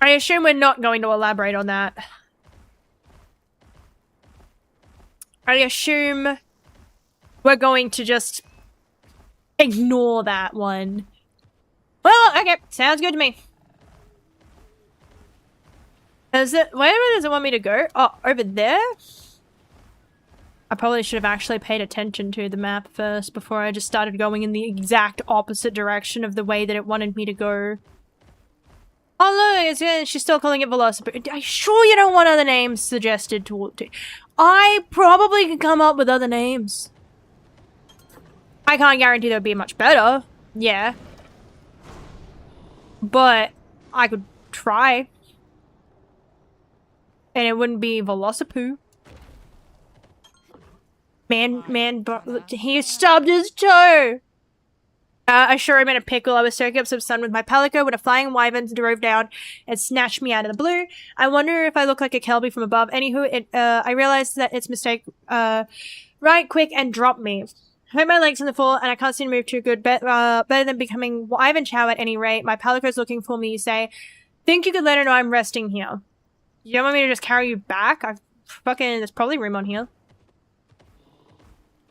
I assume we're not going to elaborate on that. I assume we're going to just ignore that one. Well, okay, sounds good to me. Is it, where does it want me to go? Oh, over there? I probably should have actually paid attention to the map first before I just started going in the exact opposite direction of the way that it wanted me to go. Oh look, she's still calling it Velocipede. Are you sure you don't want other names suggested to? I probably could come up with other names. I can't guarantee they'll be much better. Yeah. But I could try. And it wouldn't be Velocipoo. He stubbed his toe! Sure, I'm in a pickle. I was soaking up some sun with my palico when a flying wyvern drove down and snatched me out of the blue. I wonder if I look like a Kelby from above. Anywho, I realized that its mistake, right quick and dropped me. I hurt my legs in the fall and I can't seem to move too good. Better than becoming wyvern chow at any rate. My palico's looking for me, you say. Think you could let her know I'm resting here. You don't want me to just carry you back? There's probably room on here.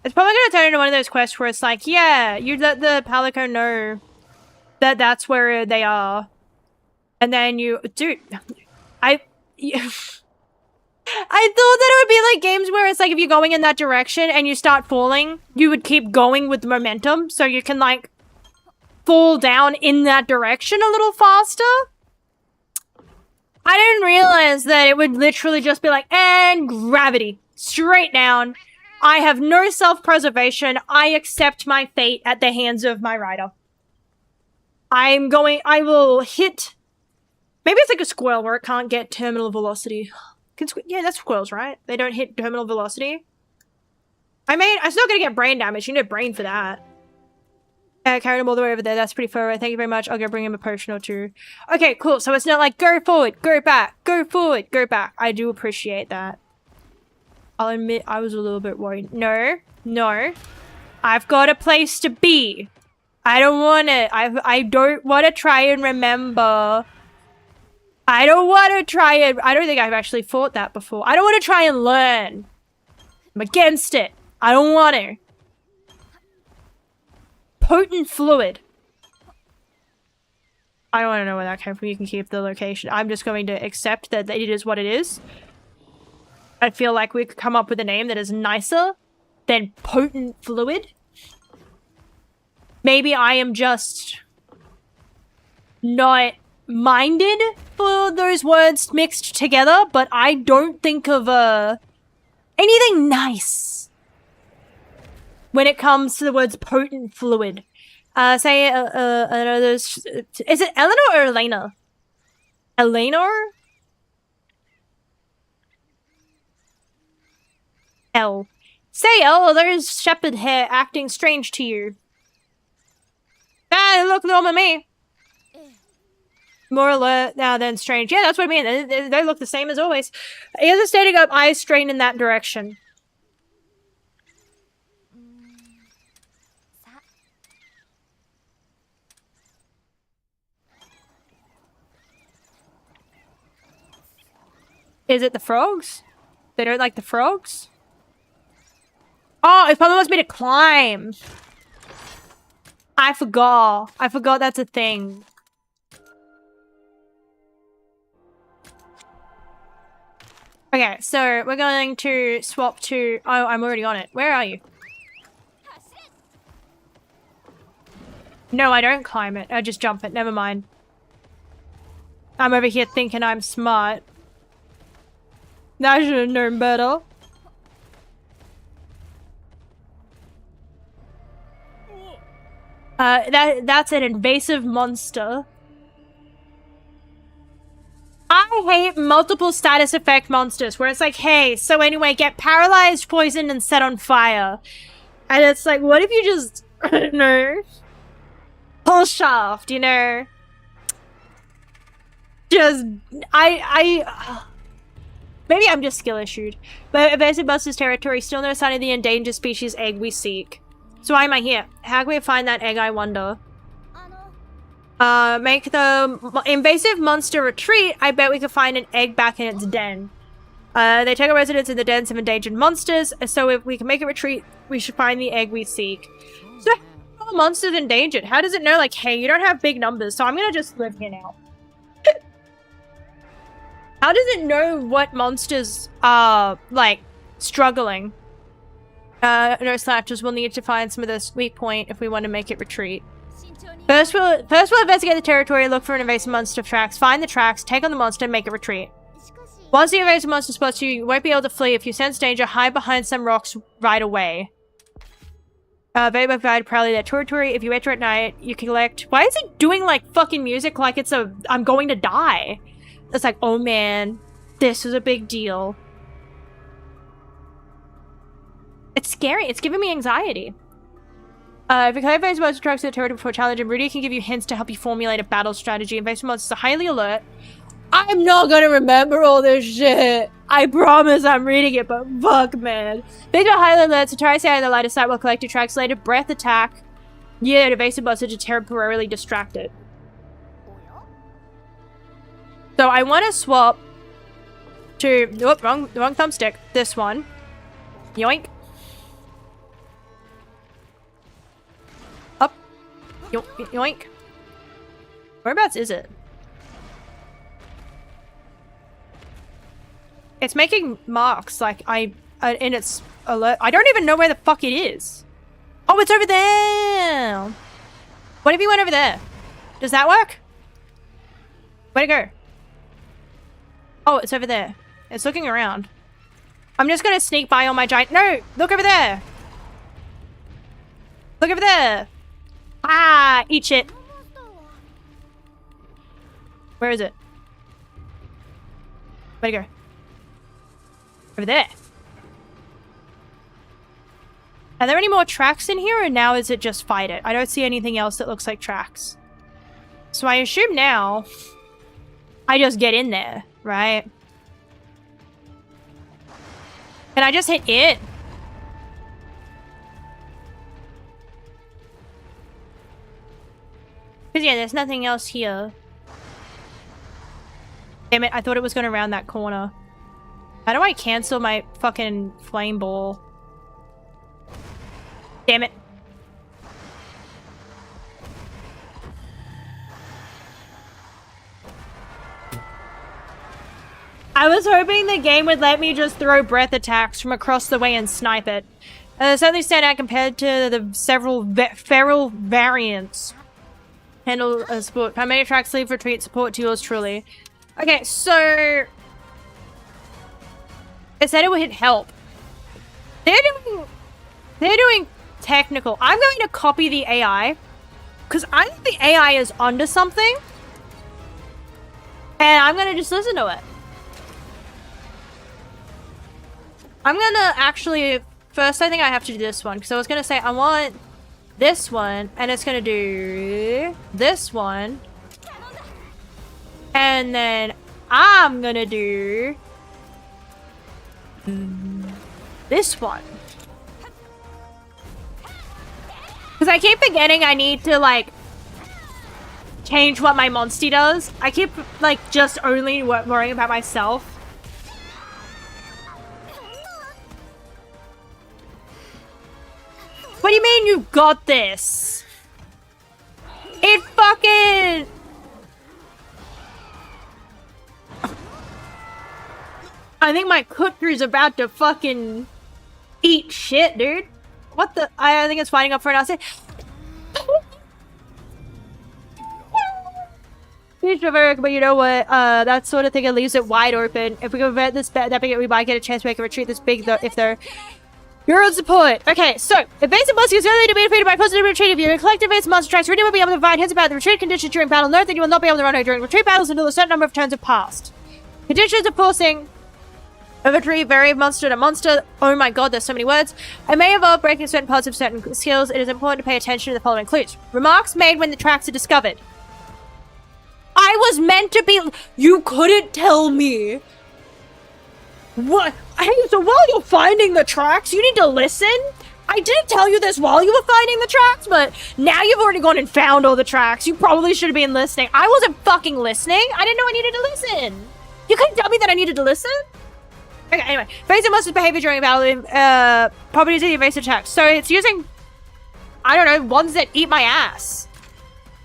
It's probably gonna turn into one of those quests where it's like, yeah, you let the Palico know that that's where they are. And then you... Dude, I thought that it would be like games where it's like if you're going in that direction and you start falling, you would keep going with momentum so you can like fall down in that direction a little faster. I didn't realize that it would literally just be like, and gravity. Straight down. I have no self-preservation. I accept my fate at the hands of my rider. I will hit... Maybe it's like a squirrel where it can't get terminal velocity. Yeah, that's squirrels, right? They don't hit terminal velocity. I'm still gonna get brain damage. You need a brain for that. Carried him all the way over there. That's pretty far away. Thank you very much. I'll go bring him a potion or two. Okay, cool. So it's not like, go forward, go back, go forward, go back. I do appreciate that. I'll admit I was a little bit worried. No. I've got a place to be. I don't want to. I don't want to try and remember. I don't want to try and... I don't think I've actually fought that before. I don't want to try and learn. I'm against it. I don't want to. Potent fluid. I don't want to know where that came from. You can keep the location. I'm just going to accept that it is what it is. I feel like we could come up with a name that is nicer than potent fluid. Maybe I am just not minded for those words mixed together, but I don't think of anything nice when it comes to the words potent fluid. Say is it Eleanor or Elena? Eleanor? L. Say, L, there's shepherd hair acting strange to you. Ah, they look normal to me. More alert now than strange. Yeah, that's what I mean. They look the same as always. He has a standing up, eyes straight in that direction. Is it the frogs? They don't like the frogs? Oh, it probably wants me to climb. I forgot. I forgot that's a thing. Okay, so we're going to swap to... Oh, I'm already on it. Where are you? No, I don't climb it. I just jump it. Never mind. I'm over here thinking I'm smart. I should have known better. That's an invasive monster. I hate multiple status effect monsters where it's like, hey, so anyway, get paralyzed, poisoned, and set on fire. And it's like, what if you just, I don't know, pull shaft, you know? Just, maybe I'm just skill issued. But invasive monsters territory, still no sign of the endangered species egg we seek. So why am I here? How can we find that egg, I wonder? Make the invasive monster retreat. I bet we could find an egg back in its den. They take a residence in the dens of endangered monsters, so if we can make it retreat, we should find the egg we seek. So, how are monsters endangered? How does it know, like, hey, you don't have big numbers, so I'm gonna just live here now? How does it know what monsters are, like, struggling? No slashers. We'll need to find some of this weak point if we want to make it retreat. First we'll investigate the territory, look for an invasive monster tracks, find the tracks, take on the monster, and make it retreat. Once the invasive monster spots you, you won't be able to flee. If you sense danger, hide behind some rocks right away. Very provide probably their territory. If you enter at night, you collect... Why is it doing, like, fucking music like it's a... I'm going to die? It's like, oh man, this is a big deal. It's scary. It's giving me anxiety. If you collect invasive monster tracks to the territory before challenging, Rudy can give you hints to help you formulate a battle strategy. Invasive monsters are highly alert. I'm not gonna remember all this shit. I promise I'm reading it, but fuck, man. These are highly alert, so try to stay out of the line of sight while collecting tracks later. Breath attack. Yeah, invasive monsters are temporarily distracted. So I want to swap to... Oop, wrong thumbstick. This one. Yoink. Up. Yoink. Whereabouts is it? It's making marks, like, in its alert. I don't even know where the fuck it is. Oh, it's over there! What if you went over there? Does that work? Where'd it go? Oh, it's over there. It's looking around. I'm just gonna sneak by on my giant... No! Look over there! Look over there! Ah! Eat shit! Where is it? Where'd it go? Over there. Are there any more tracks in here, or now is it just fight it? I don't see anything else that looks like tracks. So I assume now I just get in there, right? Can I just hit it? Because yeah, there's nothing else here. Damn it, I thought it was going to round that corner. How do I cancel my fucking flame ball? Damn it. I was hoping the game would let me just throw breath attacks from across the way and snipe it. Certainly stand out compared to the several feral variants. Handle support. Primary tracks, leave, retreat, support to yours truly. Okay, so... It said it would hit help. They're doing technical. I'm going to copy the AI. Because I think the AI is onto something. And I'm going to just listen to it. I'm going to actually... First, I think I have to do this one. Because I was going to say, I want this one. And it's going to do this one. And then I'm going to do... this one. Because I keep forgetting I need to, like, change what my monstie does. I keep, like, just only worrying about myself. What do you mean you got this? It fucking... I think my cooker's about to fucking eat shit, dude. What the? I think it's fighting up for an outside. But you know what? That sort of thing, it leaves it wide open. If we convert this that big, we might get a chance to make a retreat this big, though, if they're... You're on support. Okay, so, invasive monster is going to be defeated by positive retreat. If you collect invasive monster tracks, Rudy will be able to provide hints about the retreat conditions during battle. Note that you will not be able to run away during retreat battles until a certain number of turns have passed. Conditions of forcing... Inventory, vary monster to monster. Oh my god, there's so many words. It may involve breaking certain parts of certain skills. It is important to pay attention to the following clues. Remarks made when the tracks are discovered. I was meant to be... You couldn't tell me. What? Hey, so while you're finding the tracks, you need to listen? I didn't tell you this while you were finding the tracks, but now you've already gone and found all the tracks. You probably should have been listening. I wasn't fucking listening. I didn't know I needed to listen. You couldn't tell me that I needed to listen? Okay, anyway. Invasive monster's behavior during battle, properties of the invasive attack. So it's using, I don't know, ones that eat my ass.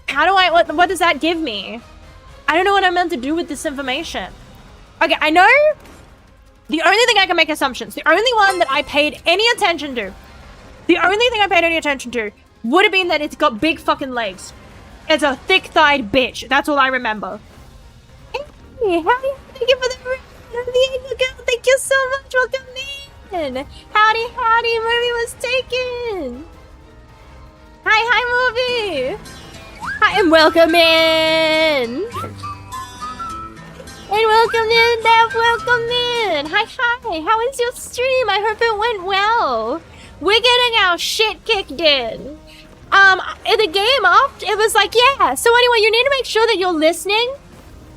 How do I, what does that give me? I don't know what I'm meant to do with this information. Okay, I know the only thing I can make assumptions, the only one that I paid any attention to The only thing I paid any attention to would have been that it's got big fucking legs. It's a thick-thighed bitch. That's all I remember. Hey, howdy, thank you for the girl. Thank you so much. Welcome in. Howdy, howdy. Movie was taken. Hi, movie. Hi, and welcome in. And welcome in, Dev. Welcome in. Hi. How is your stream? I hope it went well. We're getting our shit kicked in. In the game after, it was like, yeah. So anyway, you need to make sure that you're listening.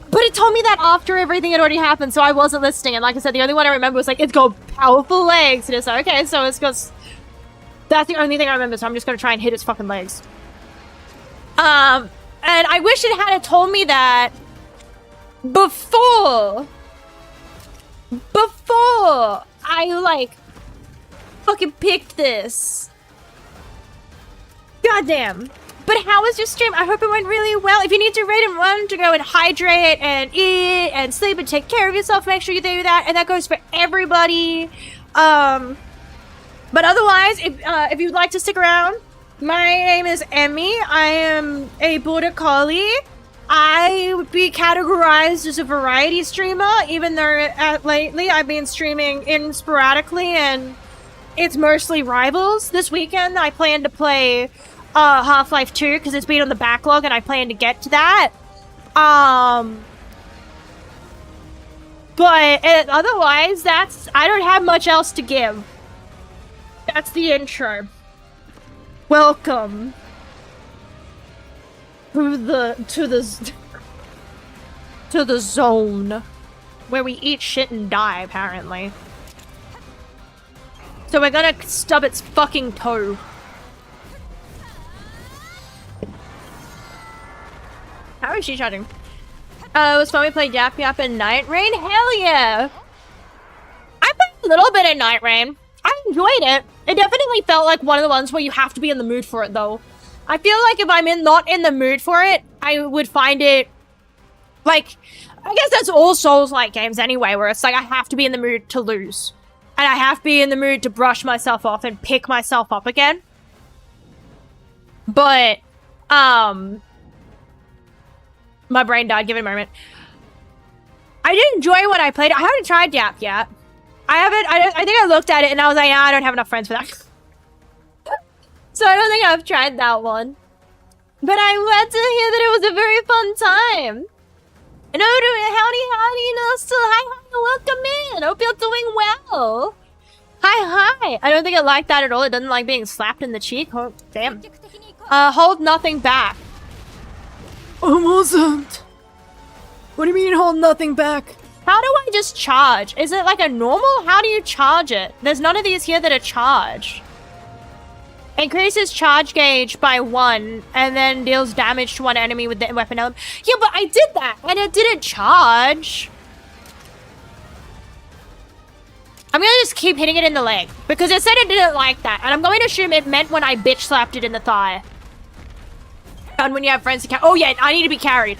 But it told me that after everything had already happened, so I wasn't listening. And like I said, the only one I remember was like, it's got powerful legs. And it's like, okay, so it's got... That's the only thing I remember, so I'm just gonna try and hit its fucking legs. And I wish it had told me that before I, like, fucking picked this. Goddamn. But how was your stream? I hope it went really well. If you need to rate and run to go and hydrate and eat and sleep and take care of yourself, make sure you do that. And that goes for everybody. But otherwise, if you'd like to stick around, my name is Emmy. I am a border collie. I would be categorized as a variety streamer, even though lately I've been streaming in sporadically and it's mostly rivals. This weekend I plan to play Half-Life 2 because it's been on the backlog and I plan to get to that. But otherwise, I don't have much else to give. That's the intro. Welcome to the zone where we eat shit and die, apparently. So we're gonna stub its fucking toe. How is she charging? It was fun. We played Yap Yap and Night Rain. Hell yeah! I played a little bit of Night Rain. I enjoyed it. It definitely felt like one of the ones where you have to be in the mood for it, though. I feel like if I'm not in the mood for it, I would find it... Like, I guess that's all Souls-like games anyway, where it's like I have to be in the mood to lose. And I have to be in the mood to brush myself off and pick myself up again. But, my brain died. Give it a moment. I did enjoy what I played. I haven't tried Yap yet. I think I looked at it and I was like, I don't have enough friends for that. So I don't think I've tried that one. But I'm glad to hear that it was a very fun time. And howdy, Nostal. Hi, welcome in. Hope you're doing well. Hi. I don't think it liked that at all. It doesn't like being slapped in the cheek. Oh, damn. Hold nothing back. Wasn't. What do you mean hold nothing back? How do I just charge? Is it like a normal? How do you charge it? There's none of these here that are charged. Increases charge gauge by 1 and then deals damage to one enemy with the weapon element. Yeah, but I did that and it didn't charge. I'm gonna just keep hitting it in the leg because it said it didn't like that. And I'm going to assume it meant when I bitch slapped it in the thigh. And when you have friends to carry. Oh yeah, I need to be carried.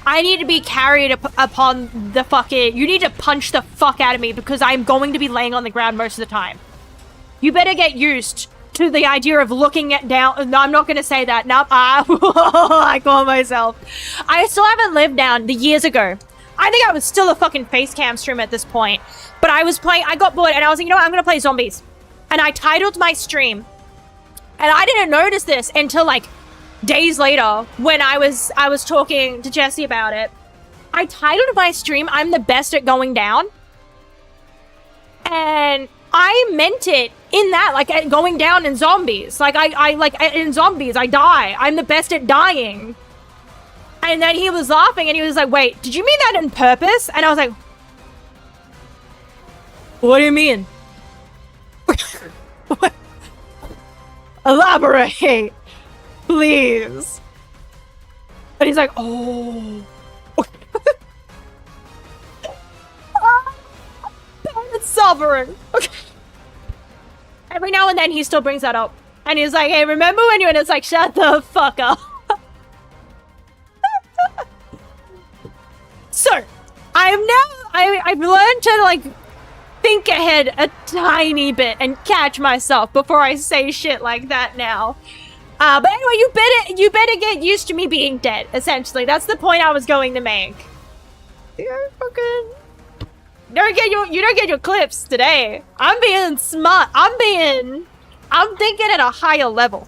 I need to be carried upon the fucking... You need to punch the fuck out of me because I'm going to be laying on the ground most of the time. You better get used to the idea of looking at down... No, I'm not going to say that. No, I call myself. I still haven't lived down the years ago. I think I was still a fucking face cam stream at this point. But I was playing... I got bored and I was like, you know what? I'm going to play zombies. And I titled my stream. And I didn't notice this until like... days later, when I was talking to Jesse about it, I titled my stream, I'm the best at going down. And I meant it in that, like, at going down in zombies. Like, in zombies, I die. I'm the best at dying. And then he was laughing and he was like, wait, did you mean that on purpose? And I was like, what do you mean? What? Elaborate. Please. And he's like, oh. It's suffering. Okay. Every now and then he still brings that up. And he's like, hey, remember when you... And it's like, shut the fuck up. So, I've learned to, like, think ahead a tiny bit and catch myself before I say shit like that now. But anyway, you better get used to me being dead, essentially. That's the point I was going to make. You're fucking... You don't get your clips today. I'm being smart. I'm thinking at a higher level.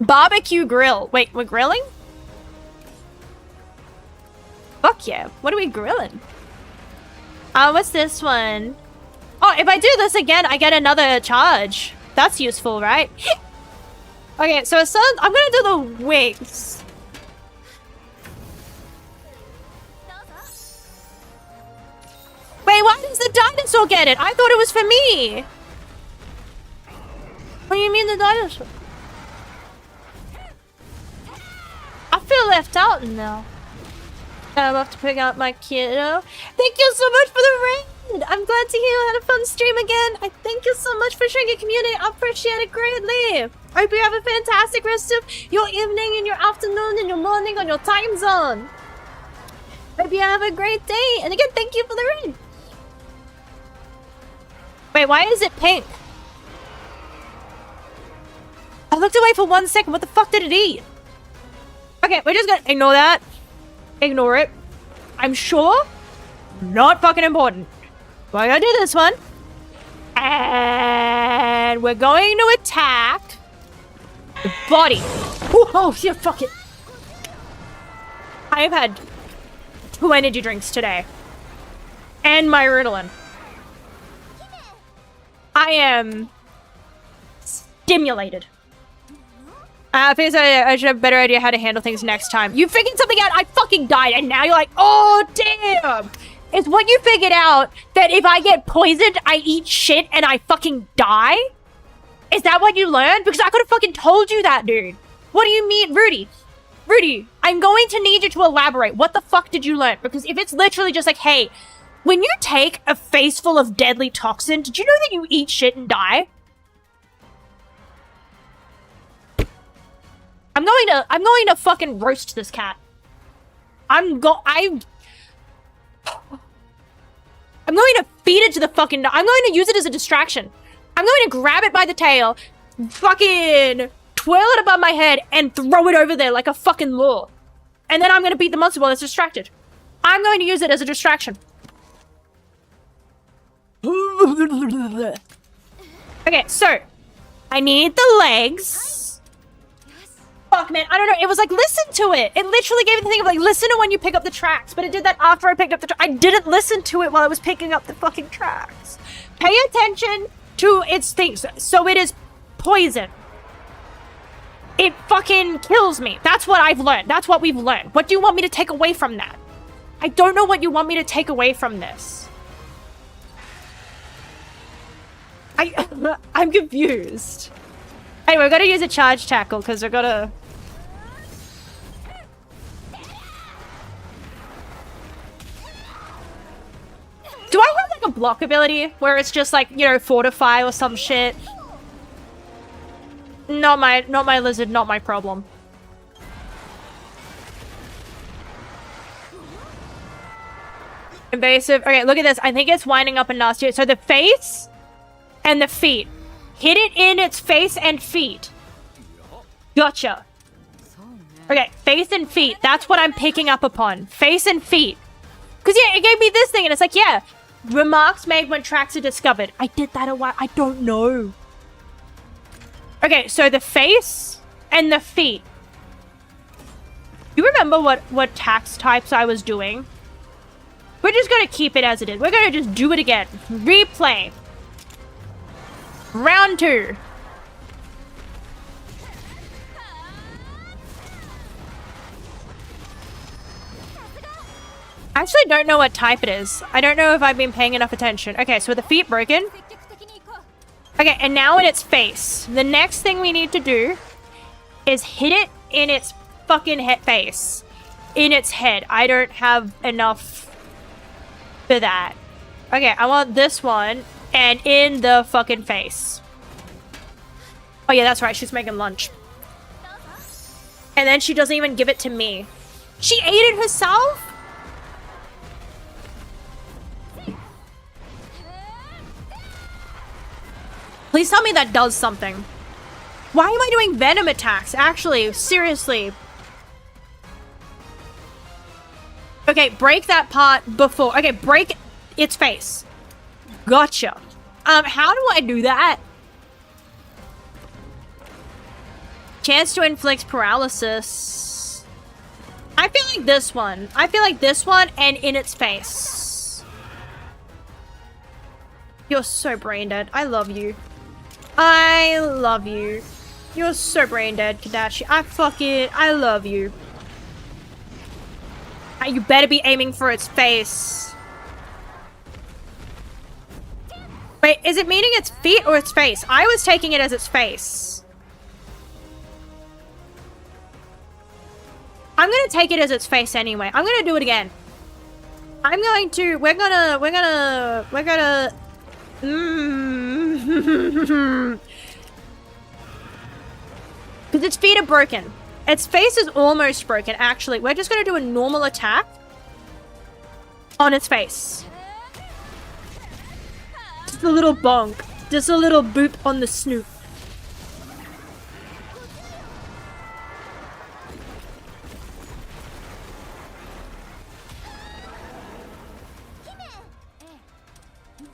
Barbecue grill. Wait, we're grilling? Fuck yeah. What are we grilling? What's this one? Oh, if I do this again, I get another charge. That's useful, right? Okay, so I'm gonna do the wings. Wait, why does the dinosaur get it? I thought it was for me. What do you mean the dinosaur? I feel left out now. I'm off to pick out my kiddo. Thank you so much for the raid. I'm glad to hear you had a fun stream again. I thank you so much for sharing your community. I appreciate it greatly. I hope you have a fantastic rest of your evening and your afternoon and your morning on your time zone. Hope you have a great day. And again, thank you for the raid. Wait, why is it pink? I looked away for 1 second. What the fuck did it eat? Okay, we're just gonna ignore that. Ignore it. I'm sure. Not fucking important. We're gonna do this one. And we're going to attack the body. Oh, yeah, fuck it. I have had 2 energy drinks today. And my Ritalin. I am stimulated. I think I should have a better idea how to handle things next time. You figured something out, I fucking died, and now you're like, oh, damn! Is what you figured out that if I get poisoned, I eat shit and I fucking die? Is that what you learned? Because I could have fucking told you that, dude. What do you mean? Rudy, I'm going to need you to elaborate. What the fuck did you learn? Because if it's literally just like, hey, when you take a face full of deadly toxin, did you know that you eat shit and die? I'm going to fucking roast this cat. I'm going to feed it to the fucking... I'm going to use it as a distraction. I'm going to grab it by the tail, fucking twirl it above my head, and throw it over there like a fucking lure. And then I'm going to beat the monster while it's distracted. I'm going to use it as a distraction. Okay, so I need the legs. Fuck, man, I don't know. It was like, listen to it. It literally gave me the thing of like, listen to when you pick up the tracks. But it did that after I picked up the tracks. I didn't listen to it while I was picking up the fucking tracks. Pay attention to its things. So it is poison. It fucking kills me. That's what I've learned. That's what we've learned. What do you want me to take away from that? I don't know what you want me to take away from this. I'm confused. Anyway, we're gonna use a charge tackle because we're gonna... Do I have like a block ability where it's just like, you know, fortify or some shit? Not my lizard, not my problem. Invasive. Okay, look at this. I think it's winding up and nasty. So the face and the feet. Hit it in its face and feet. Gotcha. Okay, face and feet. That's what I'm picking up upon. Face and feet. Because, yeah, it gave me this thing, and it's like, yeah. Remarks made when tracks are discovered. I did that a while. I don't know. Okay, so the face and the feet. You remember what tax types I was doing? We're just going to keep it as it is. We're going to just do it again. Replay. Round 2. I actually don't know what type it is. I don't know if I've been paying enough attention. Okay, so the feet broken. Okay, and now in its face. The next thing we need to do is hit it in its fucking face. In its head. I don't have enough for that. Okay, I want this one and in the fucking face. Oh yeah, that's right. She's making lunch. And then she doesn't even give it to me. She ate it herself? Please tell me that does something. Why am I doing venom attacks? Actually, seriously. Okay, break that part before. Okay, break its face. Gotcha. How do I do that? Chance to inflict paralysis. I feel like this one. I feel like this one and in its face. You're so brain dead. I love you. I love you. You're so brain dead, Kadashi. I love you. You better be aiming for its face. Wait, is it meaning its feet or its face? I was taking it as its face. I'm gonna take it as its face anyway. I'm gonna do it again. We're gonna because its feet are broken. Its face is almost broken, actually. We're just gonna do a normal attack on its face. Just a little bonk. Just a little boop on the snoot.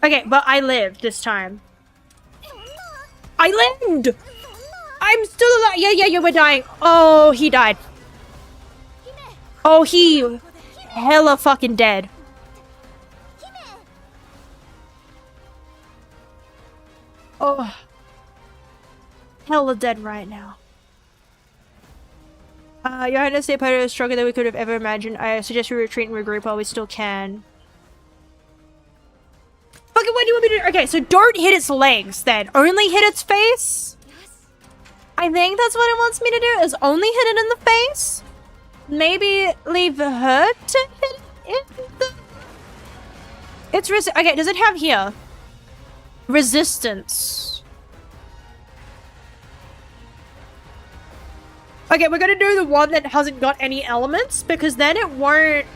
Okay, but I lived this time. I lived! I'm still alive! Yeah, we're dying. Oh, he died. Oh, he hella fucking dead. Oh. Hella dead right now. Your Highness, the opponent is stronger than we could have ever imagined. I suggest we retreat and regroup while we still can. Okay, what do you want me to do? Okay, so don't hit its legs then. Only hit its face? I think that's what it wants me to do, is only hit it in the face? Maybe leave her to hit it in the... It's okay, does it have here? Resistance. Okay, we're gonna do the one that hasn't got any elements, because then it won't...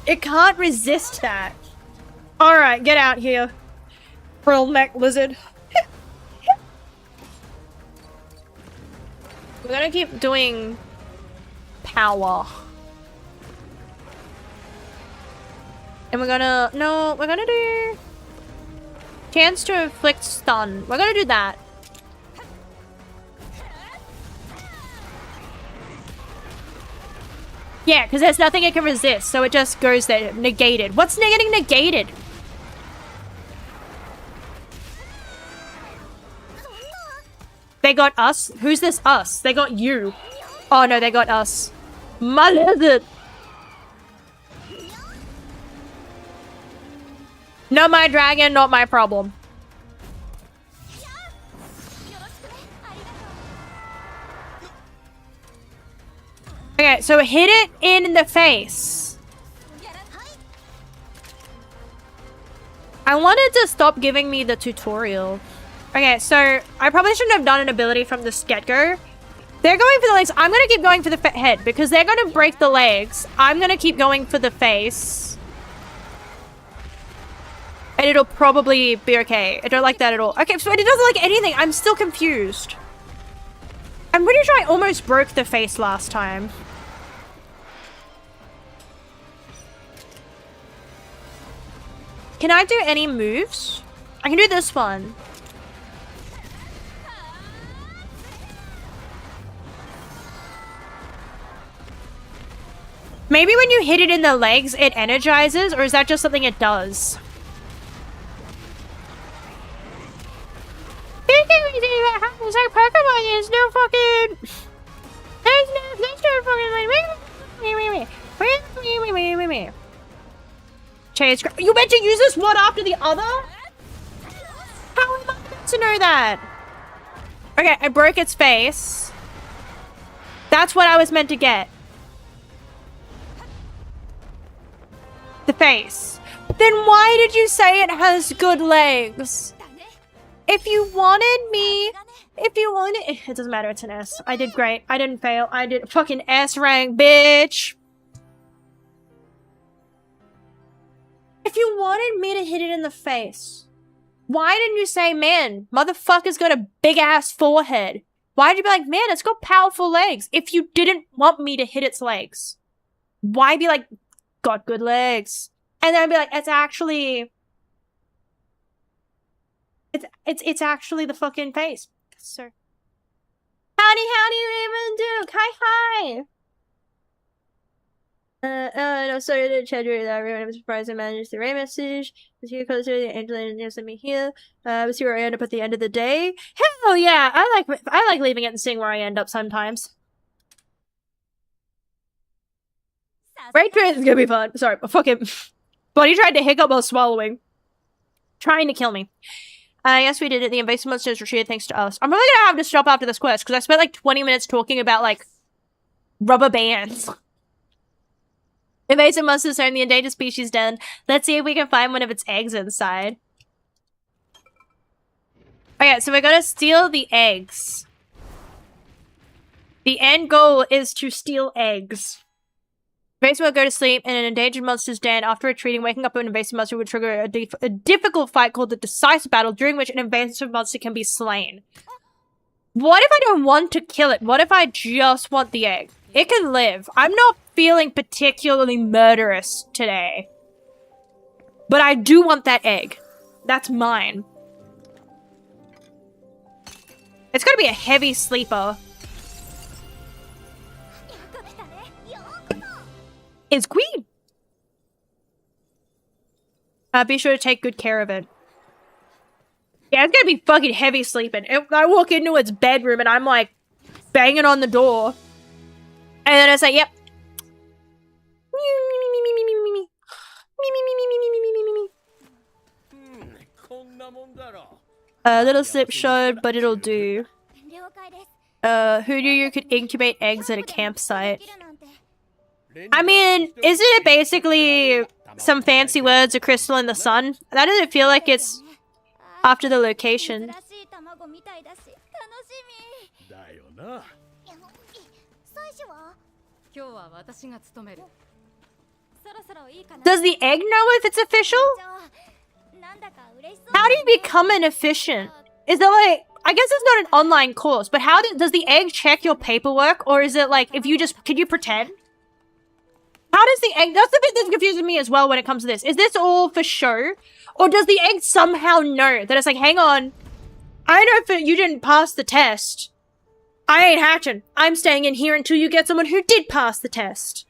It can't resist that. Alright, get out here. Pearl neck lizard. We're gonna keep doing power. And we're gonna... No, we're gonna do... Chance to inflict stun. We're gonna do that. Yeah, because there's nothing it can resist, so it just goes there. Negated. What's getting negated? They got us? Who's this us? They got you. Oh no, they got us. My lizard. No, my dragon, not my problem. Okay, so hit it in the face. I wanted to stop giving me the tutorial. Okay, so I probably shouldn't have done an ability from the get-go. They're going for the legs. I'm going to keep going for the head because they're going to break the legs. I'm going to keep going for the face. And it'll probably be okay. I don't like that at all. Okay, so it doesn't like anything. I'm still confused. I'm pretty sure I almost broke the face last time. Can I do any moves? I can do this one. Maybe when you hit it in the legs, it energizes, or is that just something it does? It's like Pokemon, there's no fucking... There's no fucking like... Chase... You meant to use this one after the other? How am I meant to know that? Okay, I broke its face. That's what I was meant to get. The face. Then why did you say it has good legs? If you wanted me... If you wanted... It doesn't matter, it's an S. I did great. I didn't fail. I did fucking S rank, bitch. If you wanted me to hit it in the face, Why didn't you say, man, motherfucker's got a big ass forehead? Why'd you be like, man, it's got powerful legs if you didn't want me to hit its legs? Why be like, got good legs? And then I'd be like, it's actually... It's actually the fucking face. Sir. Howdy, how do you even do? Hi, hi! No, sorry, I didn't chat you that. I'm surprised I managed the Ray message. Was here closer to Angelina sent me here. Was here where I end up at the end of the day. Hell yeah! I like leaving it and seeing where I end up sometimes. Ray Trace is gonna be fun. Sorry, but fucking Buddy tried to hiccup while swallowing. Trying to kill me. Yes, we did it. The invasive monsters retreated thanks to us. I'm really gonna have to stop after this quest because I spent like 20 minutes talking about like rubber bands. Invasive monsters are in the endangered species den. Let's see if we can find one of its eggs inside. Okay, so we're gonna steal the eggs. The end goal is to steal eggs. Invasive will go to sleep in an endangered monster's den. After retreating, waking up an invasive monster would trigger a difficult fight called the Decisive Battle, during which an invasive monster can be slain. What if I don't want to kill it? What if I just want the egg? It can live. I'm not feeling particularly murderous today. But I do want that egg. That's mine. It's gonna be a heavy sleeper. It's Queen! Be sure to take good care of it. Yeah, it's gonna be fucking heavy sleeping. I walk into its bedroom and I'm like banging on the door. And then it's like, yep. A little slipshod, but it'll do. Who knew you could incubate eggs at a campsite? I mean, isn't it basically some fancy words, a crystal in the sun? That doesn't feel like it's after the location. Does the egg know if it's official? How do you become an efficient? Is there like, I guess it's not an online course, but how does the egg check your paperwork? Or is it like, if you just, can you pretend? How does the egg, that's the bit that's confusing me as well when it comes to this. Is this all for show? Or does the egg somehow know that it's like, hang on, I know if you didn't pass the test, I ain't hatching. I'm staying in here until you get someone who did pass the test.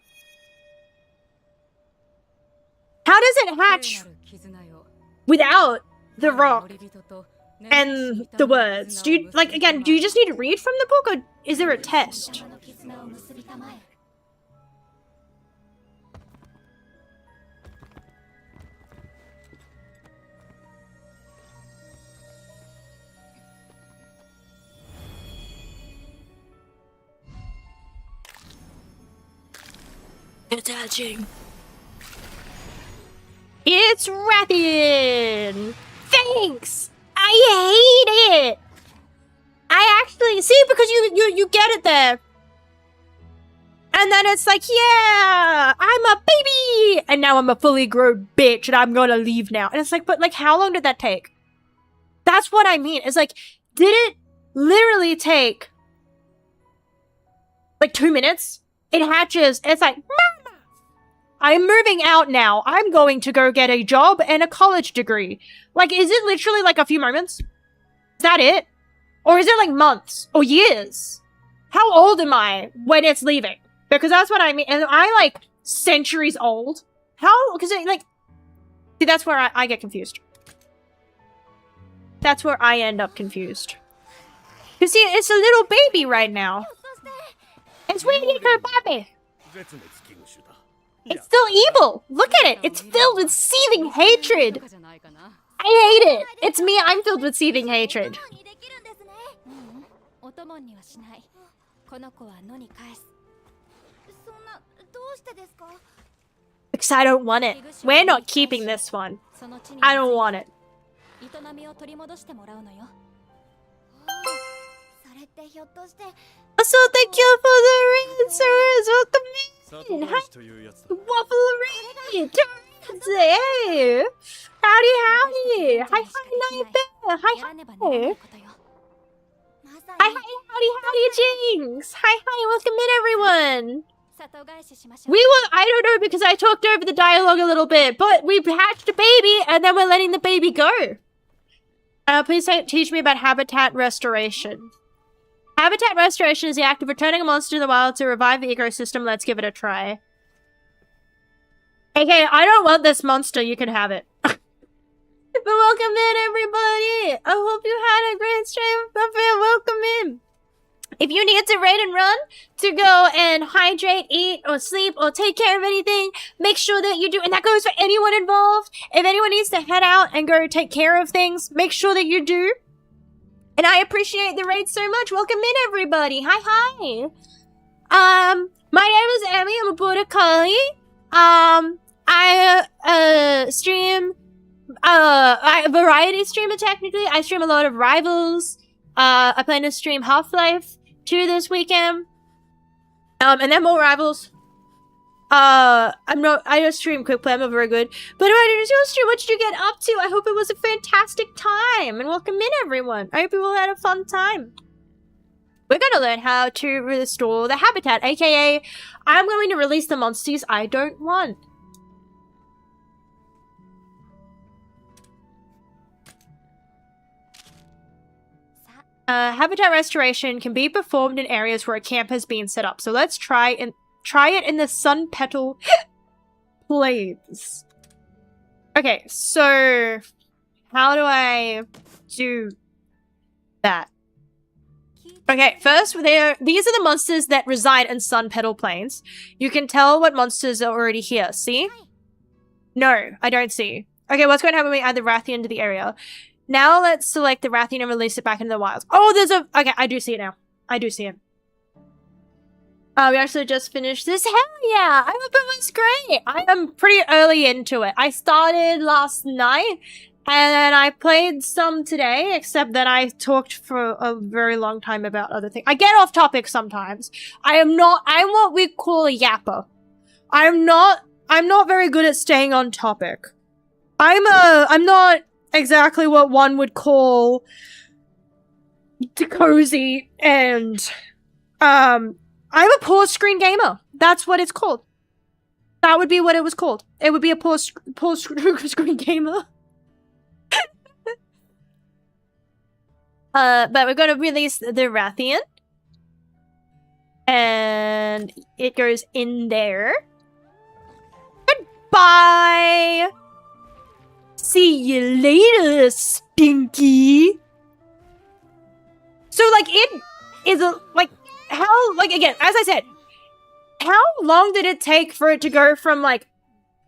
How does it hatch without the rock and the words? Do you, like, again, do you just need to read from the book, or is there a test? Attaching. It's Rathian! Thanks! I hate it! I actually... See, because you get it there. And then it's like, yeah! I'm a baby! And now I'm a fully grown bitch and I'm gonna leave now. And it's like, but like, how long did that take? That's what I mean. It's like, did it literally take like 2 minutes? It hatches, it's like, I'm moving out now. I'm going to go get a job and a college degree. Like, is it literally like a few moments? Is that it? Or is it like months or years? How old am I when it's leaving? Because that's what I mean. And I like centuries old. How? Because like, see, that's where I get confused. That's where I end up confused. Because see, it's a little baby right now. It's waiting for a baby. It's still evil! Look at it! It's filled with seething hatred! I hate it! It's me, I'm filled with seething hatred. Because I don't want it. We're not keeping this one. I don't want it. Also, thank you for the answers! Welcome in! Hi! Waffle Ray! Hey! Howdy. Hi, Nightbear. Hi. Howdy, Jinx. Hi, welcome in, everyone. I don't know because I talked over the dialogue a little bit, but we've hatched a baby and then we're letting the baby go. Please teach me about habitat restoration. Habitat restoration is the act of returning a monster to the wild to revive the ecosystem. Let's give it a try. Okay, I don't want this monster. You can have it. But welcome in, everybody. I hope you had a great stream. Welcome in. If you need to raid and run to go and hydrate, eat, or sleep, or take care of anything, make sure that you do. And that goes for anyone involved. If anyone needs to head out and go take care of things, make sure that you do. And I appreciate the raid so much. Welcome in, everybody. Hi. My name is Emmy. I'm a border collie. I stream, I variety streamer technically. I stream a lot of Rivals. I plan to stream Half-Life 2 this weekend. And then more Rivals. I just stream quick play. I'm not very good. But I just stream. What did you get up to? I hope it was a fantastic time. And welcome in, everyone. I hope you all had a fun time. We're gonna learn how to restore the habitat, aka I'm going to release the monsters I don't want. Habitat restoration can be performed in areas where a camp has been set up. So let's try it in the Sun Petal Plains. Okay, so how do I do that? Okay, first, these are the monsters that reside in Sun Petal Plains. You can tell what monsters are already here. See? No, I don't see. Okay, what's going to happen when we add the Rathian to the area? Now let's select the Rathian and release it back into the wilds. Oh, there's a... Okay, I do see it now. I do see it. We actually just finished this. Hell yeah! I hope it was great! I am pretty early into it. I started last night, and then I played some today, except that I talked for a very long time about other things. I get off topic sometimes. I'm what we call a yapper. I'm not very good at staying on topic. I'm not exactly what one would call Cosy, and I'm a pause screen gamer. That's what it's called. That would be what it was called. It would be a pause screen gamer. But we're gonna release the Rathian, and it goes in there. Goodbye. See you later, Stinky. So, like, it is a, like, how, like, again, as I said, how long did it take for it to go from, like,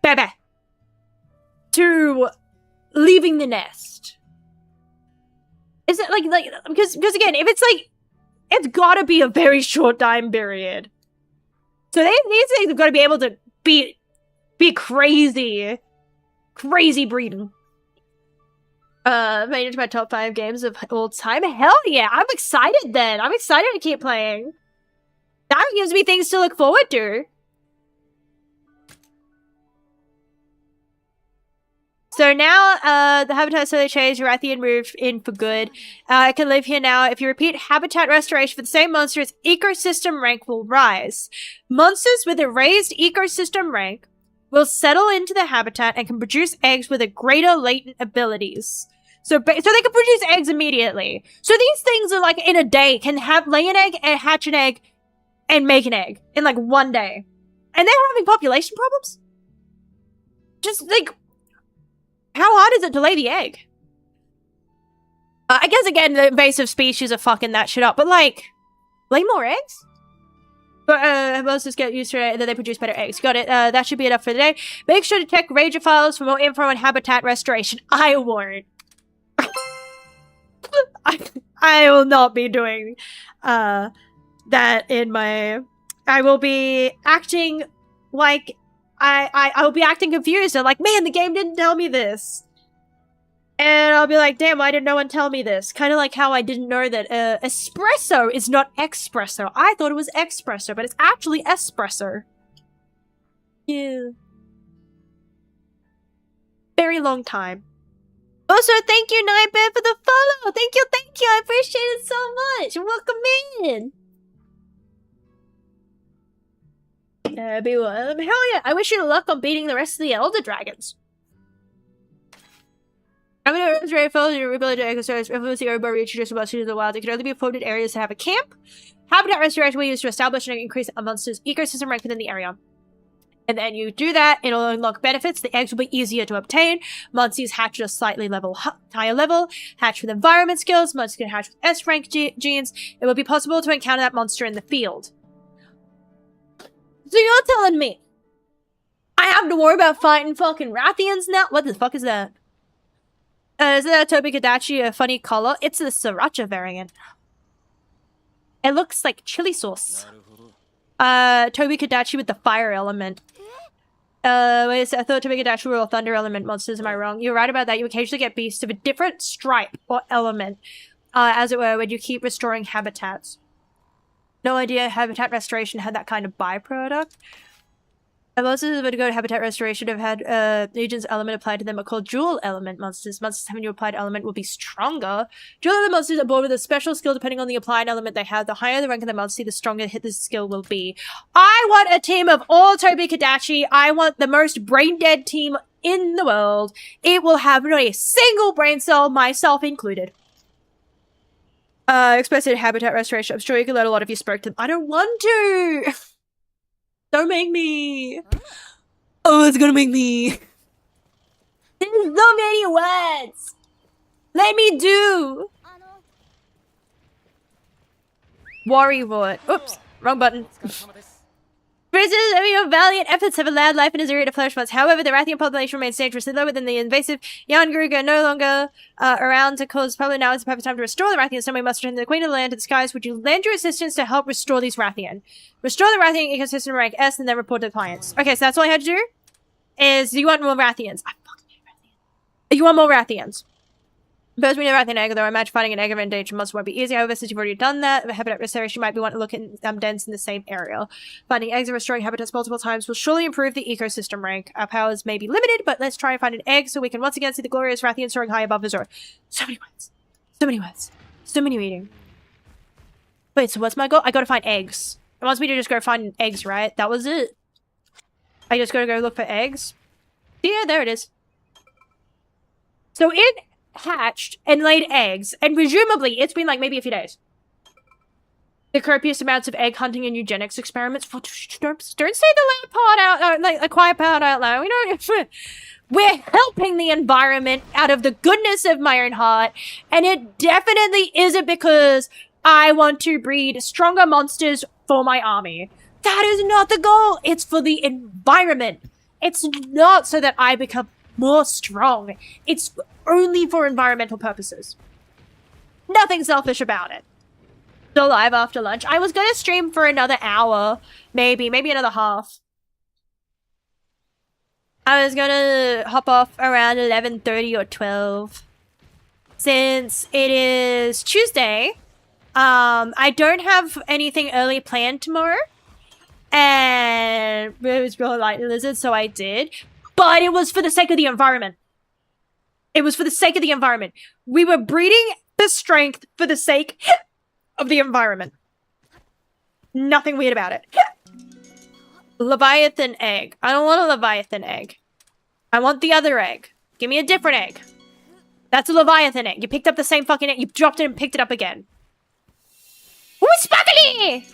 bebe to leaving the nest? Is it, like, because again, if it's, like, it's gotta be a very short time period. So these things have gotta be able to be crazy breeding. Made into my top 5 games of all time. Hell yeah! I'm excited then. I'm excited to keep playing. That gives me things to look forward to. So now, the habitat slowly changed. Rathian moved in for good. I can live here now. If you repeat habitat restoration for the same monsters, ecosystem rank will rise. Monsters with a raised ecosystem rank will settle into the habitat and can produce eggs with a greater latent abilities. So they can produce eggs immediately. So these things are like in a day can lay an egg and hatch an egg and make an egg in like one day. And they're having population problems? Just like, how hard is it to lay the egg? I guess again, the invasive species are fucking that shit up, but like, lay more eggs? But let's just get used to it, that they produce better eggs. Got it. That should be enough for today. Make sure to check Ranger files for more info on habitat restoration. I won't. I will not be doing that in my... I will be acting like... I will be acting confused. I'm like, man, the game didn't tell me this. And I'll be like, damn, why did no one tell me this? Kind of like how I didn't know that espresso is not espresso. I thought it was espresso, but it's actually espresso. Yeah. Very long time. Also, thank you, Nightbear, for the follow. Thank you. I appreciate it so much. Welcome in. Everyone, hell yeah! I wish you luck on beating the rest of the Elder Dragons. I'm gonna resurrect foes and rebuild the ecosystems. Influence the urban reintroduce the monsters of the wild. It can only be floated areas that have a camp. Habitat restoration we use to establish and increase a monster's ecosystem rank within the area. And then you do that, it'll unlock benefits. The eggs will be easier to obtain. Monsters hatch at a slightly higher level. Hatch with environment skills. Monsters can hatch with S-rank genes. It will be possible to encounter that monster in the field. So you're telling me I have to worry about fighting fucking Rathians now? What the fuck is that? Isn't that Toby Kadachi a funny color? It's the Sriracha variant. It looks like chili sauce. Toby Kadachi with the fire element. Wait a sec, I thought Toby Kadachi were all thunder element monsters, am I wrong? You're right about that. You occasionally get beasts of a different stripe or element, as it were, when you keep restoring habitats. No idea habitat restoration had that kind of byproduct. Monsters that would go to habitat restoration have had Legion's element applied to them are called dual element monsters. Monsters having your applied element will be stronger. Dual element monsters are born with a special skill depending on the applied element they have. The higher the rank of the monster, the stronger this skill will be. I want a team of all Toby Kadachi. I want the most brain dead team in the world. It will have not a single brain cell, myself included. Expressive habitat restoration. I'm sure you can let a lot of you spoke to them. I don't want to. Don't make me. Oh, it's gonna make me. There's so many words. Let me do. Worry word. Oops, wrong button. Praises of your valiant efforts have allowed life in Azuria to flourish once. However, the Rathian population remains dangerously lower than the invasive Yarngurug are no longer around to cause probably now is the perfect time to restore the Rathian. So we must return the Queen of the Land to the skies. Would you lend your assistance to help restore these Rathian? Restore the Rathian ecosystem rank S and then report to the clients. Okay, so that's all I had to do? Is you want more Rathians? I fucking hate Rathians. You want more Rathians? First, we know Rathian egg, though I imagine finding an egg of endangered monster won't be easy. However, since you've already done that, the habitat restoration might be one to look at dens in the same area. Finding eggs and restoring habitats multiple times will surely improve the ecosystem rank. Our powers may be limited, but let's try and find an egg so we can once again see the glorious Rathian soaring high above Azure. So many words. So many words. So many reading. Wait, so what's my goal? I gotta find eggs. It wants me to just go find eggs, right? That was it. I just gotta go look for eggs. Yeah, there it is. So it hatched and laid eggs, and presumably it's been like maybe a few days. The copious amounts of egg hunting and eugenics experiments. Don't say the loud part out, like the quiet part out loud. We're helping the environment out of the goodness of my own heart, and it definitely isn't because I want to breed stronger monsters for my army. That is not the goal. It's for the environment. It's not so that I become more strong. It's only for environmental purposes. Nothing selfish about it. Still live after lunch. I was gonna stream for another hour. Maybe another half. I was gonna hop off around 11:30 or 12. Since it is Tuesday, I don't have anything early planned tomorrow. And it was really like lizard, so I did. But it was for the sake of the environment. It was for the sake of the environment. We were breeding the strength for the sake of the environment. Nothing weird about it. Leviathan egg. I don't want a Leviathan egg. I want the other egg. Give me a different egg. That's a Leviathan egg. You picked up the same fucking egg. You dropped it and picked it up again. Ooh, sparkly!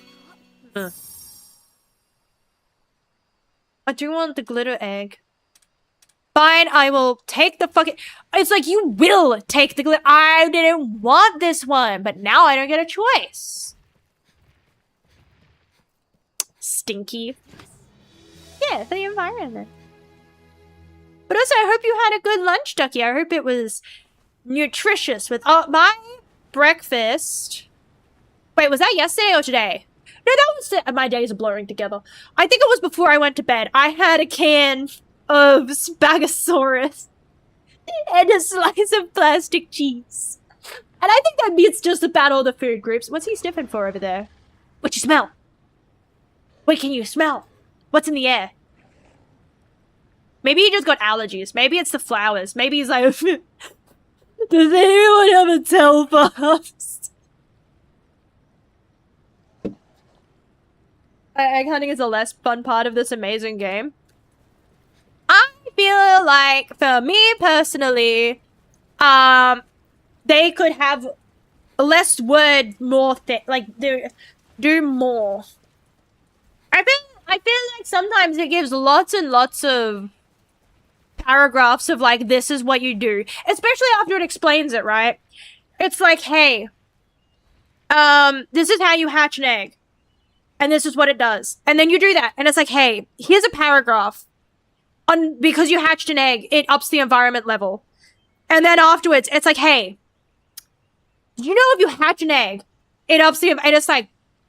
I do want the glitter egg. Fine, I will take the fucking... It's like, you will take the glitter. I didn't want this one, but now I don't get a choice. Stinky. Yeah, for the environment. But also, I hope you had a good lunch, Ducky. I hope it was nutritious with my breakfast. Wait, was that yesterday or today? No, that was... My days are blurring together. I think it was before I went to bed. I had a can of Spagosaurus and a slice of plastic cheese. And I think that means just about all the food groups. What's he sniffing for over there? What you smell? What can you smell? What's in the air? Maybe he just got allergies. Maybe it's the flowers. Maybe he's like, does anyone have a Telfast? Egg hunting is the less fun part of this amazing game. I feel like, for me personally, they could have less word, more like do more. I feel like sometimes it gives lots and lots of paragraphs of like, this is what you do, especially after it explains it, right? It's like, hey, this is how you hatch an egg, and this is what it does, and then you do that, and it's like, hey, here's a paragraph on because you hatched an egg, it ups the environment level, and then afterwards, it's like, hey, you know, if you hatch an egg, it ups the, and it's like,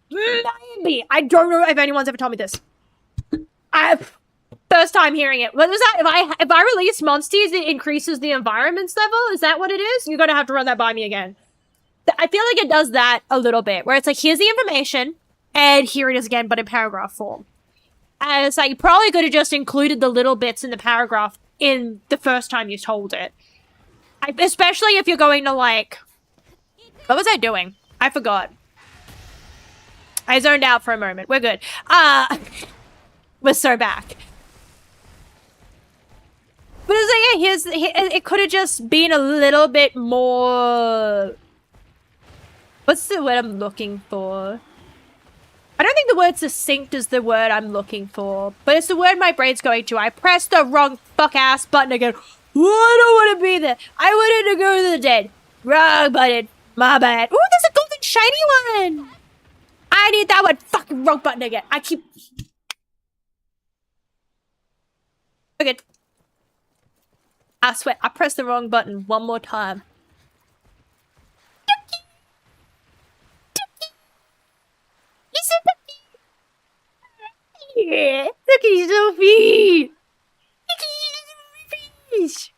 maybe, I don't know if anyone's ever told me this. First time hearing it. What was that? If I release monsters, it increases the environment's level? Is that what it is? You're gonna have to run that by me again. I feel like it does that a little bit, where it's like, here's the information, and here it is again, but in paragraph form. And it's like, you probably could have just included the little bits in the paragraph in the first time you told it. Especially if you're going to like... What was I doing? I forgot. I zoned out for a moment. We're good. We're so back. But it's like, yeah, it could have just been a little bit more... What's the word I'm looking for? I don't think the word succinct is the word I'm looking for, but it's the word my brain's going to. I pressed the wrong fuck-ass button again. I don't want to be there. I wanted to go to the dead. Wrong button. My bad. Ooh, there's a golden shiny one. I need that one. Fucking wrong button again. I keep... Okay. I swear, I pressed the wrong button one more time. He's so puppy. Yeah, look at his little feet. Look at his little feet.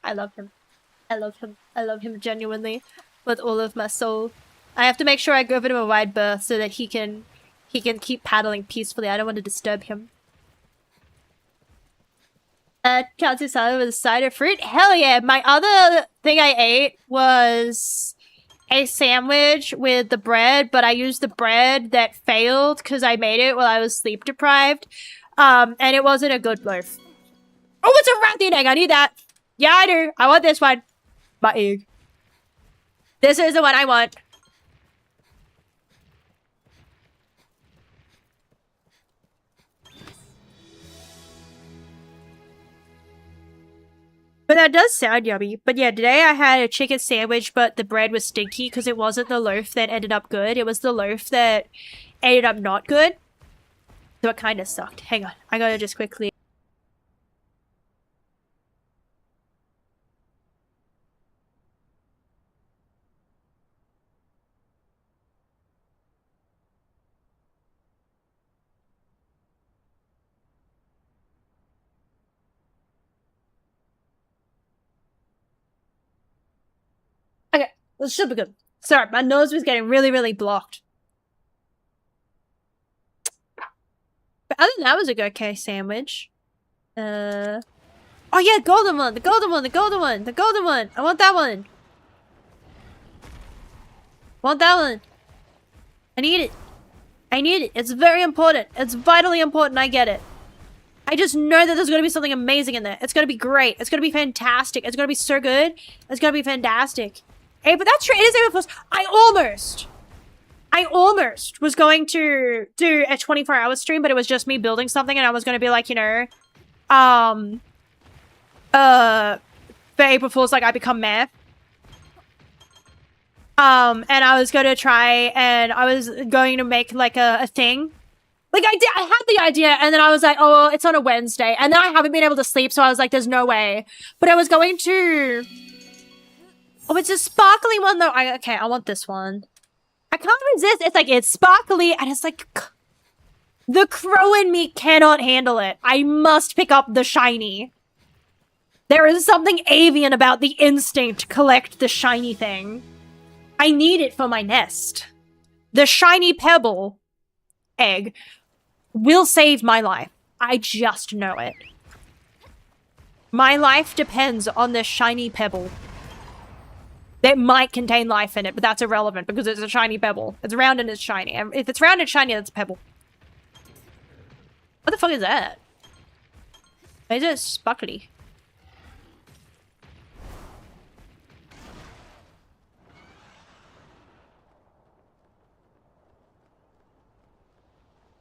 I love him. I love him. I love him genuinely, with all of my soul. I have to make sure I give him a wide berth so that he can keep paddling peacefully. I don't want to disturb him. Chelsea salad with a side of fruit? Hell yeah! My other thing I ate was a sandwich with the bread, but I used the bread that failed because I made it while I was sleep deprived. And it wasn't a good loaf. Oh, it's a rat egg! I need that! Yeah, I do! I want this one! My egg. This is the one I want. But that does sound yummy. But yeah, today I had a chicken sandwich, but the bread was stinky because it wasn't the loaf that ended up good. It was the loaf that ended up not good. So it kind of sucked. Hang on. I gotta just quickly... Okay, this should be good. Sorry, my nose was getting really, really blocked. But other than that, was a good okay sandwich. Oh yeah, golden one, the golden one, the golden one, the golden one. I want that one. Want that one. I need it. I need it. It's very important. It's vitally important I get it. I just know that there's gonna be something amazing in there. It's gonna be great. It's gonna be fantastic. It's gonna be so good. It's gonna be fantastic. Hey, but that's true. It is April 1st. I almost was going to do a 24-hour stream, but it was just me building something, and I was going to be like, you know, for April Fool's, like, I become meh. And I was going to try, and I was going to make, like, a thing. Like, I had the idea, and then I was like, oh, it's on a Wednesday, and then I haven't been able to sleep, so I was like, there's no way. But I was going to... Oh, it's a sparkly one, though. Okay, I want this one. I can't resist. It's like, it's sparkly, and it's like... The crow in me cannot handle it. I must pick up the shiny. There is something avian about the instinct to collect the shiny thing. I need it for my nest. The shiny pebble egg will save my life. I just know it. My life depends on this shiny pebble. That might contain life in it, but that's irrelevant because it's a shiny pebble. It's round and it's shiny. And if it's round and shiny, that's a pebble. What the fuck is that? Is it sparkly?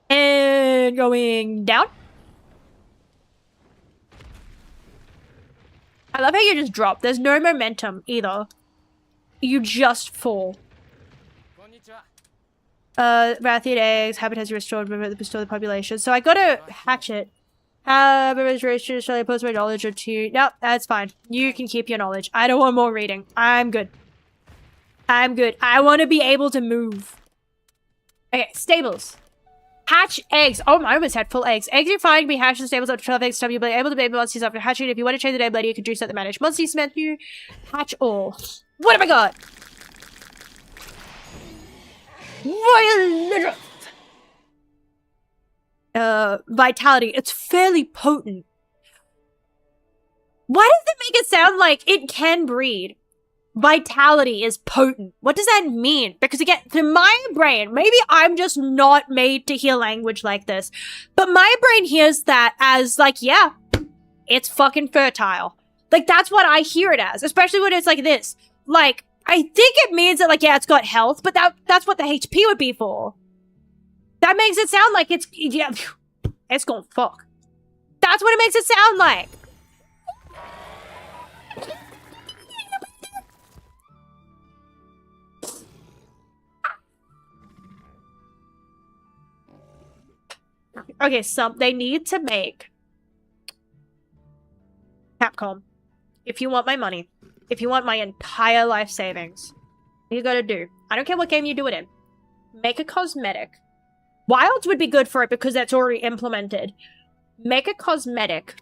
And going down. I love how you just drop. There's no momentum either. You just fall. Rathian eggs, habitats restored, restore the population. So I gotta hatch it. Restoration, shall I post my knowledge or two? No, that's fine. You can keep your knowledge. I don't want more reading. I'm good. I'm good. I want to be able to move. Okay, stables. Hatch eggs. Oh, I almost had full eggs. Eggs are fine to be hatched in stables up to 12 eggs. So you'll be able to baby monsters after hatching. If you want to change the name later, you can do so at the manage monsters menu. Hatch all. What have I got? Vitality. It's fairly potent. Why does it make it sound like it can breed? Vitality is potent. What does that mean? Because again, to my brain, maybe I'm just not made to hear language like this, but my brain hears that as like, yeah, it's fucking fertile. Like, that's what I hear it as, especially when it's like this. Like, I think it means that, like, yeah, it's got health, but that's what the HP would be for. That makes it sound like it's, yeah, it's gonna fuck. That's what it makes it sound like. Okay, they need to make Capcom. If you want my money, if you want my entire life savings, you gotta do. I don't care what game you do it in. Make a cosmetic. Wilds would be good for it because that's already implemented. Make a cosmetic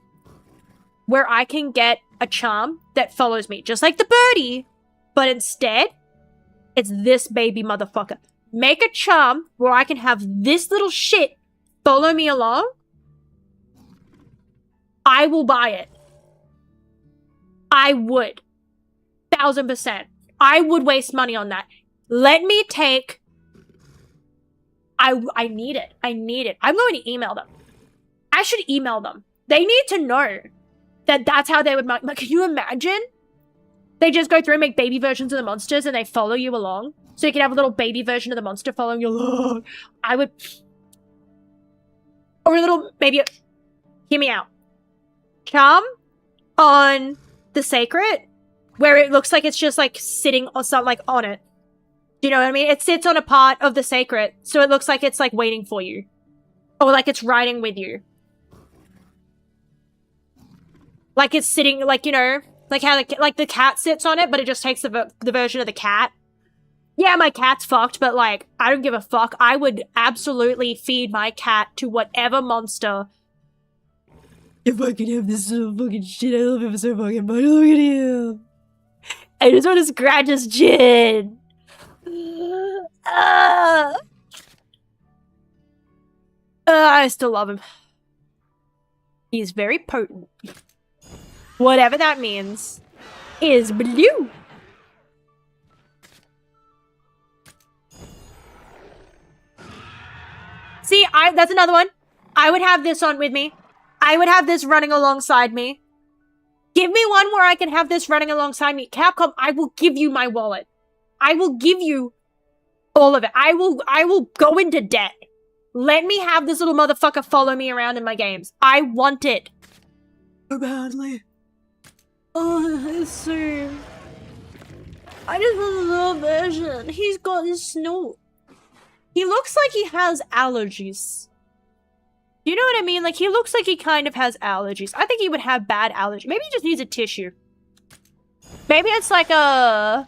where I can get a charm that follows me, just like the birdie, but instead, it's this baby motherfucker. Make a charm where I can have this little shit follow me along. I will buy it. I would. 1000%. I would waste money on that. Let me take... I need it. I need it. I'm going to email them. I should email them. They need to know that that's how they would... Like, can you imagine? They just go through and make baby versions of the monsters and they follow you along. So you can have a little baby version of the monster following you along. I would... Or a little, maybe, hear me out. Charm on the sacred, where it looks like it's just like sitting or something like on it. Do you know what I mean? It sits on a part of the sacred, so it looks like it's like waiting for you. Or like it's riding with you. Like it's sitting, like, you know, like how like the cat sits on it, but it just takes the version of the cat. Yeah, my cat's fucked, but, like, I don't give a fuck. I would absolutely feed my cat to whatever monster. If I could have this little fucking shit, I love him so fucking much. Look at him. I just want to scratch his chin. I still love him. He's very potent. Whatever that means is blue. See, that's another one. I would have this on with me. I would have this running alongside me. Give me one where I can have this running alongside me. Capcom, I will give you my wallet. I will give you all of it. I will go into debt. Let me have this little motherfucker follow me around in my games. I want it. So badly. Oh, it's so... I just want a little version. He's got his snoot. He looks like he has allergies. You know what I mean? Like, he looks like he kind of has allergies. I think he would have bad allergies. Maybe he just needs a tissue. Maybe it's like a...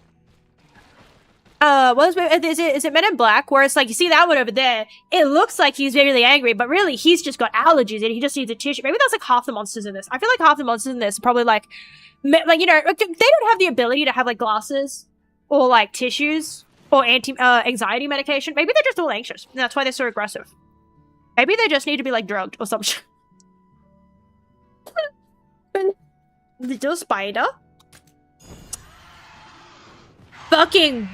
is it Men in Black? Where it's like, you see that one over there? It looks like he's really angry, but really, he's just got allergies and he just needs a tissue. Maybe that's like half the monsters in this. I feel like half the monsters in this are probably like, you know, they don't have the ability to have like glasses. or like tissues or anxiety medication. Maybe they're just all anxious. And that's why they're so aggressive. Maybe they just need to be like drugged or something. Little spider. Fucking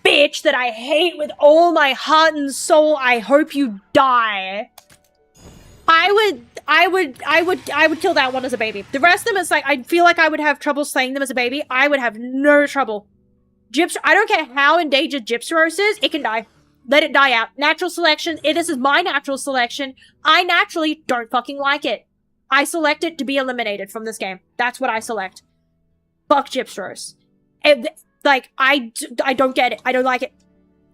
bitch that I hate with all my heart and soul. I hope you die. I would kill that one as a baby. The rest of them, it's like, I feel like I would have trouble slaying them as a baby. I would have no trouble. I don't care how endangered Gypsyros is, it can die. Let it die out. Natural selection. This is my natural selection. I naturally don't fucking like it. I select it to be eliminated from this game. That's what I select. Fuck Gypsyros. And, like, I don't get it. I don't like it.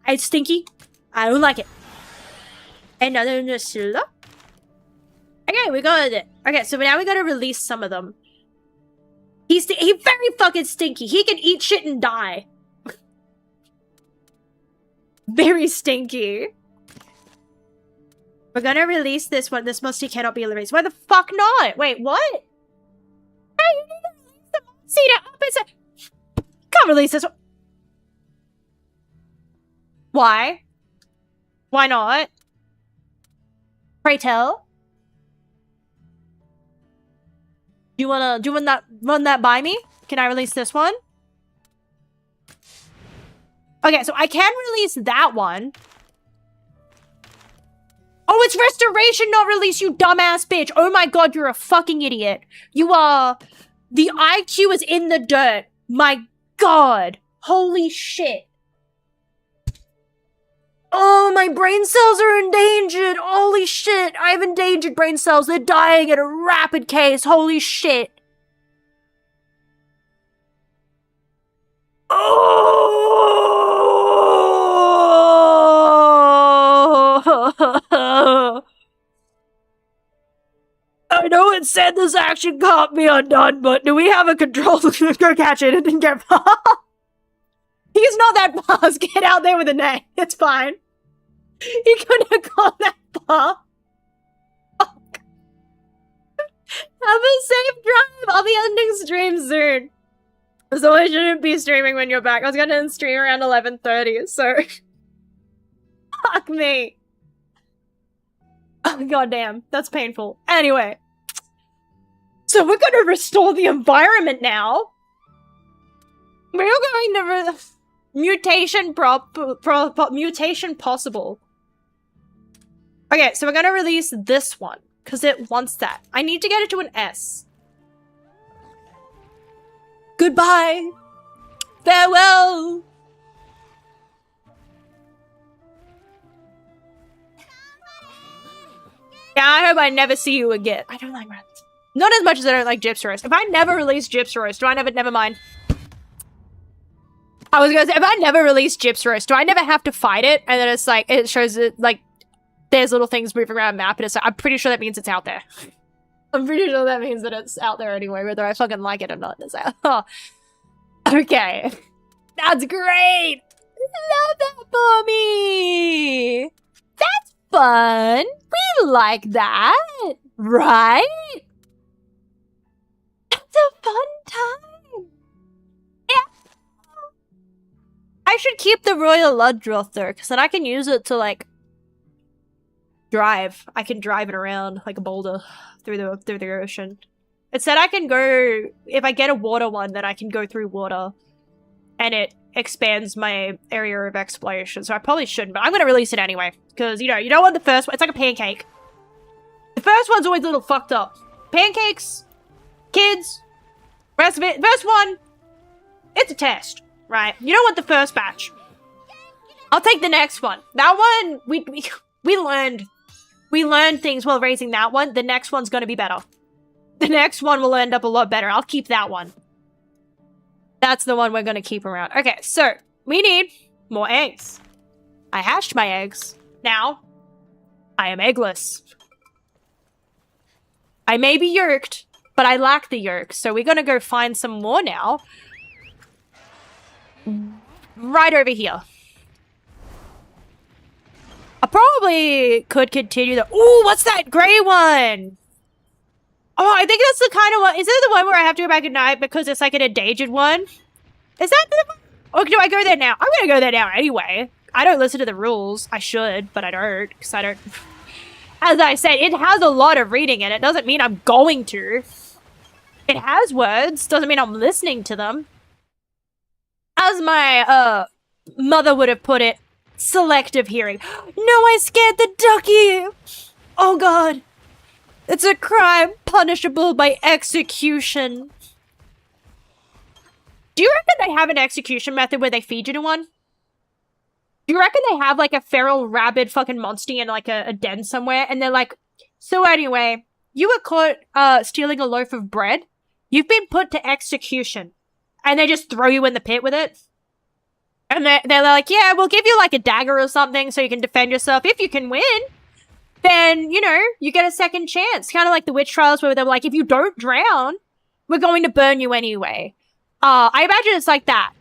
It's stinky. I don't like it. Another slur. Okay, we got it. Okay, so now we gotta release some of them. He's very fucking stinky. He can eat shit and die. Very stinky. We're gonna release this one. This musty cannot be released. Why the fuck not? Wait, what? Hey, you need to release the musty to opposite. Can't release this one. Why? Why not? Pray tell. Do you wanna run that by me? Can I release this one? Okay, so I can release that one. Oh, it's restoration, not release, you dumbass bitch. Oh my god, you're a fucking idiot. You are... The IQ is in the dirt. My god. Holy shit. Oh, my brain cells are endangered. Holy shit. I have endangered brain cells. They're dying at a rapid pace. Holy shit. Oh! I know it said this action can't be undone, but do we have a control to go catch it? It didn't get far. He's not that fast. Get out there with a net. It's fine. He couldn't have gone that far. Oh, have a safe drive. I'll be ending stream soon. So I shouldn't be streaming when you're back. I was gonna end stream around 11:30, so... Fuck me. Oh, goddamn. That's painful. Anyway. So we're gonna restore the environment now. We're going to... Mutation mutation possible. Okay, so we're gonna release this one, because it wants that. I need to get it to an S. Goodbye. Farewell. Yeah, I hope I never see you again. I don't like rats. Not as much as I don't like Gypsyros. If I never release Gypsyros, do I never mind. I was gonna say, if I never release Gypsyros, do I never have to fight it? And then it's like, it shows it, like, there's little things moving around the map, and it's like, I'm pretty sure that means it's out there. I'm pretty sure that means that it's out there anyway, whether I fucking like it or not. It's like, oh. Okay. That's great! Love that for me! That's fun! We like that! Right? That's a fun time! Yeah! I should keep the Royal Ludroth though, because then I can use it to, like, drive. I can drive it around like a boulder through the ocean. It said I can go, if I get a water one, then I can go through water. And it expands my area of exploration. So I probably shouldn't, but I'm going to release it anyway. Because, you don't want the first one. It's like a pancake. The first one's always a little fucked up. Pancakes, kids, rest of it. First one, it's a test, right? You don't want the first batch. I'll take the next one. That one, we learned. We learned things while raising that one. The next one's going to be better. The next one will end up a lot better. I'll keep that one. That's the one we're going to keep around. Okay, so we need more eggs. I hatched my eggs. Now, I am eggless. I may be yolked, but I lack the yolk. So we're going to go find some more now. Right over here. I probably could continue the... Ooh, what's that gray one? Oh, I think that's the kind of one... Is it the one where I have to go back at night because it's like an endangered one? Is that the one? Or do I go there now? I'm gonna go there now anyway. I don't listen to the rules. I should, but I don't, because I don't... As I said, it has a lot of reading in it. Doesn't mean I'm going to. It has words. Doesn't mean I'm listening to them. As my, mother would have put it, selective hearing. No, I scared the ducky! Oh god. It's a crime punishable by execution. Do you reckon they have an execution method where they feed you to one? Do you reckon they have, like, a feral, rabid fucking monster in, like, a den somewhere? And they're like, so anyway, you were caught, stealing a loaf of bread. You've been put to execution. And they just throw you in the pit with it. And they're like, yeah, we'll give you, like, a dagger or something so you can defend yourself. If you can win, then, you know, you get a second chance. Kind of like the witch trials where they're like, if you don't drown, we're going to burn you anyway. I imagine it's like that.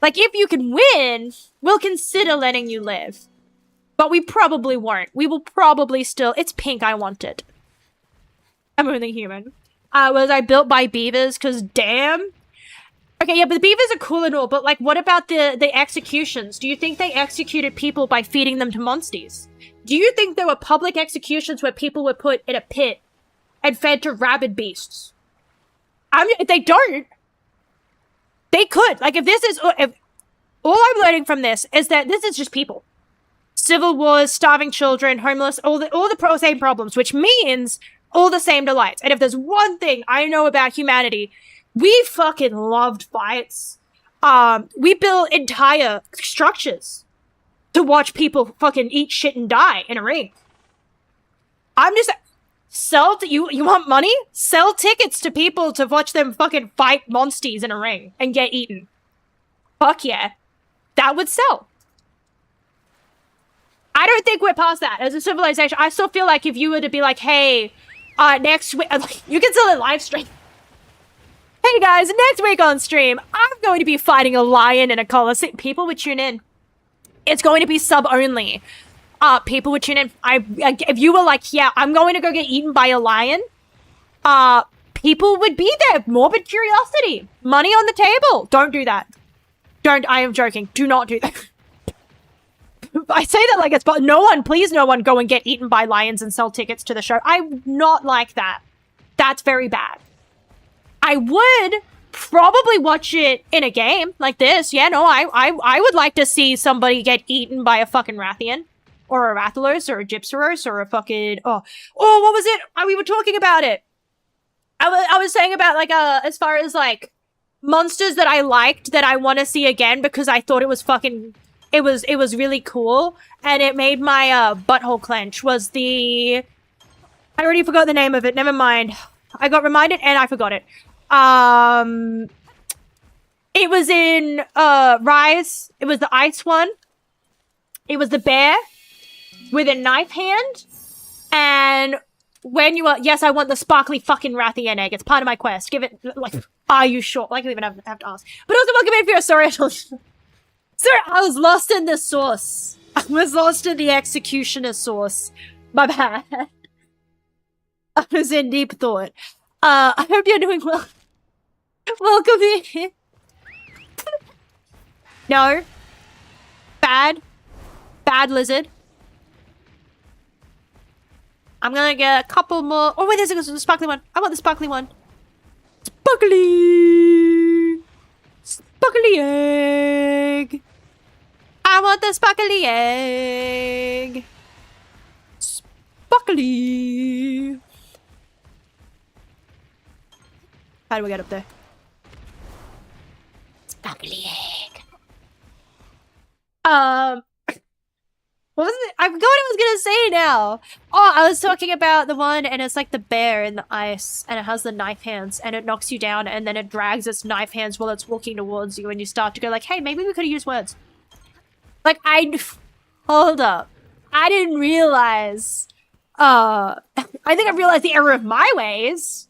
Like, if you can win, we'll consider letting you live. But we probably won't. We will probably still... It's pink, I want it. I'm only human. Was I built by beavers? Because damn. Okay, yeah, but the beavers are cool and all, but, like, what about the executions? Do you think they executed people by feeding them to monsters? Do you think there were public executions where people were put in a pit and fed to rabid beasts? If they don't, they could. Like, if all I'm learning from this is that this is just people. Civil wars, starving children, homeless, all the same problems, which means all the same delights. And if there's one thing I know about humanity, we fucking loved fights. We built entire structures to watch people fucking eat shit and die in a ring. I'm just... You want money? Sell tickets to people to watch them fucking fight monsters in a ring and get eaten. Fuck yeah. That would sell. I don't think we're past that as a civilization. I still feel like if you were to be like, hey, next week... You can sell a live stream. Hey guys, next week on stream, I'm going to be fighting a lion in a coliseum. People would tune in. It's going to be sub only. People would tune in. If you were like, yeah, I'm going to go get eaten by a lion, people would be there. Morbid curiosity. Money on the table. Don't do that. I am joking. Do not do that. I say that like it's, but please no one go and get eaten by lions and sell tickets to the show. I'm not like that. That's very bad. I would probably watch it in a game like this. Yeah, no, I would like to see somebody get eaten by a fucking Rathian. Or a Rathalos, or a Gypsaros, or a fucking... Oh, what was it? We were talking about it. I was saying about, like, as far as, like, monsters that I liked that I want to see again because I thought it was fucking... It was really cool. And it made my, butthole clench was the... I already forgot the name of it. Never mind. I got reminded and I forgot it. It was in, Rise. It was the ice one. It was the bear with a knife hand, and when you are... Yes, I want the sparkly fucking Rathian egg. It's part of my quest. Give it... Like, are you sure? Like, I don't even have to ask. But also, welcome in for your... Sorry, Sorry, I was lost in the sauce. I was lost in the executioner sauce. My bad. I was in deep thought. I hope you're doing well. Welcome in. No. Bad. Bad lizard. I'm gonna get a couple more. Oh wait, there's a sparkly one. I want the sparkly one. Sparkly! Sparkly egg! I want the sparkly egg! Sparkly! How do we get up there? Sparkly egg! What was it? I forgot what I was gonna say now. Oh, I was talking about the one, and it's like the bear in the ice, and it has the knife hands, and it knocks you down, and then it drags its knife hands while it's walking towards you, and you start to go like, hey, maybe we could have used words. Like, hold up. I didn't realize, I think I realized the error of my ways.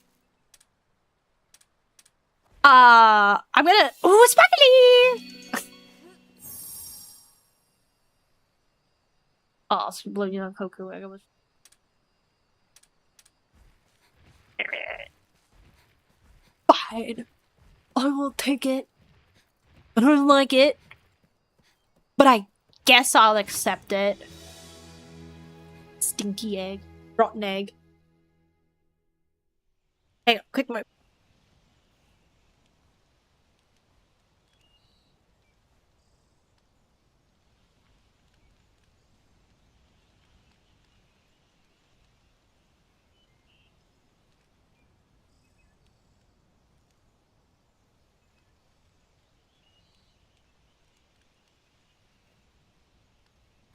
I'm gonna, ooh, sparkly! Oh, it's blowing on Koku. I was... Fine. I will take it. I don't like it. But I guess I'll accept it. Stinky egg. Rotten egg. Hang on, quick move.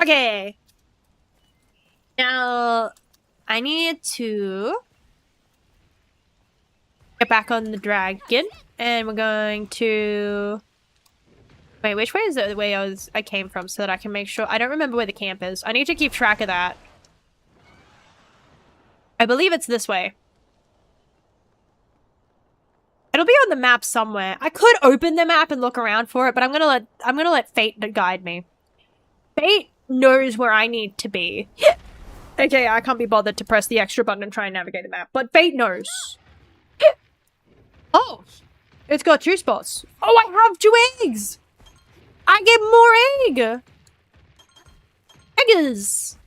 Okay. Now, I need to get back on the dragon, and we're going to... Wait, which way is the way I came from so that I can make sure... I don't remember where the camp is. I need to keep track of that. I believe it's this way. It'll be on the map somewhere. I could open the map and look around for it, but I'm gonna let fate guide me. Fate knows where I need to be. Okay, I can't be bothered to press the extra button and try and navigate the map, but fate knows. Oh, it's got 2 spots. Oh, I have 2 eggs. I get more egg. Eggs.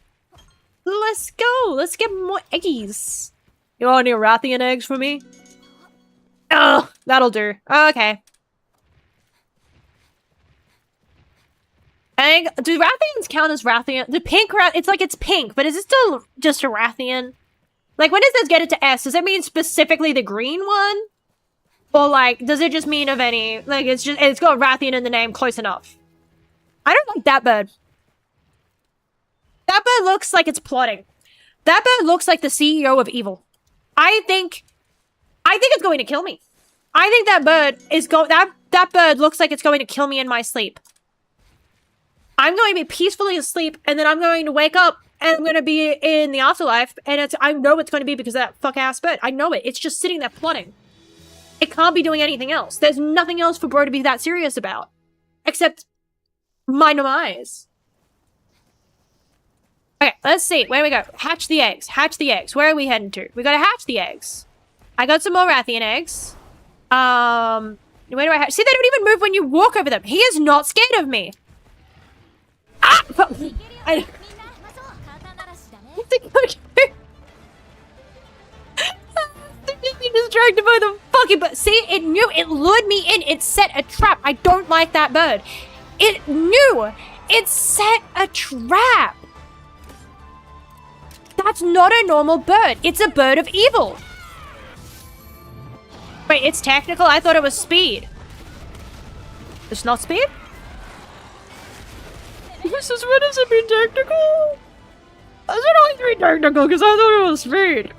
Let's go. Let's get more eggies. You want any Rathian eggs for me? Oh, that'll do. Okay. Do Rathians count as Rathian? The pink it's like it's pink, but is it still just a Rathian? Like, when does this get it to S? Does it mean specifically the green one? Or like, does it just mean of any? Like, it's got Rathian in the name, close enough. I don't like that bird. That bird looks like it's plotting. That bird looks like the CEO of evil. I think it's going to kill me. I think that bird is that bird looks like it's going to kill me in my sleep. I'm going to be peacefully asleep, and then I'm going to wake up, and I'm going to be in the afterlife, and I know it's going to be because of that fuck-ass bird. I know it. It's just sitting there plotting. It can't be doing anything else. There's nothing else for bro to be that serious about. Except my demise. Okay, let's see. Where do we go? Hatch the eggs. Hatch the eggs. Where are we heading to? We gotta hatch the eggs. I got some more Rathian eggs. Where do I hatch? See, they don't even move when you walk over them. He is not scared of me. Ah! I distracted by the fucking bird. See, it knew. It lured me in. It set a trap. I don't like that bird. It knew. It set a trap. That's not a normal bird. It's a bird of evil. Wait, it's technical? I thought it was speed. It's not speed? This is what does it mean technical? Does it always mean technical? Because I thought it was speed.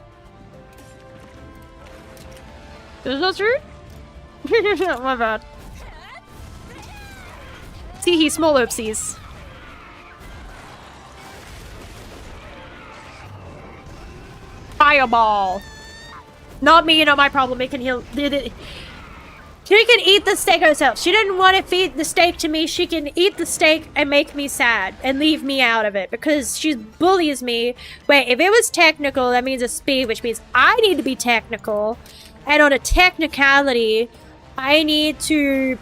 Is that speed? My bad. See, he's small oopsies. Fireball. Not me, not my problem. It can heal. She can eat the steak herself. She didn't want to feed the steak to me. She can eat the steak and make me sad and leave me out of it because she bullies me. Wait, if it was technical, that means a speed, which means I need to be technical. And on a technicality, I need to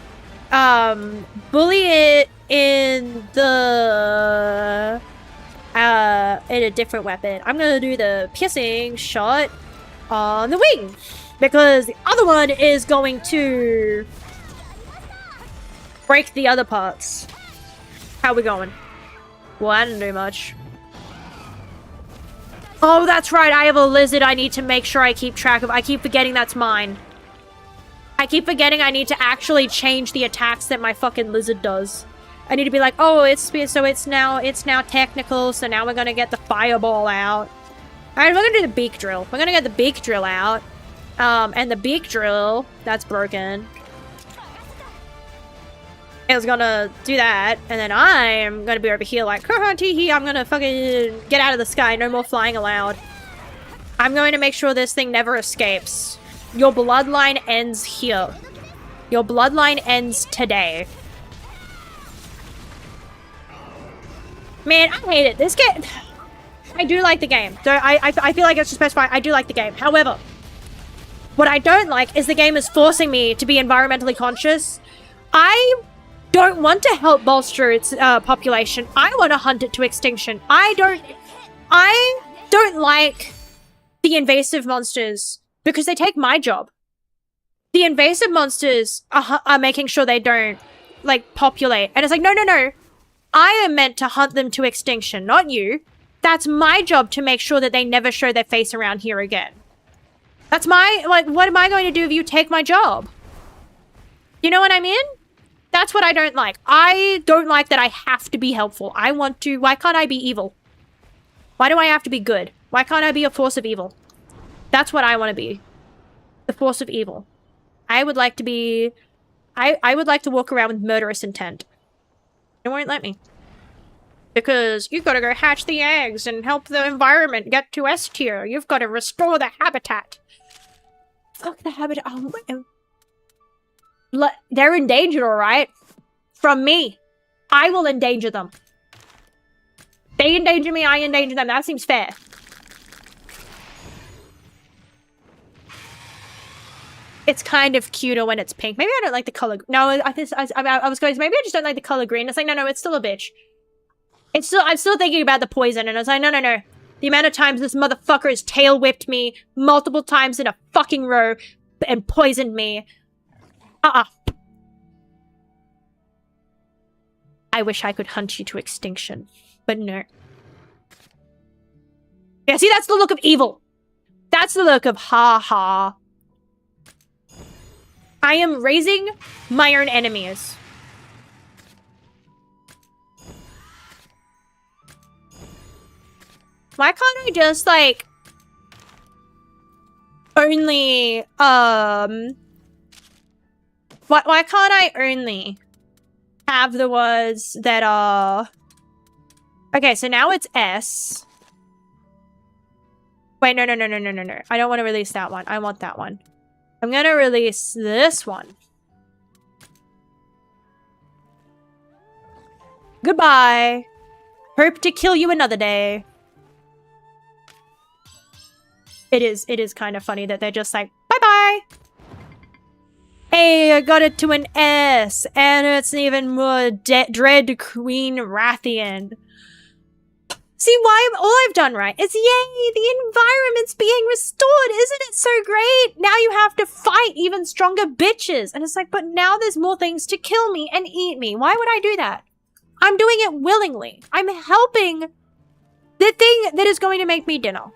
bully it in the in a different weapon. I'm gonna do the piercing shot on the wing because the other one is going to break the other parts. How we going? Well, I didn't do much. Oh, that's right. I have a lizard I need to make sure I keep track of. I keep forgetting that's mine. I keep forgetting I need to actually change the attacks that my fucking lizard does. I need to be like, oh, it's now technical, so now we're gonna get the fireball out. Alright, we're gonna do the beak drill. We're gonna get the beak drill out. And the beak drill, that's broken. I was gonna do that, and then I'm gonna be over here like, tee-hee, I'm gonna fucking get out of the sky, no more flying allowed. I'm going to make sure this thing never escapes. Your bloodline ends here. Your bloodline ends today. Man, I hate it. This game... I do like the game. So I feel like it's to specify I do like the game. However, what I don't like is the game is forcing me to be environmentally conscious. I don't want to help bolster its population. I want to hunt it to extinction. I don't like the invasive monsters because they take my job. The invasive monsters are making sure they don't, like, populate. And it's like, no, no, no. I am meant to hunt them to extinction, not you. That's my job to make sure that they never show their face around here again. That's my, like, what am I going to do if you take my job? You know what I mean? That's what I don't like. I don't like that I have to be helpful. I want to, why can't I be evil? Why do I have to be good? Why can't I be a force of evil? That's what I want to be. The force of evil. I would like to be, I would like to walk around with murderous intent. It won't let me. Because you've got to go hatch the eggs and help the environment get to S tier. You've got to restore the habitat. Fuck the habitat. Oh, they're endangered, alright? From me. I will endanger them. They endanger me, I endanger them. That seems fair. It's kind of cuter when it's pink. Maybe I don't like the color. No, I was going to, maybe I just don't like the color green. It's like, no, no, it's still a bitch. It's still, I'm still thinking about the poison, and I was like, no, no, no. The amount of times this motherfucker has tail whipped me multiple times in a fucking row and poisoned me. I wish I could hunt you to extinction, but no. Yeah, see, that's the look of evil. That's the look of ha-ha. I am raising my own enemies. Why can't I just, like, only, why can't I only have the words that are... Okay, so now it's S. Wait, no, no, no, no, no, no, no. I don't want to release that one. I want that one. I'm gonna release this one. Goodbye. Hope to kill you another day. It is kind of funny that they're just like, bye-bye. Hey, I got it to an S, and it's even more Dread Queen Rathian. See, why all I've done right is, yay, the environment's being restored. Isn't it so great? Now you have to fight even stronger bitches. And it's like, but now there's more things to kill me and eat me. Why would I do that? I'm doing it willingly. I'm helping the thing that is going to make me dinner.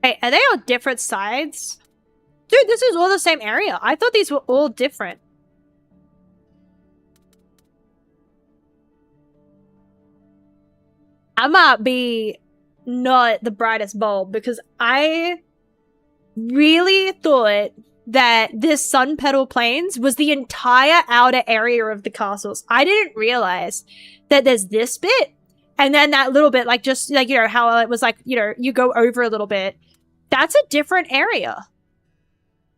Hey, are they on different sides? Dude, this is all the same area. I thought these were all different. I might be not the brightest bulb because I really thought that this Sun Petal Plains was the entire outer area of the castles. I didn't realize that there's this bit and then that little bit, like just like, you know, how it was like, you know, you go over a little bit. That's a different area.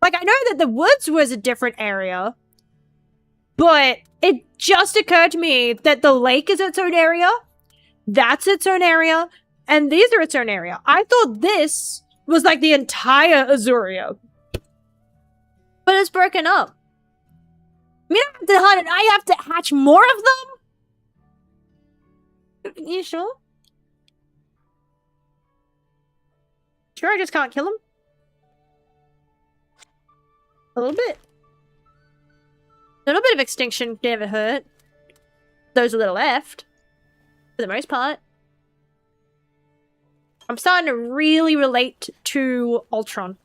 Like, I know that the woods was a different area, but it just occurred to me that the lake is its own area, that's its own area, and these are its own area. I thought this was like the entire Azuria. But it's broken up. I mean, I have to hatch more of them? You sure? Sure, I just can't kill him? A little bit. A little bit of extinction never hurt. Those that are left. For the most part. I'm starting to really relate to Ultron.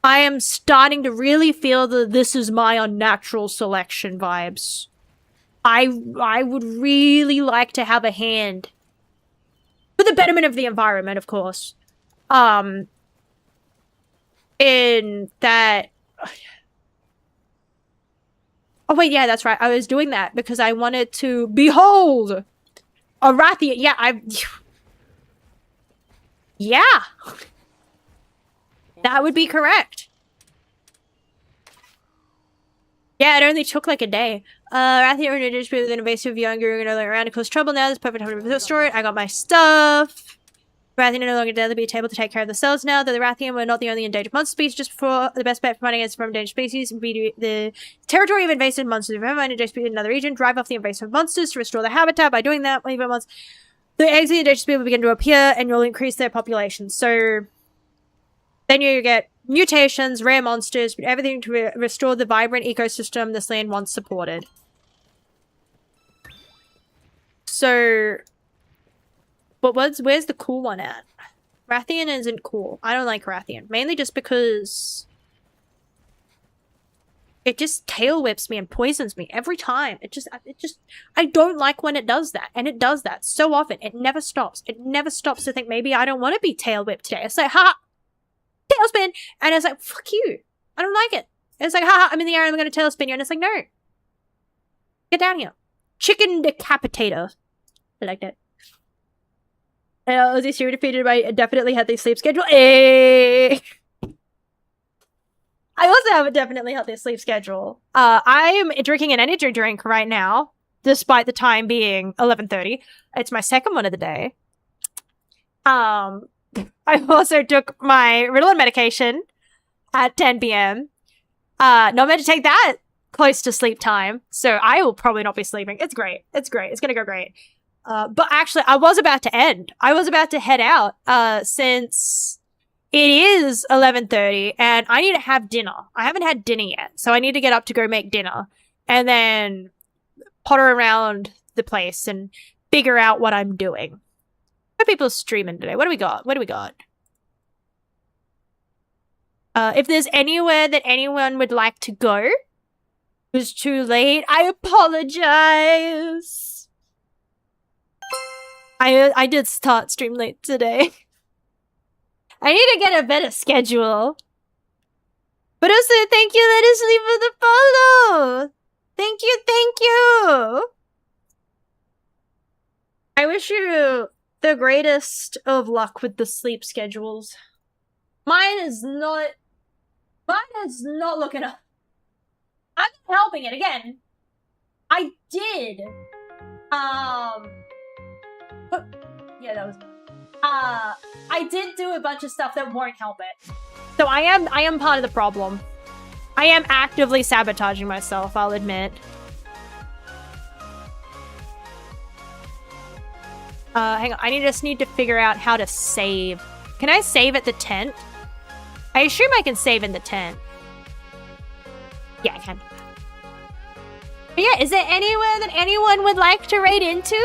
I am starting to really feel that this is my unnatural selection vibes. I would really like to have a hand. For the betterment of the environment, of course. In that... Oh wait, yeah, that's right. I was doing that because I wanted to behold a Rathian. Yeah, yeah. That would be correct. Yeah, Yeah, it only took like a day. Rathian earned a dispute with an invasive younger and around to cause trouble. Now there's perfect time to restore it. I got my stuff. Rathian are no longer dead. They'll be able to take care of themselves now. Though the Rathian were not the only endangered monster species just before, the best bet for fighting against from endangered species would be the territory of invasive monsters. If ever find endangered species in another region, drive off the invasive monsters to restore their habitat. By doing that, once the eggs of the endangered species will begin to appear and you'll increase their population. So then you get mutations, rare monsters, everything to restore the vibrant ecosystem this land once supported. So, but where's the cool one at? Rathian isn't cool. I don't like Rathian. Mainly just because it just tail whips me and poisons me every time. I don't like when it does that. And it does that so often. It never stops. It never stops to think maybe I don't want to be tail whipped today. It's like, ha! Tailspin! And it's like, fuck you. I don't like it. It's like, haha, I'm in the air and I'm going to tailspin you. And it's like, no. Get down here. Chicken decapitator. I like that. Ozzy Siri defeated by a definitely healthy sleep schedule. I also have a definitely healthy sleep schedule. I am drinking an energy drink right now, despite the time being 11:30. It's my second one of the day. I also took my Ritalin medication at 10 p.m. Not meant to take that close to sleep time, so I will probably not be sleeping. It's great. It's great. It's gonna go great. But actually, I was about to end. I was about to head out, since it is 11:30 and I need to have dinner. I haven't had dinner yet, so I need to get up to go make dinner and then potter around the place and figure out what I'm doing. What are people streaming today? What do we got? What do we got? If there's anywhere that anyone would like to go, it was too late. I apologize. I did start stream late today. I need to get a better schedule. But also, thank you, Let Us Sleep, for the follow. Thank you, thank you. I wish you the greatest of luck with the sleep schedules. Mine is not looking up. I'm not helping it again. I did. Yeah, that was. I did do a bunch of stuff that won't help it. So I am part of the problem. I am actively sabotaging myself, I'll admit. Hang on, I just need to figure out how to save. Can I save at the tent? I assume I can save in the tent. Yeah, I can. But yeah, is there anywhere that anyone would like to raid into?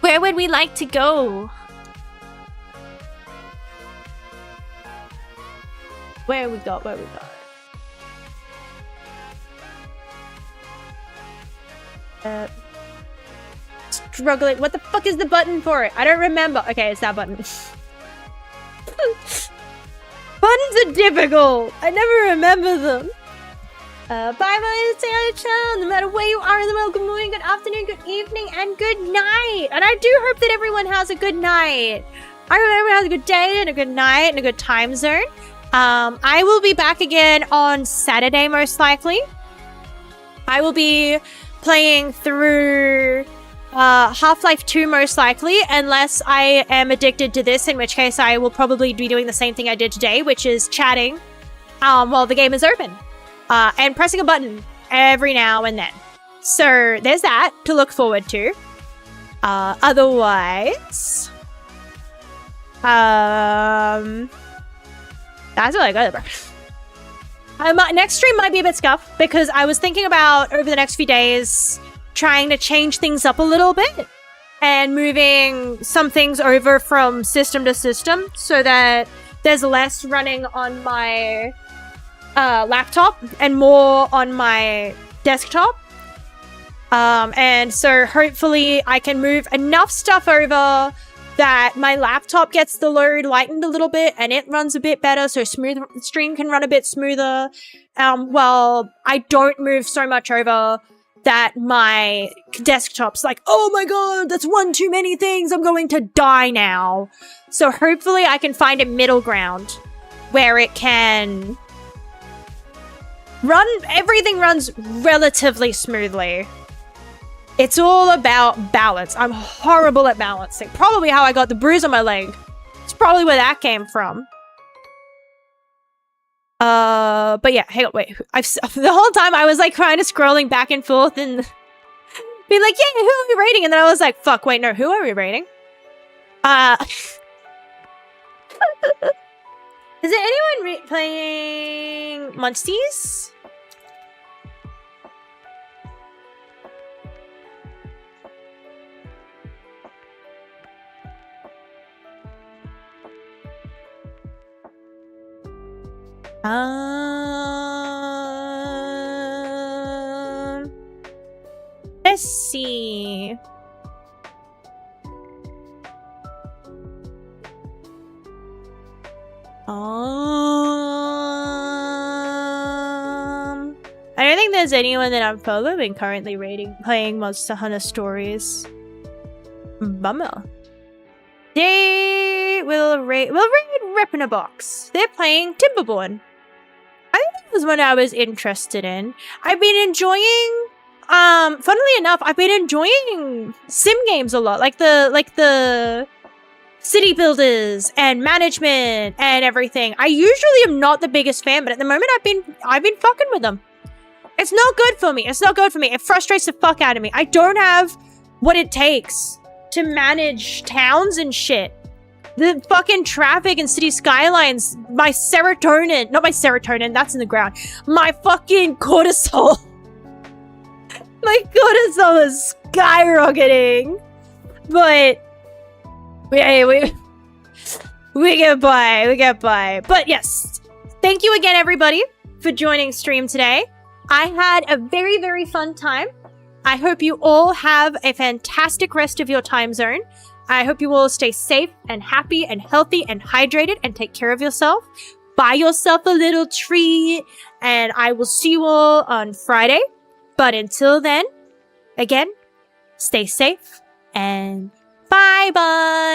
Where would we like to go? Where we got? Struggling. What the fuck is the button for it? I don't remember. Okay, it's that button. Buttons are difficult. I never remember them. Bye bye, stay on the channel. No matter where you are in the world, good morning, good afternoon, good evening, and good night. And I do hope that everyone has a good night. I hope everyone has a good day and a good night and a good time zone. I will be back again on Saturday, most likely. I will be playing through Half-Life 2, most likely, unless I am addicted to this, in which case I will probably be doing the same thing I did today, which is chatting while the game is open. And pressing a button every now and then. So there's that to look forward to. Otherwise, that's all I got, bro. Next stream might be a bit scuffed because I was thinking about over the next few days trying to change things up a little bit and moving some things over from system to system so that there's less running on my laptop and more on my desktop. And so hopefully I can move enough stuff over that my laptop gets the load lightened a little bit and it runs a bit better, so stream can run a bit smoother. While I don't move so much over that my desktop's like, oh my god, that's one too many things, I'm going to die now. So hopefully I can find a middle ground where it can Everything runs relatively smoothly. It's all about balance. I'm horrible at balancing. Probably how I got the bruise on my leg. It's probably where that came from. But yeah, hang on, wait. The whole time I was like kind of scrolling back and forth and being like, yeah, who are we rating? And then I was like, fuck, wait, no, who are we rating? Is there anyone playing Munchies? Let's see. I don't think there's anyone that I'm following currently playing Monster Hunter Stories. Bummer. They will raid Rip in a Box. They're playing Timberborn. I think that was one I was interested in. I've been enjoying, funnily enough, I've been enjoying sim games a lot, like the city builders and management and everything. I usually am not the biggest fan, but at the moment I've been fucking with them. It's not good for me. It's not good for me. It frustrates the fuck out of me. I don't have what it takes to manage towns and shit. The fucking traffic and city skylines, my serotonin, not my serotonin, that's in the ground. My fucking cortisol. My cortisol is skyrocketing. But we get by. But yes, thank you again, everybody, for joining stream today. I had a very, very fun time. I hope you all have a fantastic rest of your time zone. I hope you all stay safe and happy and healthy and hydrated and take care of yourself. Buy yourself a little treat, and I will see you all on Friday. But until then, again, stay safe and bye-bye.